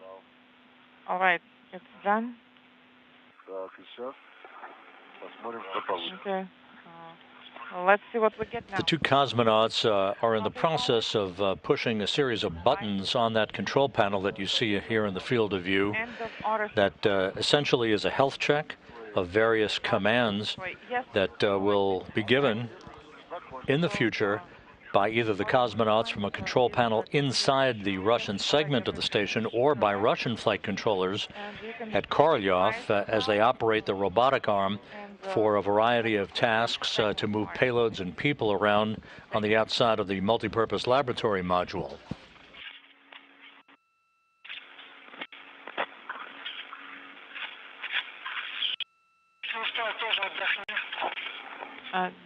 All right, it's done. Так, и сейчас посмотрим, что получится. Okay. Let's see what we get now. The two cosmonauts are in the process of pushing a series of buttons on that control panel that you see here in the field of view. End of order. That essentially is a health check of various commands that will be given in the future by either the cosmonauts from a control panel inside the Russian segment of the station or by Russian flight controllers at Korolyov as they operate the robotic arm for a variety of tasks to move payloads and people around on the outside of the multipurpose laboratory module.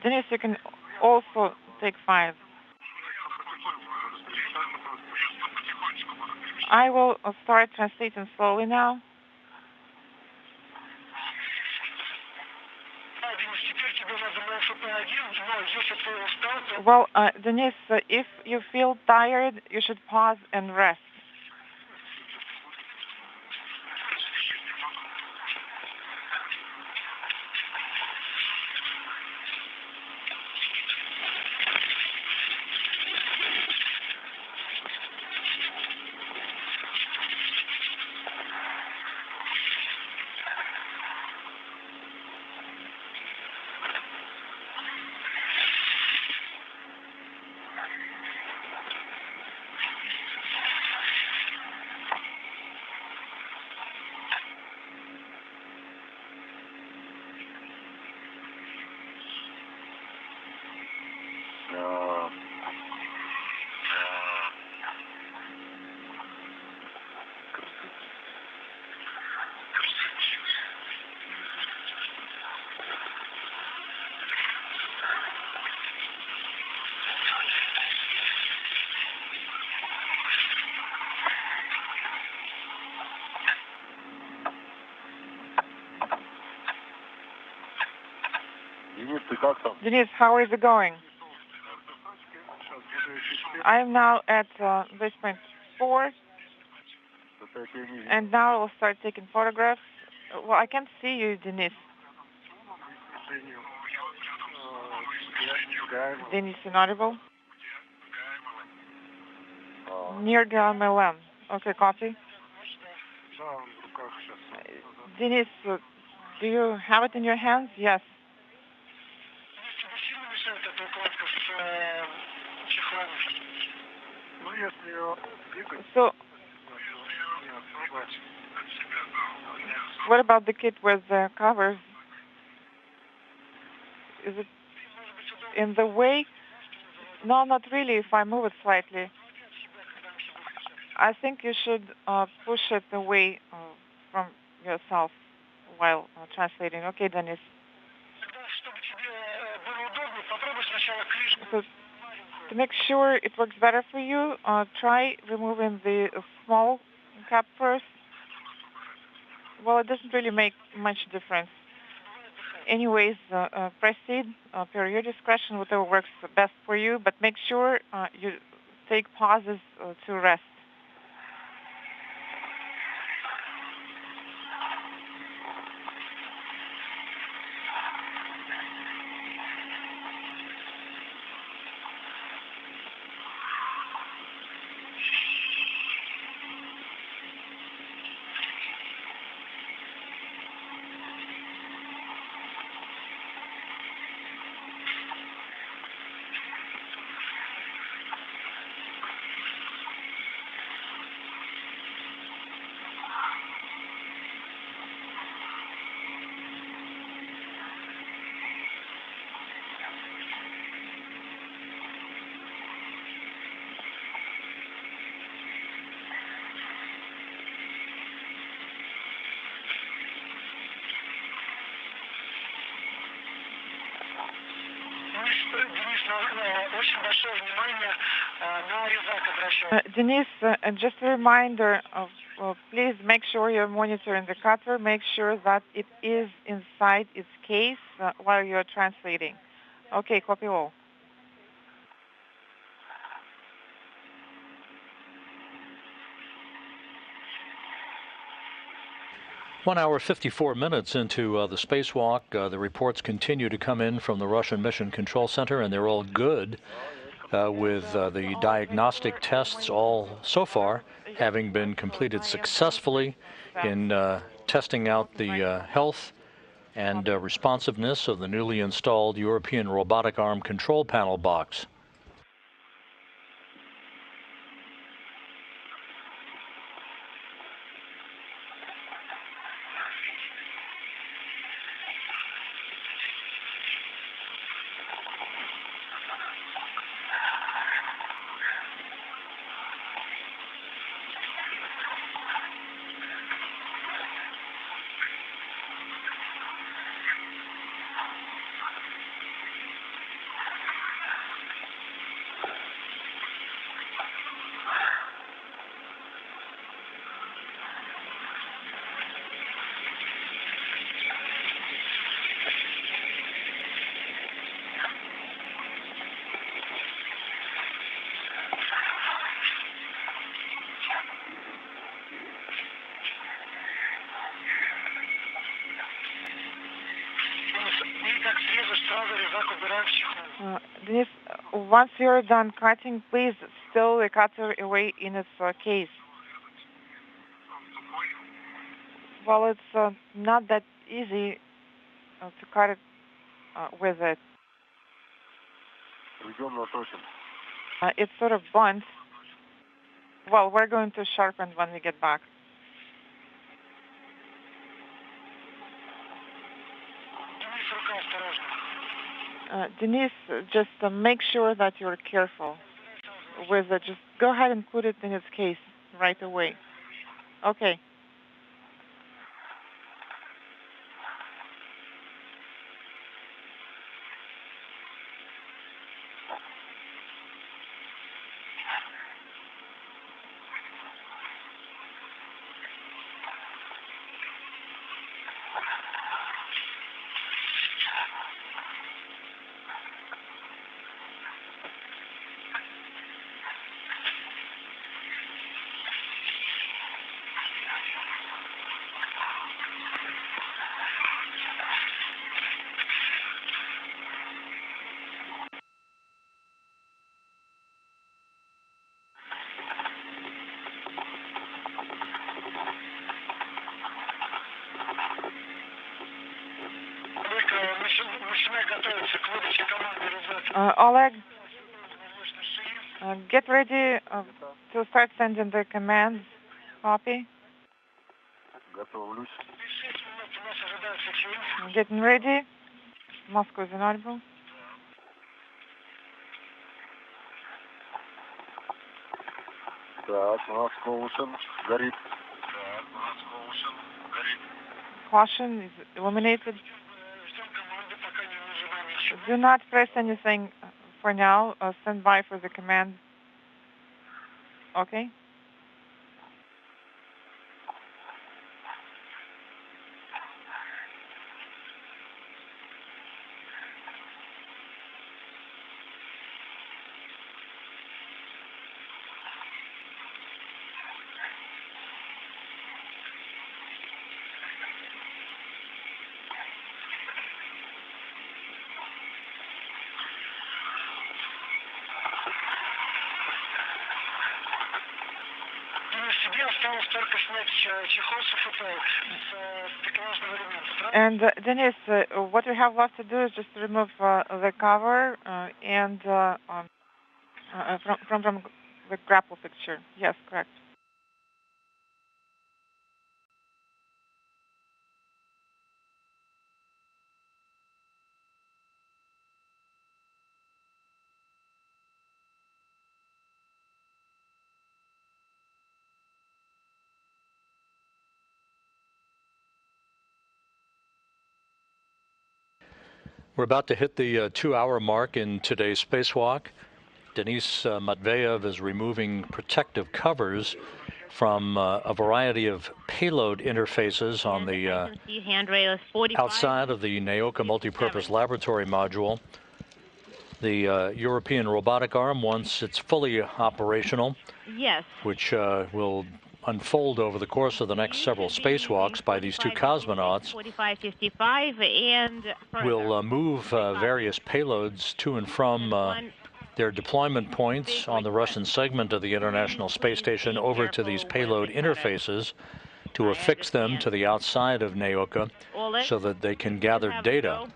Dennis, you can also take 5. I will start translating slowly now. Well, Denise, if you feel tired, you should pause and rest. Denise, how is it going? I'm now at this point 4, and now I'll start taking photographs. Well, I can't see you, Denise. Denise, inaudible? Near the MLM. Okay, copy. Denise, do you have it in your hands? Yes. So, what about the kit with the covers? Is it in the way? No, not really, if I move it slightly. I think you should push it away from yourself while translating. Okay, Dennis. So, to make sure it works better for you, try removing the small cap first. Well, it doesn't really make much difference. Anyways, proceed per your discretion, whatever works best for you, but make sure you take pauses to rest. Denise, just a reminder of please make sure you're monitoring the cutter. Make sure that it is inside its case while you're translating. Okay, copy all. One hour, 54 minutes into the spacewalk. The reports continue to come in from the Russian Mission Control Center, and they're all good with the diagnostic tests all so far having been completed successfully in testing out the health and responsiveness of the newly installed European robotic arm control panel box. Denise, once you're done cutting, please stow the cutter away in its case. Well, it's not that easy to cut it with it. It's sort of blunt. Well, we're going to sharpen when we get back. Denise, just make sure that you're careful with it. Just go ahead and put it in its case right away. Okay. Oleg, get ready to start sending the commands. Copy. Getting ready. Moscow is inaudible. Так, у нас Caution горит. Caution is illuminated. Do not press anything for now. Stand by for the command. Okay. And Dennis, what we have left to do is just remove the cover and from the grapple picture. Yes, correct. We're about to hit the 2-hour mark in today's spacewalk. Dennis Matveyev is removing protective covers from a variety of payload interfaces on the outside of the Naoka multipurpose laboratory module. The European robotic arm, once it's fully operational, yes, which will unfold over the course of the next several spacewalks by these two cosmonauts, 45, 55, and will move various payloads to and from their deployment points on the Russian segment of the International Space Station over to these payload interfaces to affix them to the outside of Naoka so that they can gather data.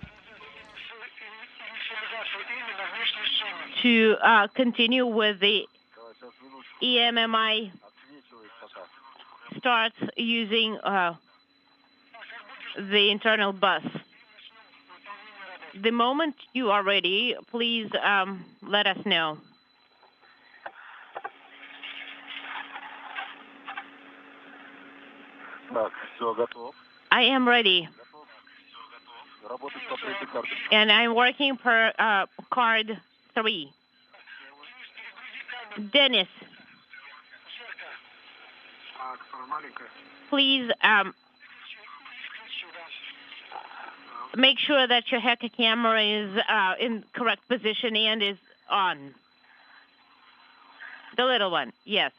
To continue with the EMMI starts using the internal bus. The moment you are ready, please let us know. I am ready. And I'm working per card 3. Dennis, please make sure that your hacker camera is in correct position and is on. The little one, yes.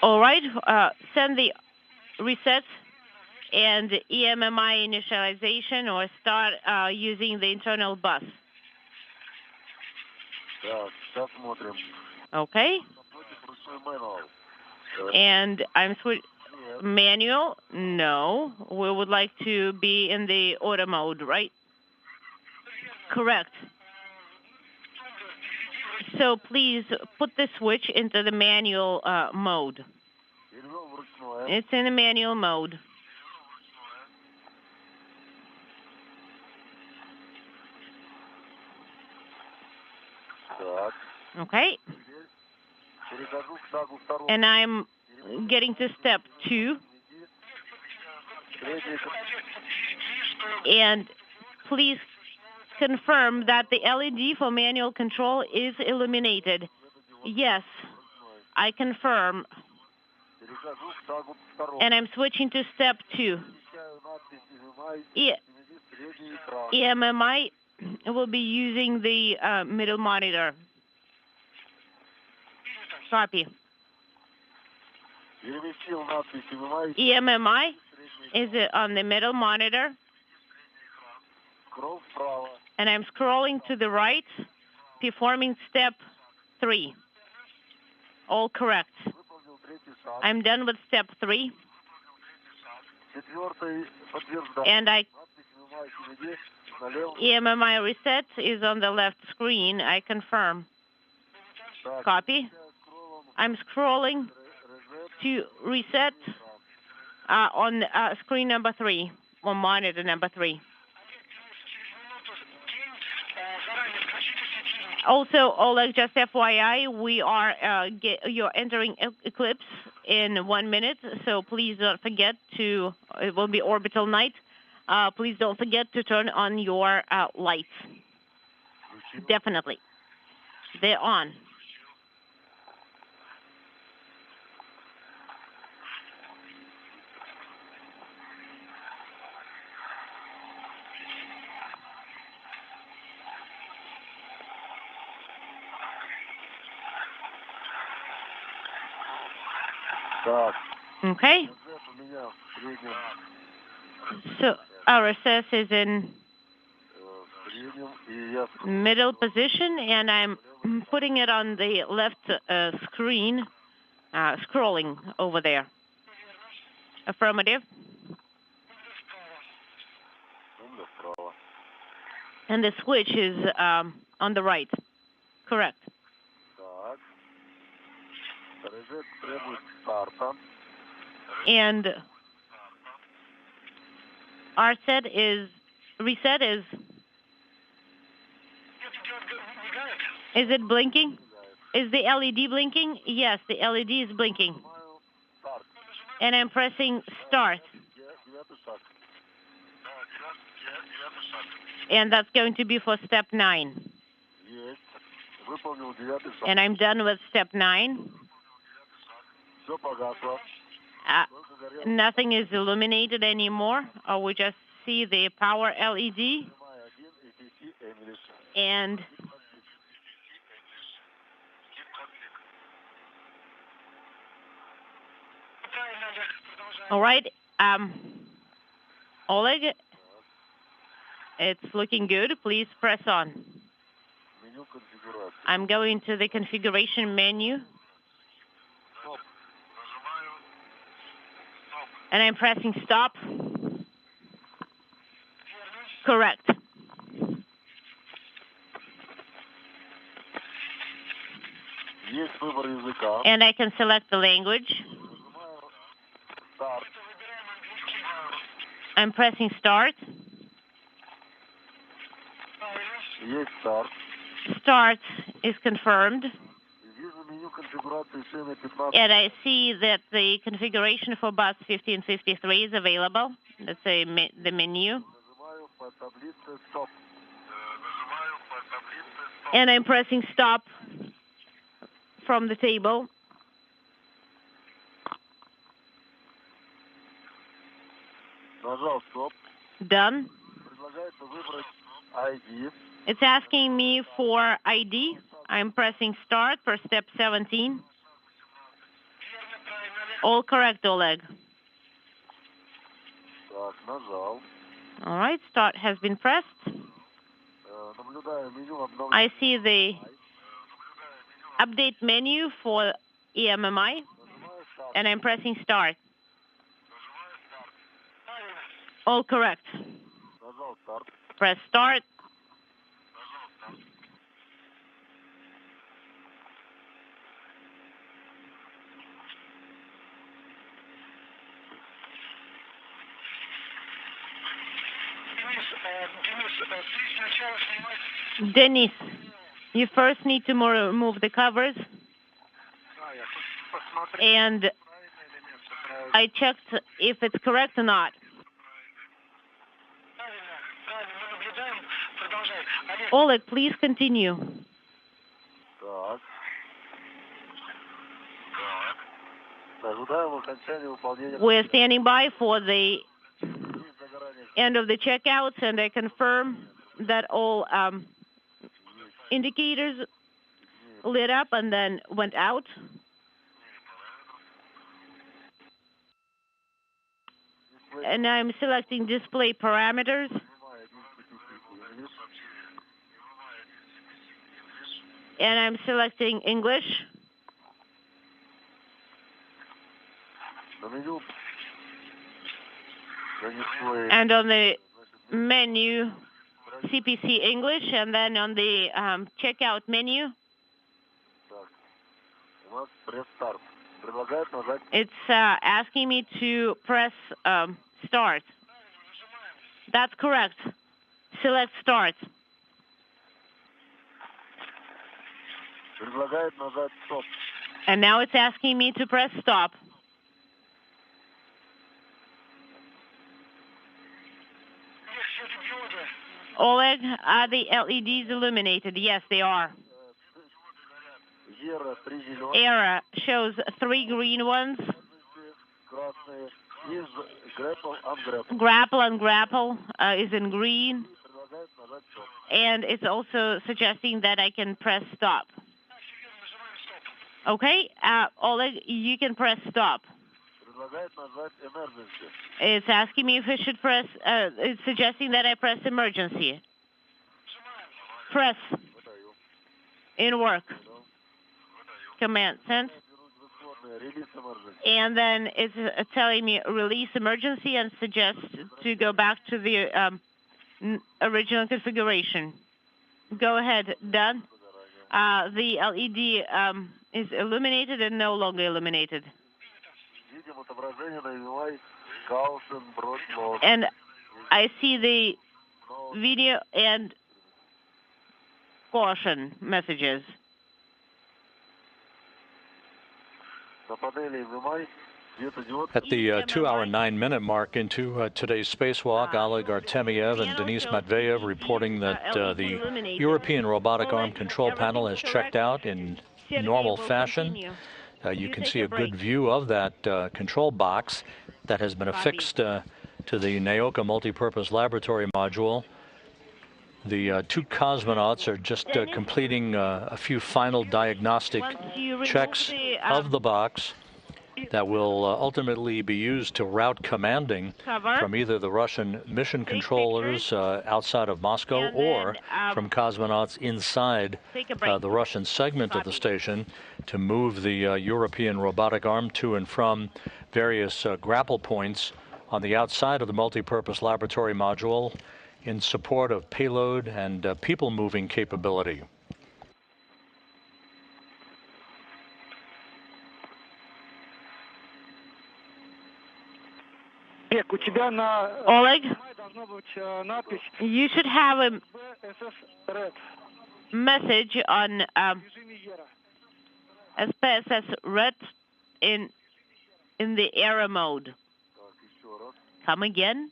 All right, send the reset and EMMI initialization or start using the internal bus. Okay. And I'm manual? No. We would like to be in the auto mode, right? Correct. So please put the switch into the manual mode. It's in the manual mode. Okay. And I'm getting to step 2. And please confirm that the LED for manual control is illuminated. Yes, I confirm. And I'm switching to step 2. EMMI will be using the middle monitor. Copy. EMMI is on the middle monitor. And I'm scrolling to the right, performing step 3. All correct. I'm done with step 3. And EMMI reset is on the left screen. I confirm. Copy. I'm scrolling to reset on screen number 3, or monitor number 3. Also, Oleg, just FYI, we are you're entering eclipse in 1 minute, so please don't forget to. It will be orbital night. Please don't forget to turn on your lights. Definitely, they're on. Okay. So RSS is in middle position, and I'm putting it on the left screen, scrolling over there. Affirmative. And the switch is on the right. Correct. And reset is it blinking? Is the LED blinking? Yes, the LED is blinking. And I'm pressing start. And that's going to be for step 9. And I'm done with step 9. Nothing is illuminated anymore, or we just see the power LED. And all right, Oleg, it's looking good. Please press on. I'm going to the configuration menu. And I'm pressing stop. Correct. And I can select the language. I'm pressing start. Start is confirmed. And I see that the configuration for bus 1553 is available. That's the menu. And I'm pressing stop from the table. Done. It's asking me for ID. I'm pressing start for step 17. All correct, Oleg. All right, start has been pressed. I see the update menu for EMMI, and I'm pressing start. All correct. Press start. Dennis, you first need to remove the covers. And I checked if it's correct or not. Oleg, please continue. We're standing by for the end of the checkouts, and I confirm that all indicators lit up and then went out. And I'm selecting display parameters. And I'm selecting English. And on the menu, CPC English, and then on the checkout menu, it's asking me to press start. That's correct. Select start. And now it's asking me to press stop. Oleg, are the LEDs illuminated? Yes, they are. Error shows 3 green ones. Grapple and grapple is in green. And it's also suggesting that I can press stop. Okay, Oleg, you can press stop. It's asking me if I should press, it's suggesting that I press emergency. Press. In work. Command sent. And then it's telling me release emergency and suggests to go back to the original configuration. Go ahead, done. The LED is illuminated and no longer illuminated. And I see the video and caution messages. At the 2-hour 9-minute mark into today's spacewalk, Oleg Artemyev and Dennis Matveyev reporting that the European robotic arm control panel has checked out in normal fashion. You can see a good view of that control box that has been affixed to the Naoka multipurpose laboratory module. The 2 cosmonauts are just completing a few final diagnostic checks of the box that will ultimately be used to route commanding from either the Russian mission controllers outside of Moscow or from cosmonauts inside the Russian segment of the station to move the European robotic arm to and from various grapple points on the outside of the multipurpose laboratory module in support of payload and people moving capability. Oleg, you should have a message on SPSS red in the error mode. Come again?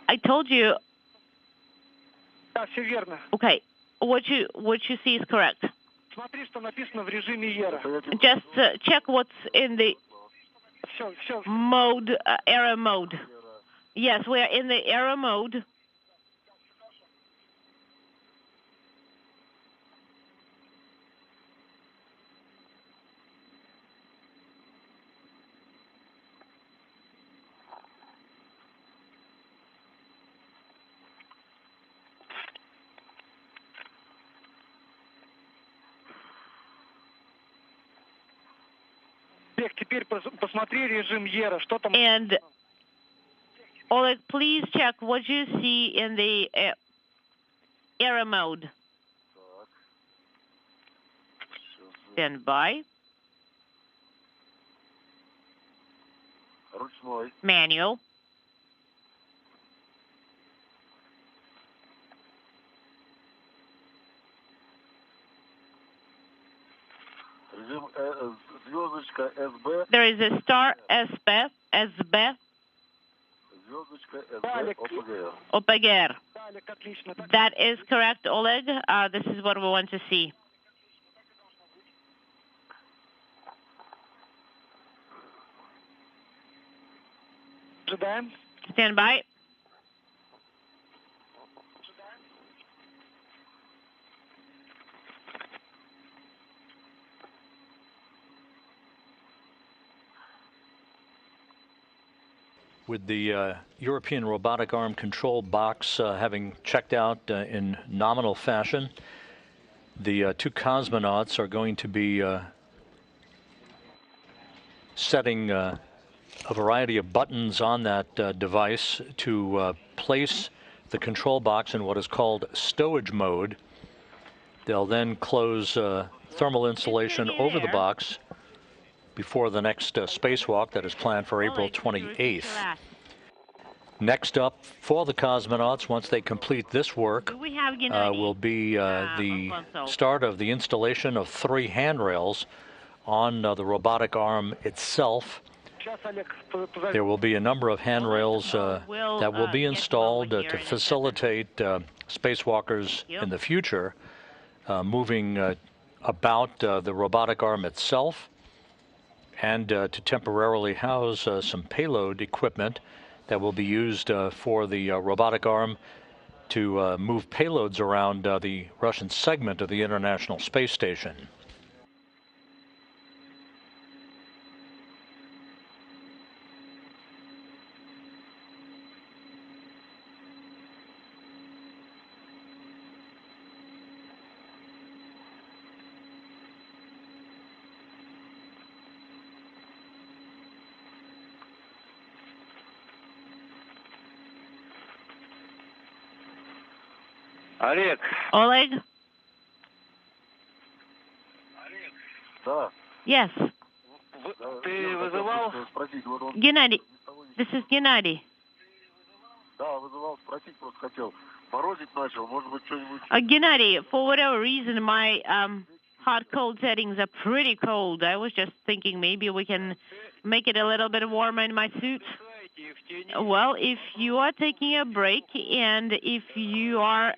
I told you. Okay, what you see is correct. Just check what's in the mode, error mode. Yes, we are in the error mode. And Oleg, please check what you see in the error mode. Stand by. Manual. There is a star SB, OPGR. That is correct, Oleg. This is what we want to see. Stand by. With the European robotic arm control box having checked out in nominal fashion, the two cosmonauts are going to be setting a variety of buttons on that device to place the control box in what is called stowage mode. They'll then close thermal insulation over the box before the next spacewalk that is planned for April 28th. Next up for the cosmonauts, once they complete this work, will be the start of the installation of 3 handrails on the robotic arm itself. There will be a number of handrails that will be installed to facilitate spacewalkers in the future moving about the robotic arm itself, and to temporarily house some payload equipment that will be used for the robotic arm to move payloads around the Russian segment of the International Space Station. Олег. Oleg? Да. Yes. Ты вызывал? Gennady. This is Gennady. Да, вызывал, спросить просто хотел. Морозить начал, может быть, что-нибудь... Gennady, for whatever reason, my hot-cold settings are pretty cold. I was just thinking maybe we can make it a little bit warmer in my suit. Well, if you are taking a break and if you are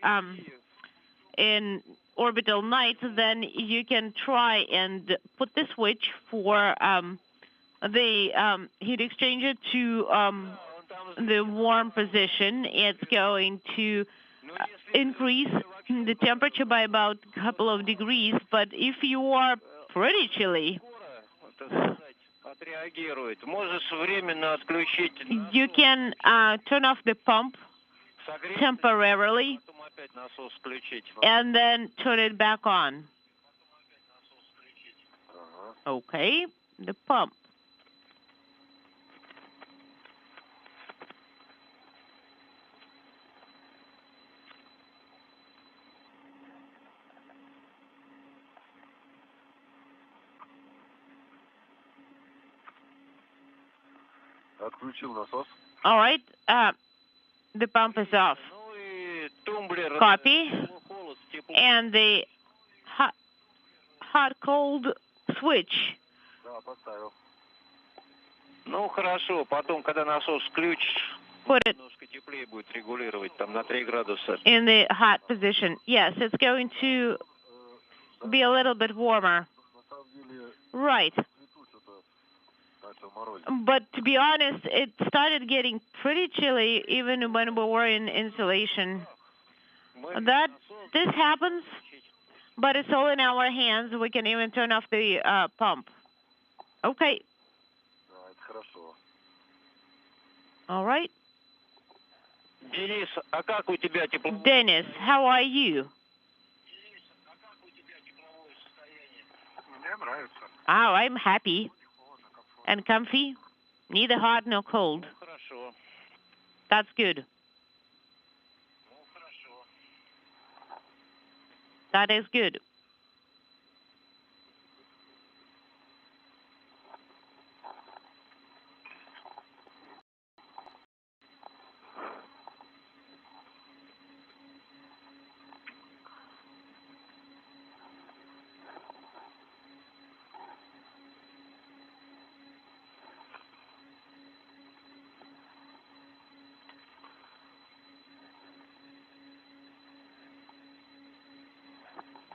in orbital night, then you can try and put the switch for the heat exchanger to the warm position. It's going to increase the temperature by about a couple of degrees, but if you are pretty chilly, you can turn off the pump temporarily and then turn it back on. Okay, the pump. Отключил насос. All right, the pump is off. Copy. And the hot-cold switch. Да, поставил. Ну, хорошо. Потом, когда насос включишь, немножко теплее будет регулировать, там, на 3 градуса. In the hot position. Yes, it's going to be a little bit warmer. Right. But to be honest, it started getting pretty chilly even when we were in insulation. This happens, but it's all in our hands. We can even turn off the pump. Okay. All right. Денис, а как у тебя тепло? Dennis, how are you? Oh, I'm happy and comfy, neither hot nor cold. That's good. That is good.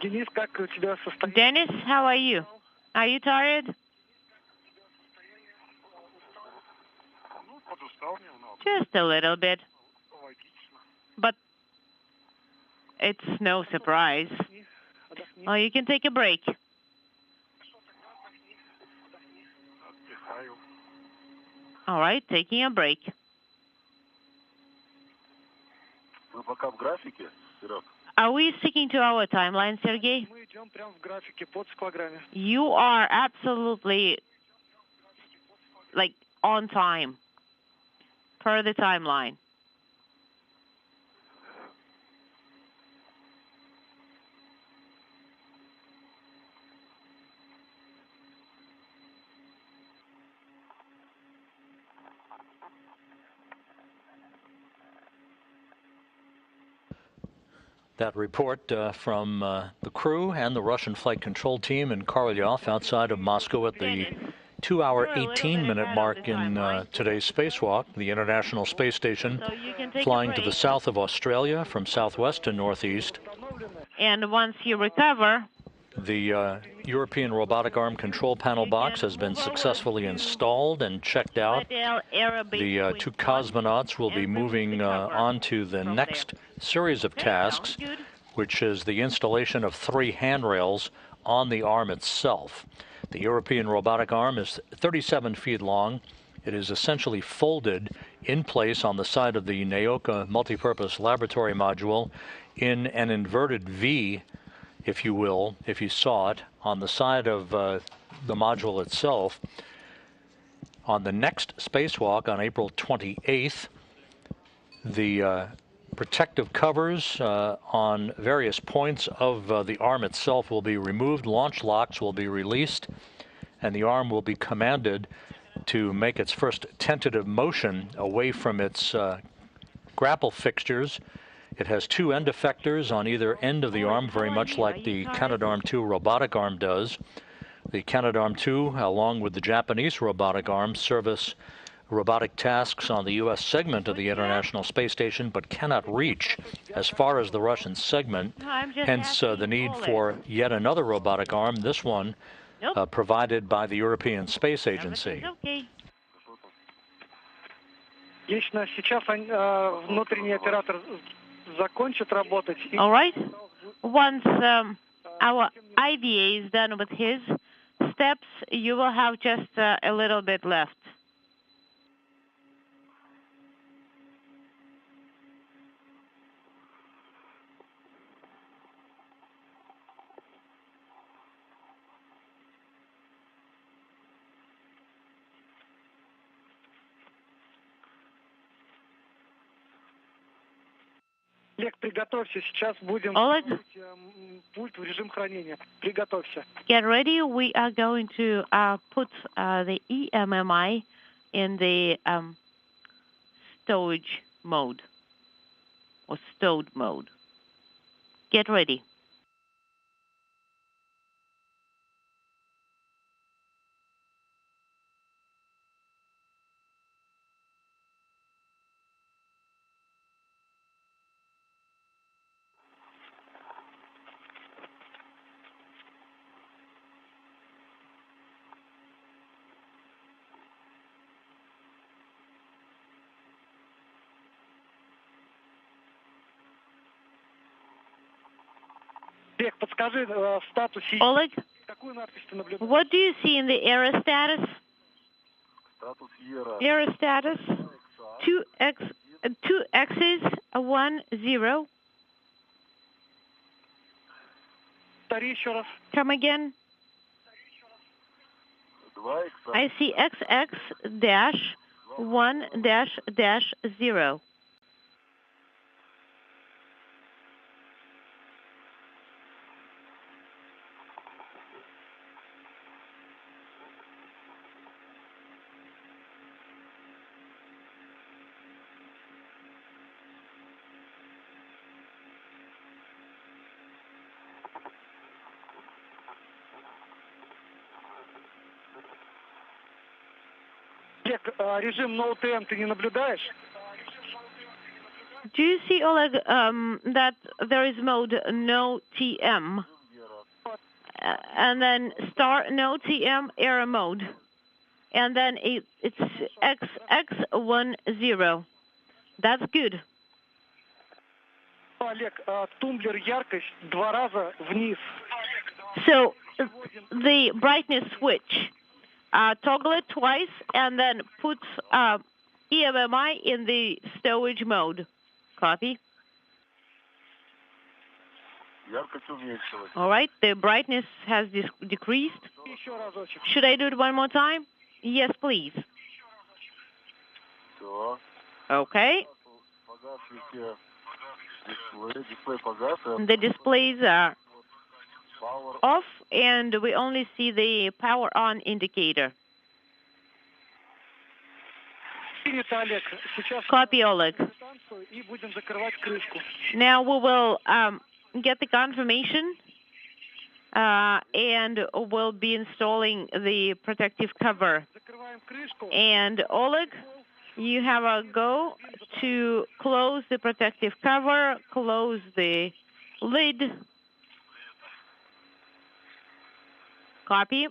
Денис, как у тебя состояние? Dennis, how are you? Are you tired? Just a little bit. But it's no surprise. Oh, you can take a break. All right, taking a break. Are we sticking to our timeline, Sergey? You are absolutely like on time, per the timeline. That report from the crew and the Russian flight control team in Korolyov outside of Moscow at the 2-hour, 18-minute mark in today's spacewalk, the International Space Station, flying to the south of Australia from southwest to northeast. And once you recover, the European robotic arm control panel box has been successfully installed and checked out. The two cosmonauts will be moving on to the next series of tasks, which is the installation of 3 handrails on the arm itself. The European robotic arm is 37 feet long. It is essentially folded in place on the side of the Naoka multipurpose laboratory module in an inverted V, if you will, if you saw it, on the side of the module itself. On the next spacewalk on April 28th, the protective covers on various points of the arm itself will be removed, launch locks will be released, and the arm will be commanded to make its first tentative motion away from its grapple fixtures. It has 2 end effectors on either end of the arm, very much like the Canadarm2 robotic arm does. The Canadarm2, along with the Japanese robotic arm, service robotic tasks on the U.S. segment of the International Space Station, but cannot reach as far as the Russian segment, hence the need for yet another robotic arm, this one provided by the European Space Agency. All right. Once our IVA is done with his steps, you will have just a little bit left. Олег, приготовься, сейчас будем пульт в режим хранения. Приготовься. Get ready. We are going to put the EMMI in the stowage mode or stowed mode. Get ready. Олег, подскажи статус. Oleg, what do you see in the error status? Error status 2 X's 1 0. Come again. I see XX dash 1 dash dash 0. Режим No TM ты не наблюдаешь? Do you see, Oleg, that there is mode No TM? And then start No TM error mode. And then it's XX10. That's good. Олег, тумблер яркость 2 раза вниз. So the brightness switch. Toggle it twice and then put EMMI in the stowage mode. Copy. All right, the brightness has decreased. Should I do it one more time? Yes, please. Okay. The displays are off, and we only see the power on indicator. Copy, Oleg. Now we will get the confirmation, and we'll be installing the protective cover. And Oleg, you have a go to close the protective cover, close the lid. Copy.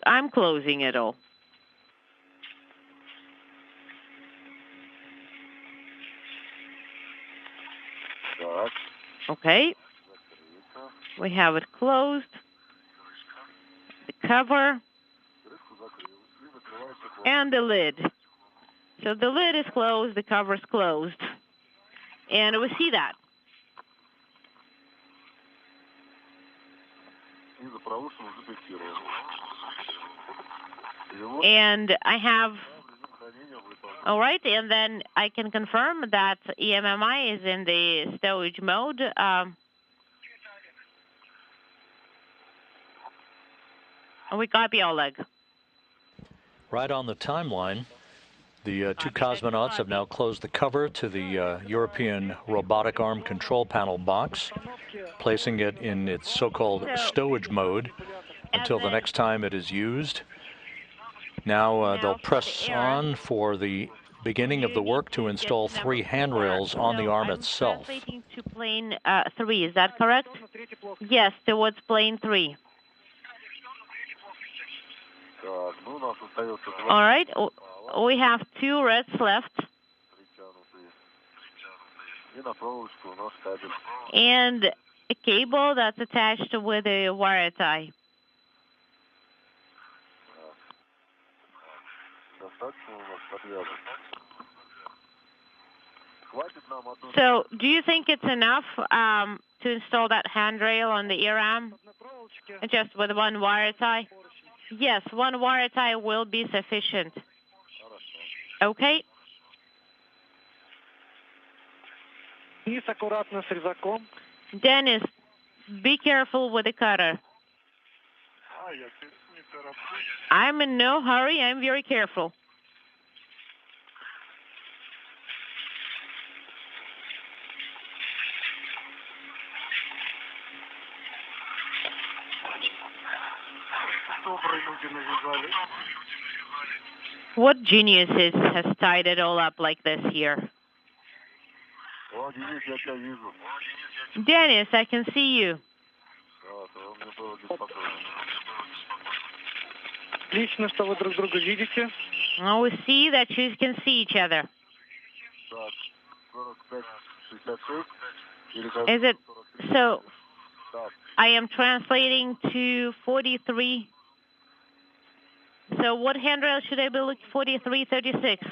I'm closing it all. Okay. We have it closed. The cover and the lid. So the lid is closed, the cover is closed. And we see that. And I have, all right, and then I can confirm that EMMI is in the stowage mode. We copy, Oleg. Right on the timeline, the two cosmonauts have now closed the cover to the European robotic arm control panel box, placing it in its so-called stowage mode until the next time it is used. Now they'll press on for the beginning of the work to install 3 handrails on the arm itself. Translating to plane 3, is that correct? Yes, towards plane 3. All right, we have 2 reds left. And a cable that's attached with a wire tie. So, do you think it's enough to install that handrail on the ERAM? Just with 1 wire tie? Yes, 1 wire tie will be sufficient. Okay. Dennis, be careful with the cutter. I'm in no hurry. I'm very careful. What geniuses has tied it all up like this here? Dennis, I can see you. Oh, we see that you can see each other. Is it so? I am translating to 43. So what handrail should I be looking? 4336.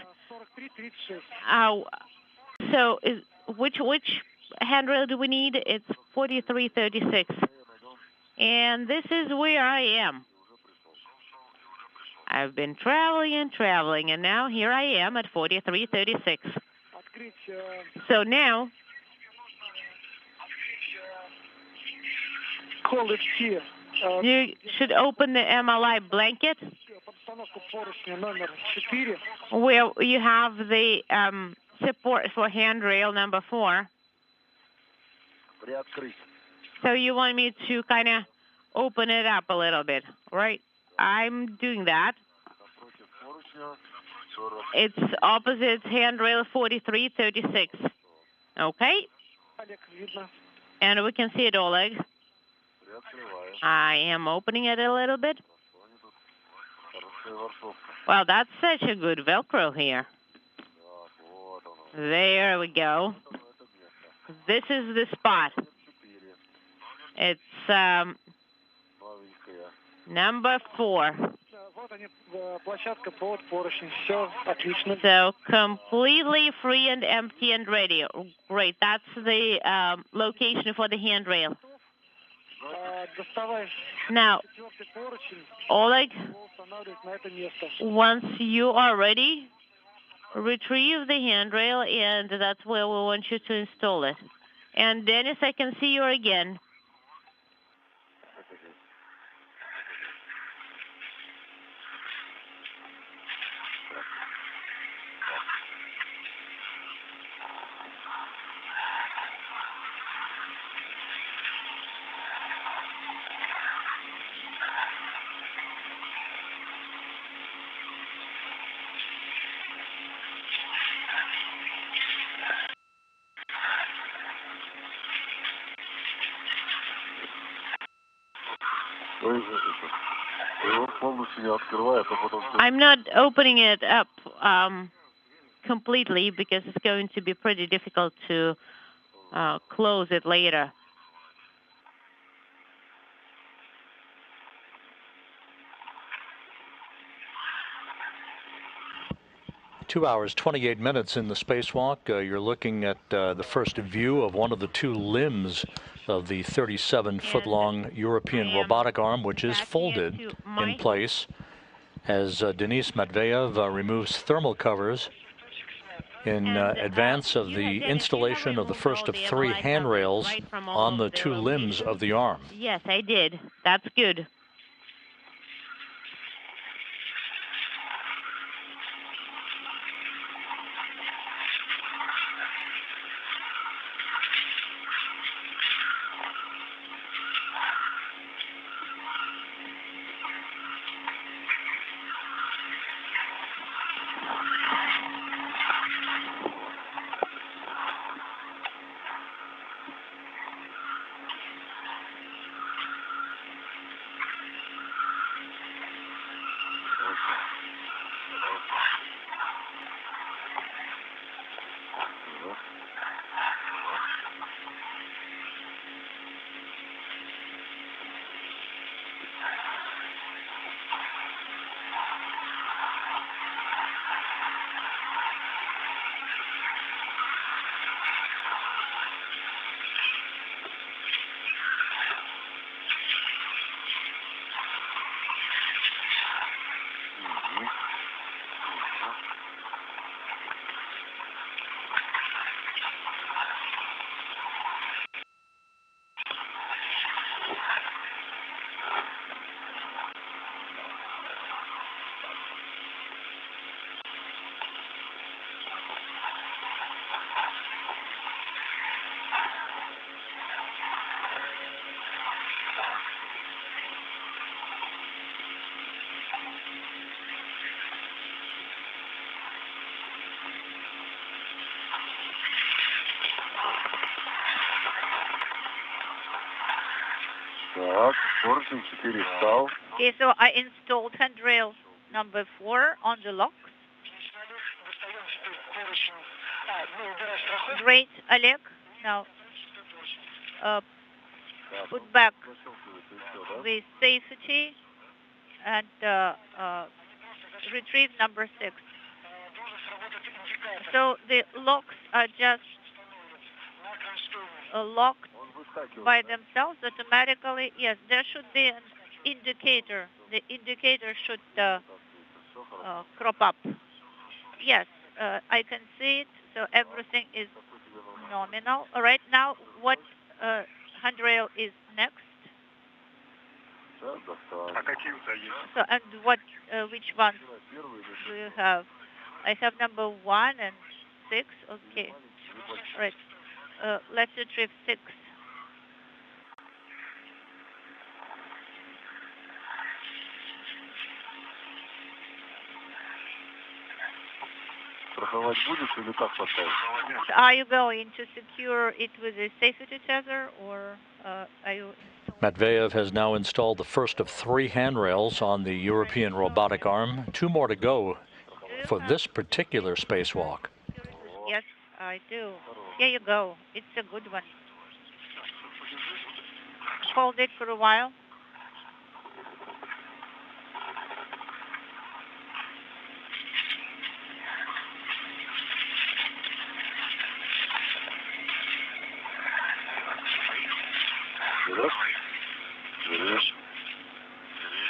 So which handrail do we need? It's 4336. And this is where I am. I've been traveling, and now here I am at 4336. So now, you should open the MLI blanket where you have the support for handrail number 4. So you want me to kind of open it up a little bit, right? I'm doing that. It's opposite handrail 4336. Okay? And we can see it, Oleg. I am opening it a little bit. Well, that's such a good Velcro here. There we go. This is the spot. It's number 4. So completely free and empty and ready. Great. That's the location for the handrail. Now, Oleg, once you are ready, retrieve the handrail, and that's where we want you to install it. And Dennis, I can see you again. I'm not opening it up completely because it's going to be pretty difficult to close it later. Two hours, 28 minutes in the spacewalk. You're looking at the first view of one of the two limbs of the 37-foot-long European robotic arm, which is folded in place as Dennis Matveyev removes thermal covers in advance of the installation of the first of three handrails on the two limbs of the arm. Yes, I did. That's good. Okay, so I installed handrail number 4 on the locks. Great, Oleg. Now, put back the safety and retrieve number 6. So the locks are just locked by themselves automatically. Yes, there should be an indicator. The indicator should crop up. Yes, I can see it. So everything is nominal. Right now, what handrail is next? So, and what, which ones do you have? I have number 1 and 6. Okay, right. Let's retrieve 6. Are you going to secure it with a safety tether, or are you? Matveyev has now installed the first of 3 handrails on the European robotic arm. 2 more to go for this particular spacewalk. Yes, I do. Here you go. It's a good one. Hold it for a while.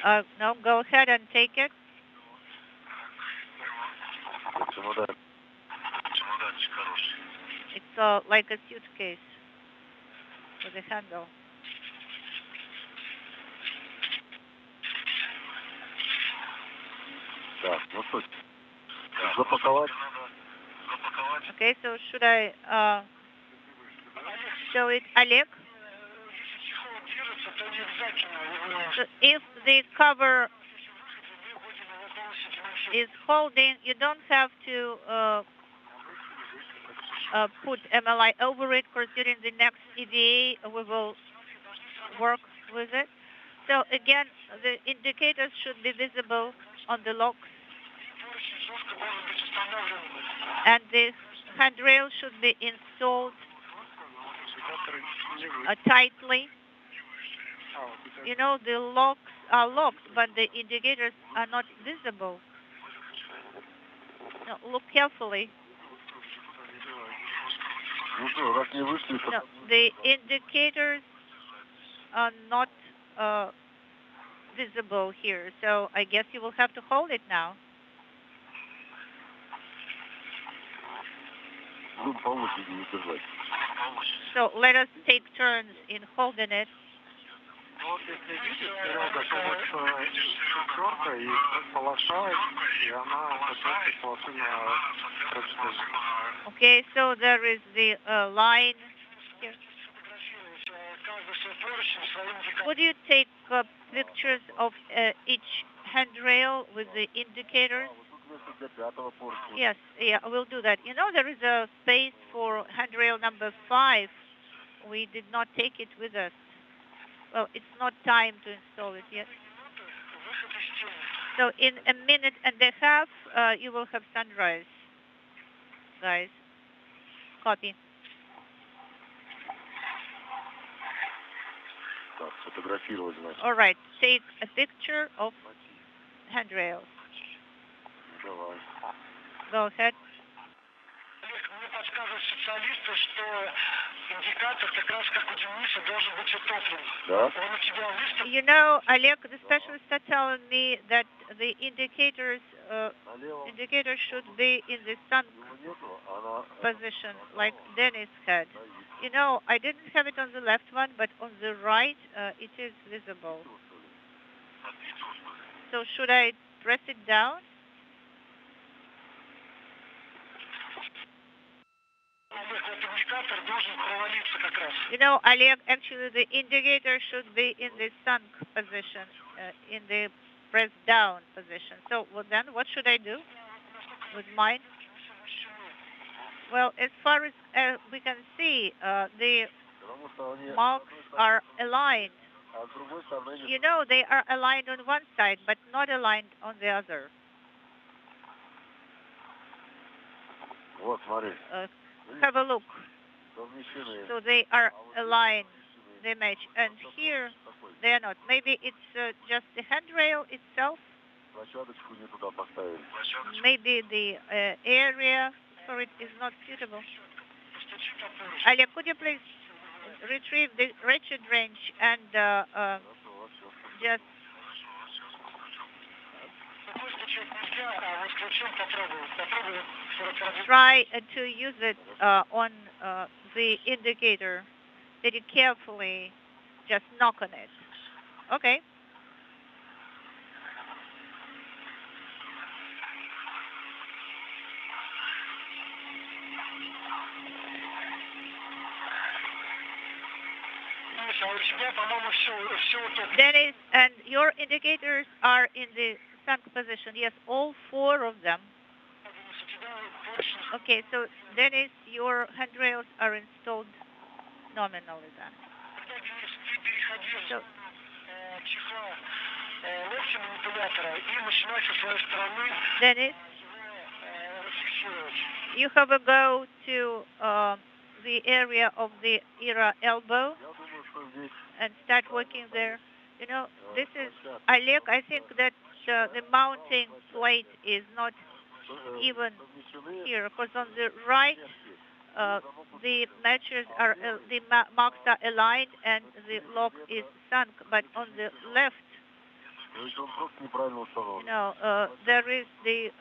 No, go ahead and take it. It's like a suitcase with a handle. Okay, so should I show it, Олег? So if the cover is holding, you don't have to put MLI over it, because during the next EVA we will work with it. So again, the indicators should be visible on the locks, and the handrail should be installed tightly. You know, the locks are locked, but the indicators are not visible. Now, look carefully. No, the indicators are not visible here, so I guess you will have to hold it now. So let us take turns in holding it. Okay, so there is the line here. Would you take pictures of each handrail with the indicators? Yes, yeah, we'll do that. You know, there is a space for handrail number 5. We did not take it with us. Well, it's not time to install it yet. So in a minute and a half, you will have sunrise, guys. Copy. All right, take a picture of handrails. Go ahead. You know, Олег, the specialists are telling me that the indicators should be in the sunk position, like Dennis had. You know, I didn't have it on the left one, but on the right, it is visible. So should I press it down? You know, Олег, actually the indicator should be in the sunk position, in the press down position. So well, then what should I do with mine? Well, as far as we can see, the marks are aligned. You know, they are aligned on one side, but not aligned on the other. Have a look. So they are aligned, they match. And here, they are not. Maybe it's just the handrail itself. Maybe the area for it is not suitable. Олег, could you please retrieve the ratchet wrench and just try to use it on the indicator. Very carefully, just knock on it. Okay. Dennis, and your indicators are in the sunk position. Yes, all 4 of them. Okay, so Dennis, your handrails are installed nominally then. So, Dennis, you have a go to the area of the ERA elbow and start working there. You know, this is, Олег, I think that the mounting plate is not even here, because on the right, the matches are, the marks are aligned and the lock is sunk, but on the left, There is the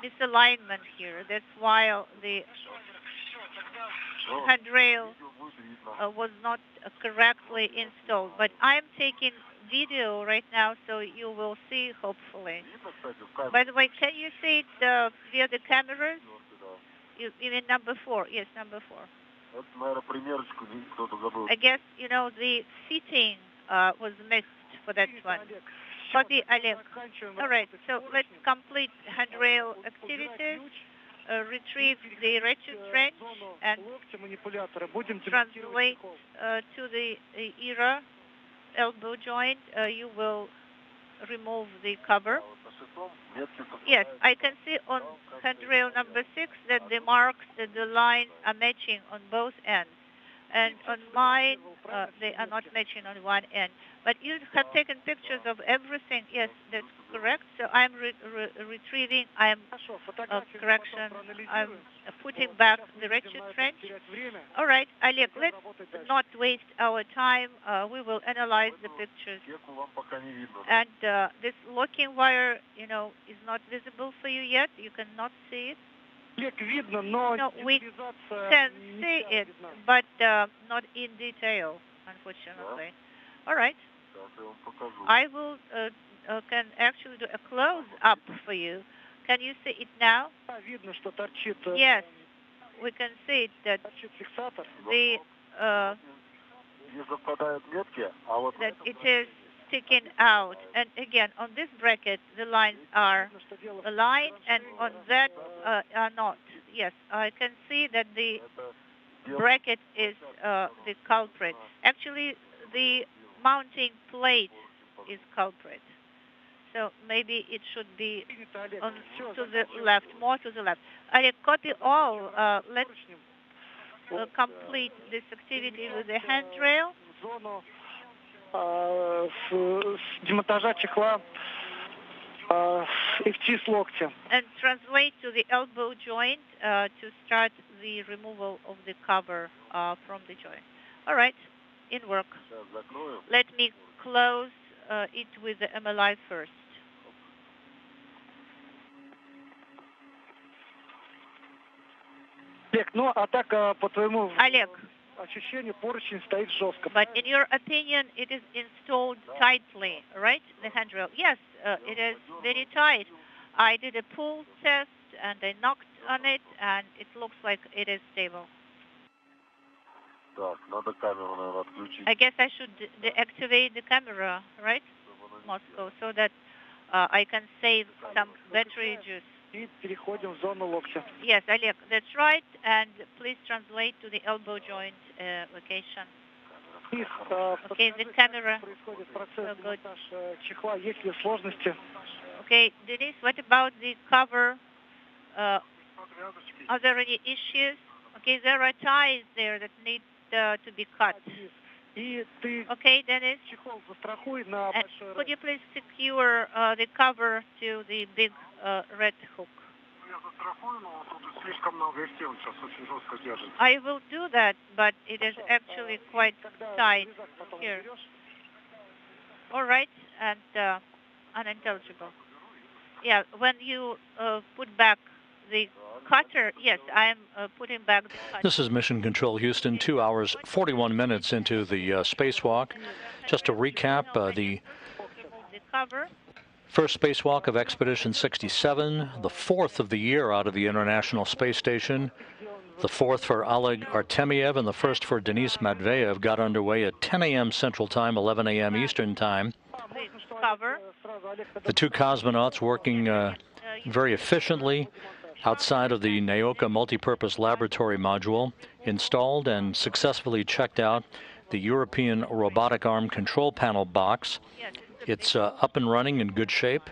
misalignment here. That's why the handrail was not correctly installed. But I'm taking video right now, so you will see, hopefully. By the way, can you see it via the cameras? You mean number 4? Yes, number 4. I guess, the fitting was missed for that one. Copy, Oleg. All right, so let's complete handrail activities. Retrieve the ratchet wrench and translate to the era elbow joint. You will remove the cover. Yes, I can see on handrail number 6 that the marks, that the lines are matching on both ends. And on mine, they are not matching on one end. But you have taken pictures of everything. Yes, that's correct. So I'm retrieving, I'm putting back the ratchet wrench. All right, Oleg, let's not waste our time. We will analyze the pictures. And this locking wire, is not visible for you yet. You cannot see it. No, we can see it, but not in detail, unfortunately. All right. I will can actually do a close-up for you. Can you see it now? Yes, we can see it, that that it is sticking out. And again, on this bracket, the lines are aligned, and on that are not. Yes, I can see that the bracket is the culprit. Actually, the mounting plate is culprit. So maybe it should be on to the left, more to the left. I copy all. Let's complete this activity with the handrail. Демонтажа чехла FT с локтя. And translate to the elbow joint to start the removal of the cover from the joint. All right, in work. Let me close it with the MLI first. Олег, ну а так по твоему Олег, ощущению поручень стоит жестко. But in your opinion, it is installed tightly, right? The handrail. Yes, it is very tight. I did a pull test and I knocked on it, and it looks like it is stable. I guess I should deactivate the camera, right, Moscow, so that I can save some battery juice. И переходим в зону локтя. Yes, Oleg, that's right. And please translate to the elbow joint location. Okay, the camera. So good. Чехла, есть ли сложности? Okay, Denise, what about the cover? Are there any issues? Okay, there are ties there that need to be cut. Okay, Dennis. And could you please secure the cover to the big red hook? I will do that, but it is actually quite tight here. All right, and unintelligible. Yeah, when you put back the cutter, yes, I'm putting back the cutter. This is Mission Control Houston, 2 hours, 41 minutes into the spacewalk. Just to recap, the cover. First spacewalk of Expedition 67, the fourth of the year out of the International Space Station. The fourth for Oleg Artemyev and the first for Denis Matveev got underway at 10 a.m. Central Time, 11 a.m. Eastern Time. Cover. The two cosmonauts working very efficiently outside of the Naoka Multipurpose Laboratory Module, installed and successfully checked out the European Robotic Arm Control Panel box. It's up and running in good shape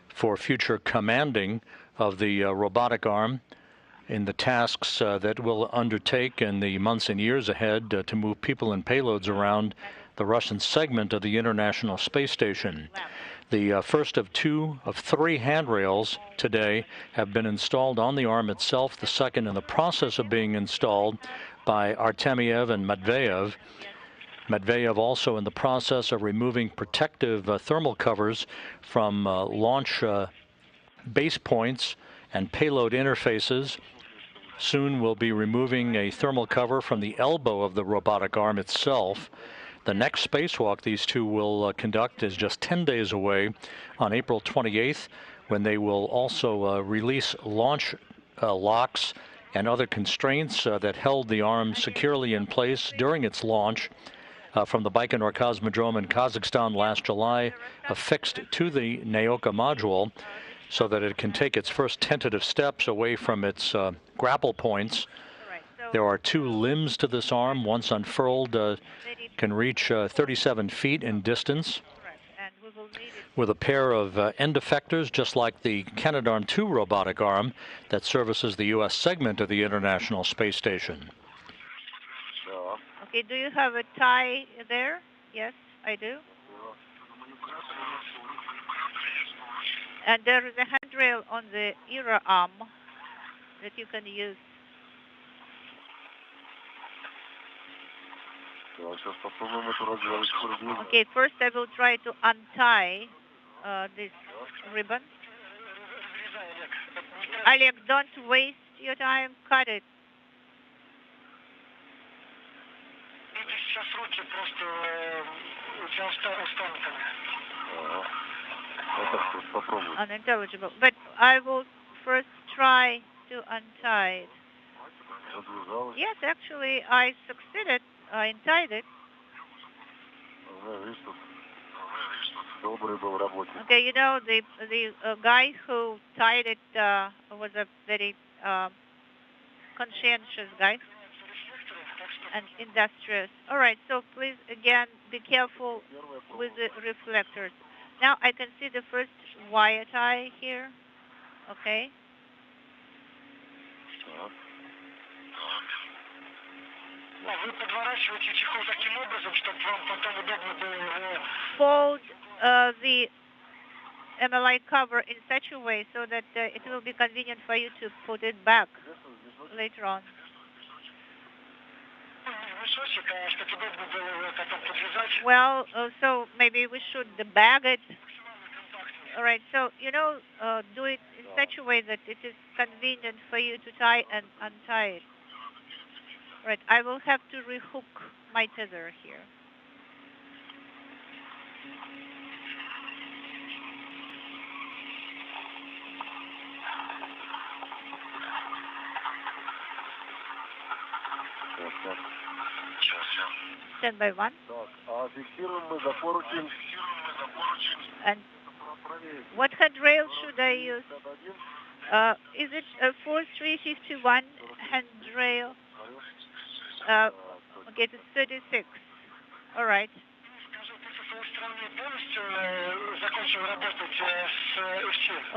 for future commanding of the robotic arm in the tasks that we'll undertake in the months and years ahead to move people and payloads around the Russian segment of the International Space Station. The first of three handrails today have been installed on the arm itself, the second in the process of being installed by Artemyev and Matveev. Matveyev also in the process of removing protective thermal covers from launch base points and payload interfaces. Soon we'll be removing a thermal cover from the elbow of the robotic arm itself. The next spacewalk these two will conduct is just 10 days away on April 28th, when they will also release launch locks and other constraints that held the arm securely in place during its launch from the Baikonur Cosmodrome in Kazakhstan last July, affixed to the Naoka module so that it can take its first tentative steps away from its grapple points. There are two limbs to this arm. Once unfurled, can reach 37 feet in distance, with a pair of end effectors, just like the Canadarm2 robotic arm that services the U.S. segment of the International Space Station. Okay, do you have a tie there? Yes, I do. And there is a handrail on the ERA arm that you can use. Okay, first I will try to untie this ribbon. Oleg, don't waste your time, cut it. Unintelligible. But I will first try to untie it. Yes, actually, I succeeded. I untied it. Okay, you know, the guy who tied it was a very conscientious guy and industrious. All right, so please, again, be careful with the reflectors. Now I can see the first wire tie here. Okay. Fold the MLI cover in such a way so that it will be convenient for you to put it back later on. Well, so maybe we should bag it. All right, so, you know, do it in such a way that it is convenient for you to tie and untie it. Right, I will have to rehook my tether here. Stand by one. And what handrail should I use? Is it a 4351 handrail? Okay, it's 36. All right.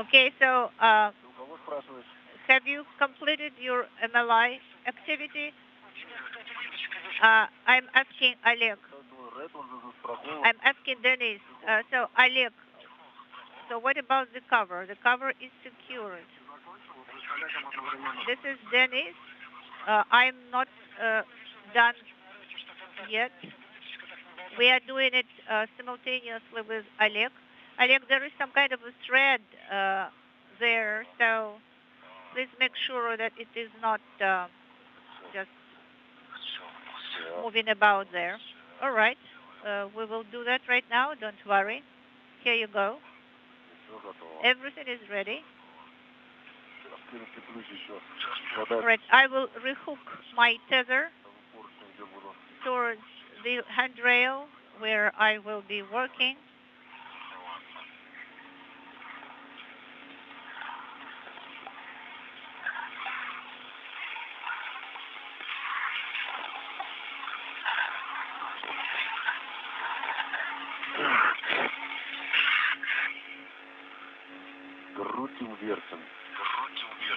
Okay, so have you completed your MLI activity? I'm asking Oleg. I'm asking Dennis. So Oleg, so what about the cover? The cover is secured. This is Dennis. I'm not done yet. We are doing it simultaneously with Oleg. Oleg, there is some kind of a thread there, so please make sure that it is not just moving about there. All right, we will do that right now. Don't worry. Here you go. Everything is ready. All right, I will rehook my tether towards the handrail where I will be working.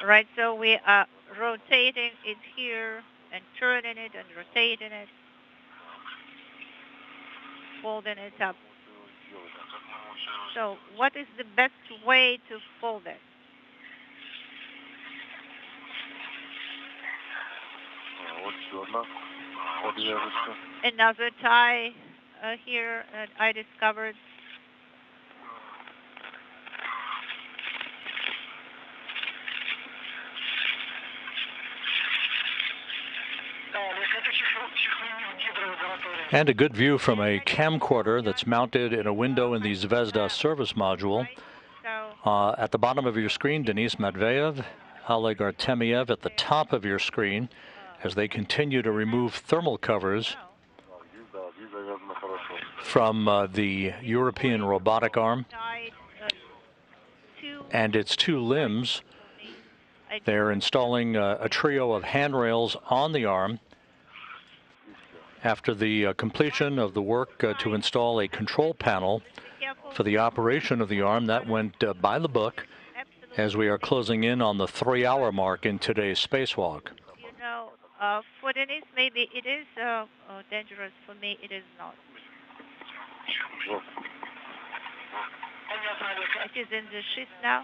Right, so we are rotating it here and turning it and rotating it, folding it up. So what is the best way to fold it? Another tie here that I discovered. And a good view from a camcorder that's mounted in a window in the Zvezda service module. At the bottom of your screen, Dennis Matveyev, Oleg Артемьев at the top of your screen as they continue to remove thermal covers from the European robotic arm and its two limbs. They're installing a trio of handrails on the arm. After the completion of the work to install a control panel for the operation of the arm, that went by the book as we are closing in on the 3-hour mark in today's spacewalk. You know, for Denise, maybe it is dangerous. For me, it is not. It is in the shift now.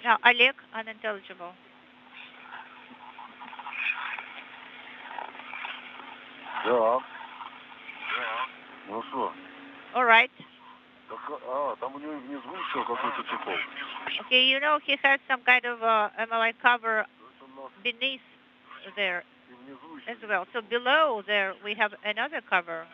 Now, Oleg, unintelligible. Да. Ну что? All right. Там у него внизу еще какой-то чехол. Okay, you know he has some kind of MLI cover beneath there as well. So below there we have another cover.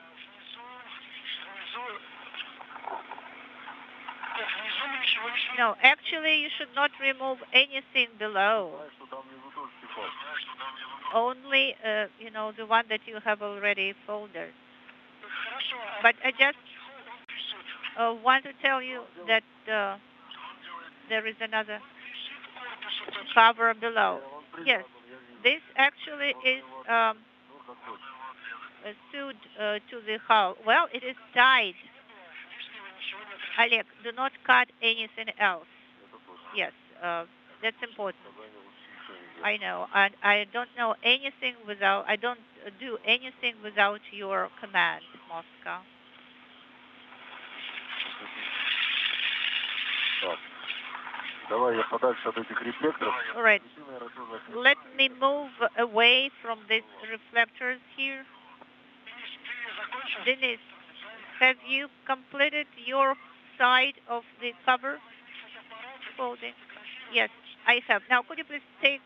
No, actually you should not remove anything below. Only, you know, the one that you have already folded. But I just want to tell you that there is another cover below. Yes, this actually is sewed to the hull. Well, it is tied. Oleg, do not cut anything else. Yes, that's important. I know, and I don't know anything without. I don't do anything without your command, Moscow. All right. Let me move away from these reflectors here. Dennis, have you completed your side of the cover folding? Yes, I have. Now, could you please take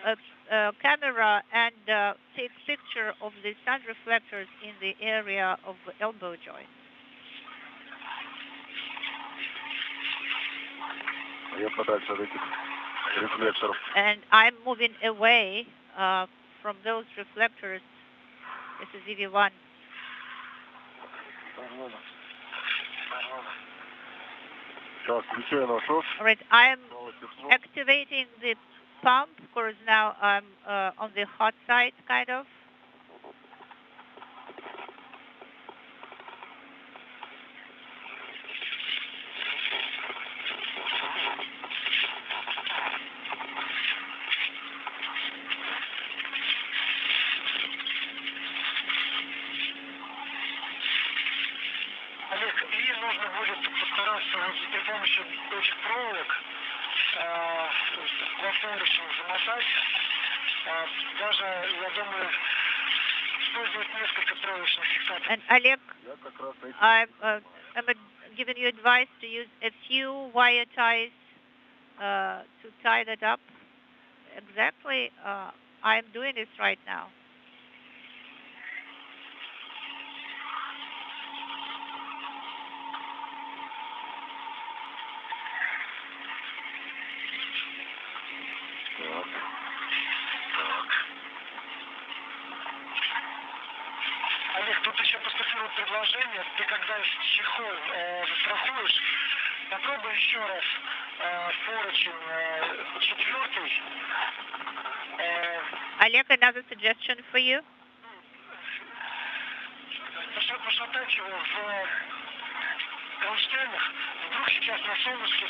a camera and take picture of the sun reflectors in the area of the elbow joint? And I'm moving away from those reflectors. This is EV1. All right, I'm activating the pump. Of course, now I'm on the hot side, kind of. При помощи этих проволок платформочно замотать. Даже, я думаю, использовать несколько проволочных фиксаторов. And Oleg, I'm giving you advice to use a few wire ties to tie that up. Exactly, I'm doing this right now. Олег, тут еще поступило предложение, ты когда чехол застрахуешь, попробуй еще раз поручень 4. Олег, another suggestion for you. Пошатать его в кронштейнах, вдруг сейчас на солнышке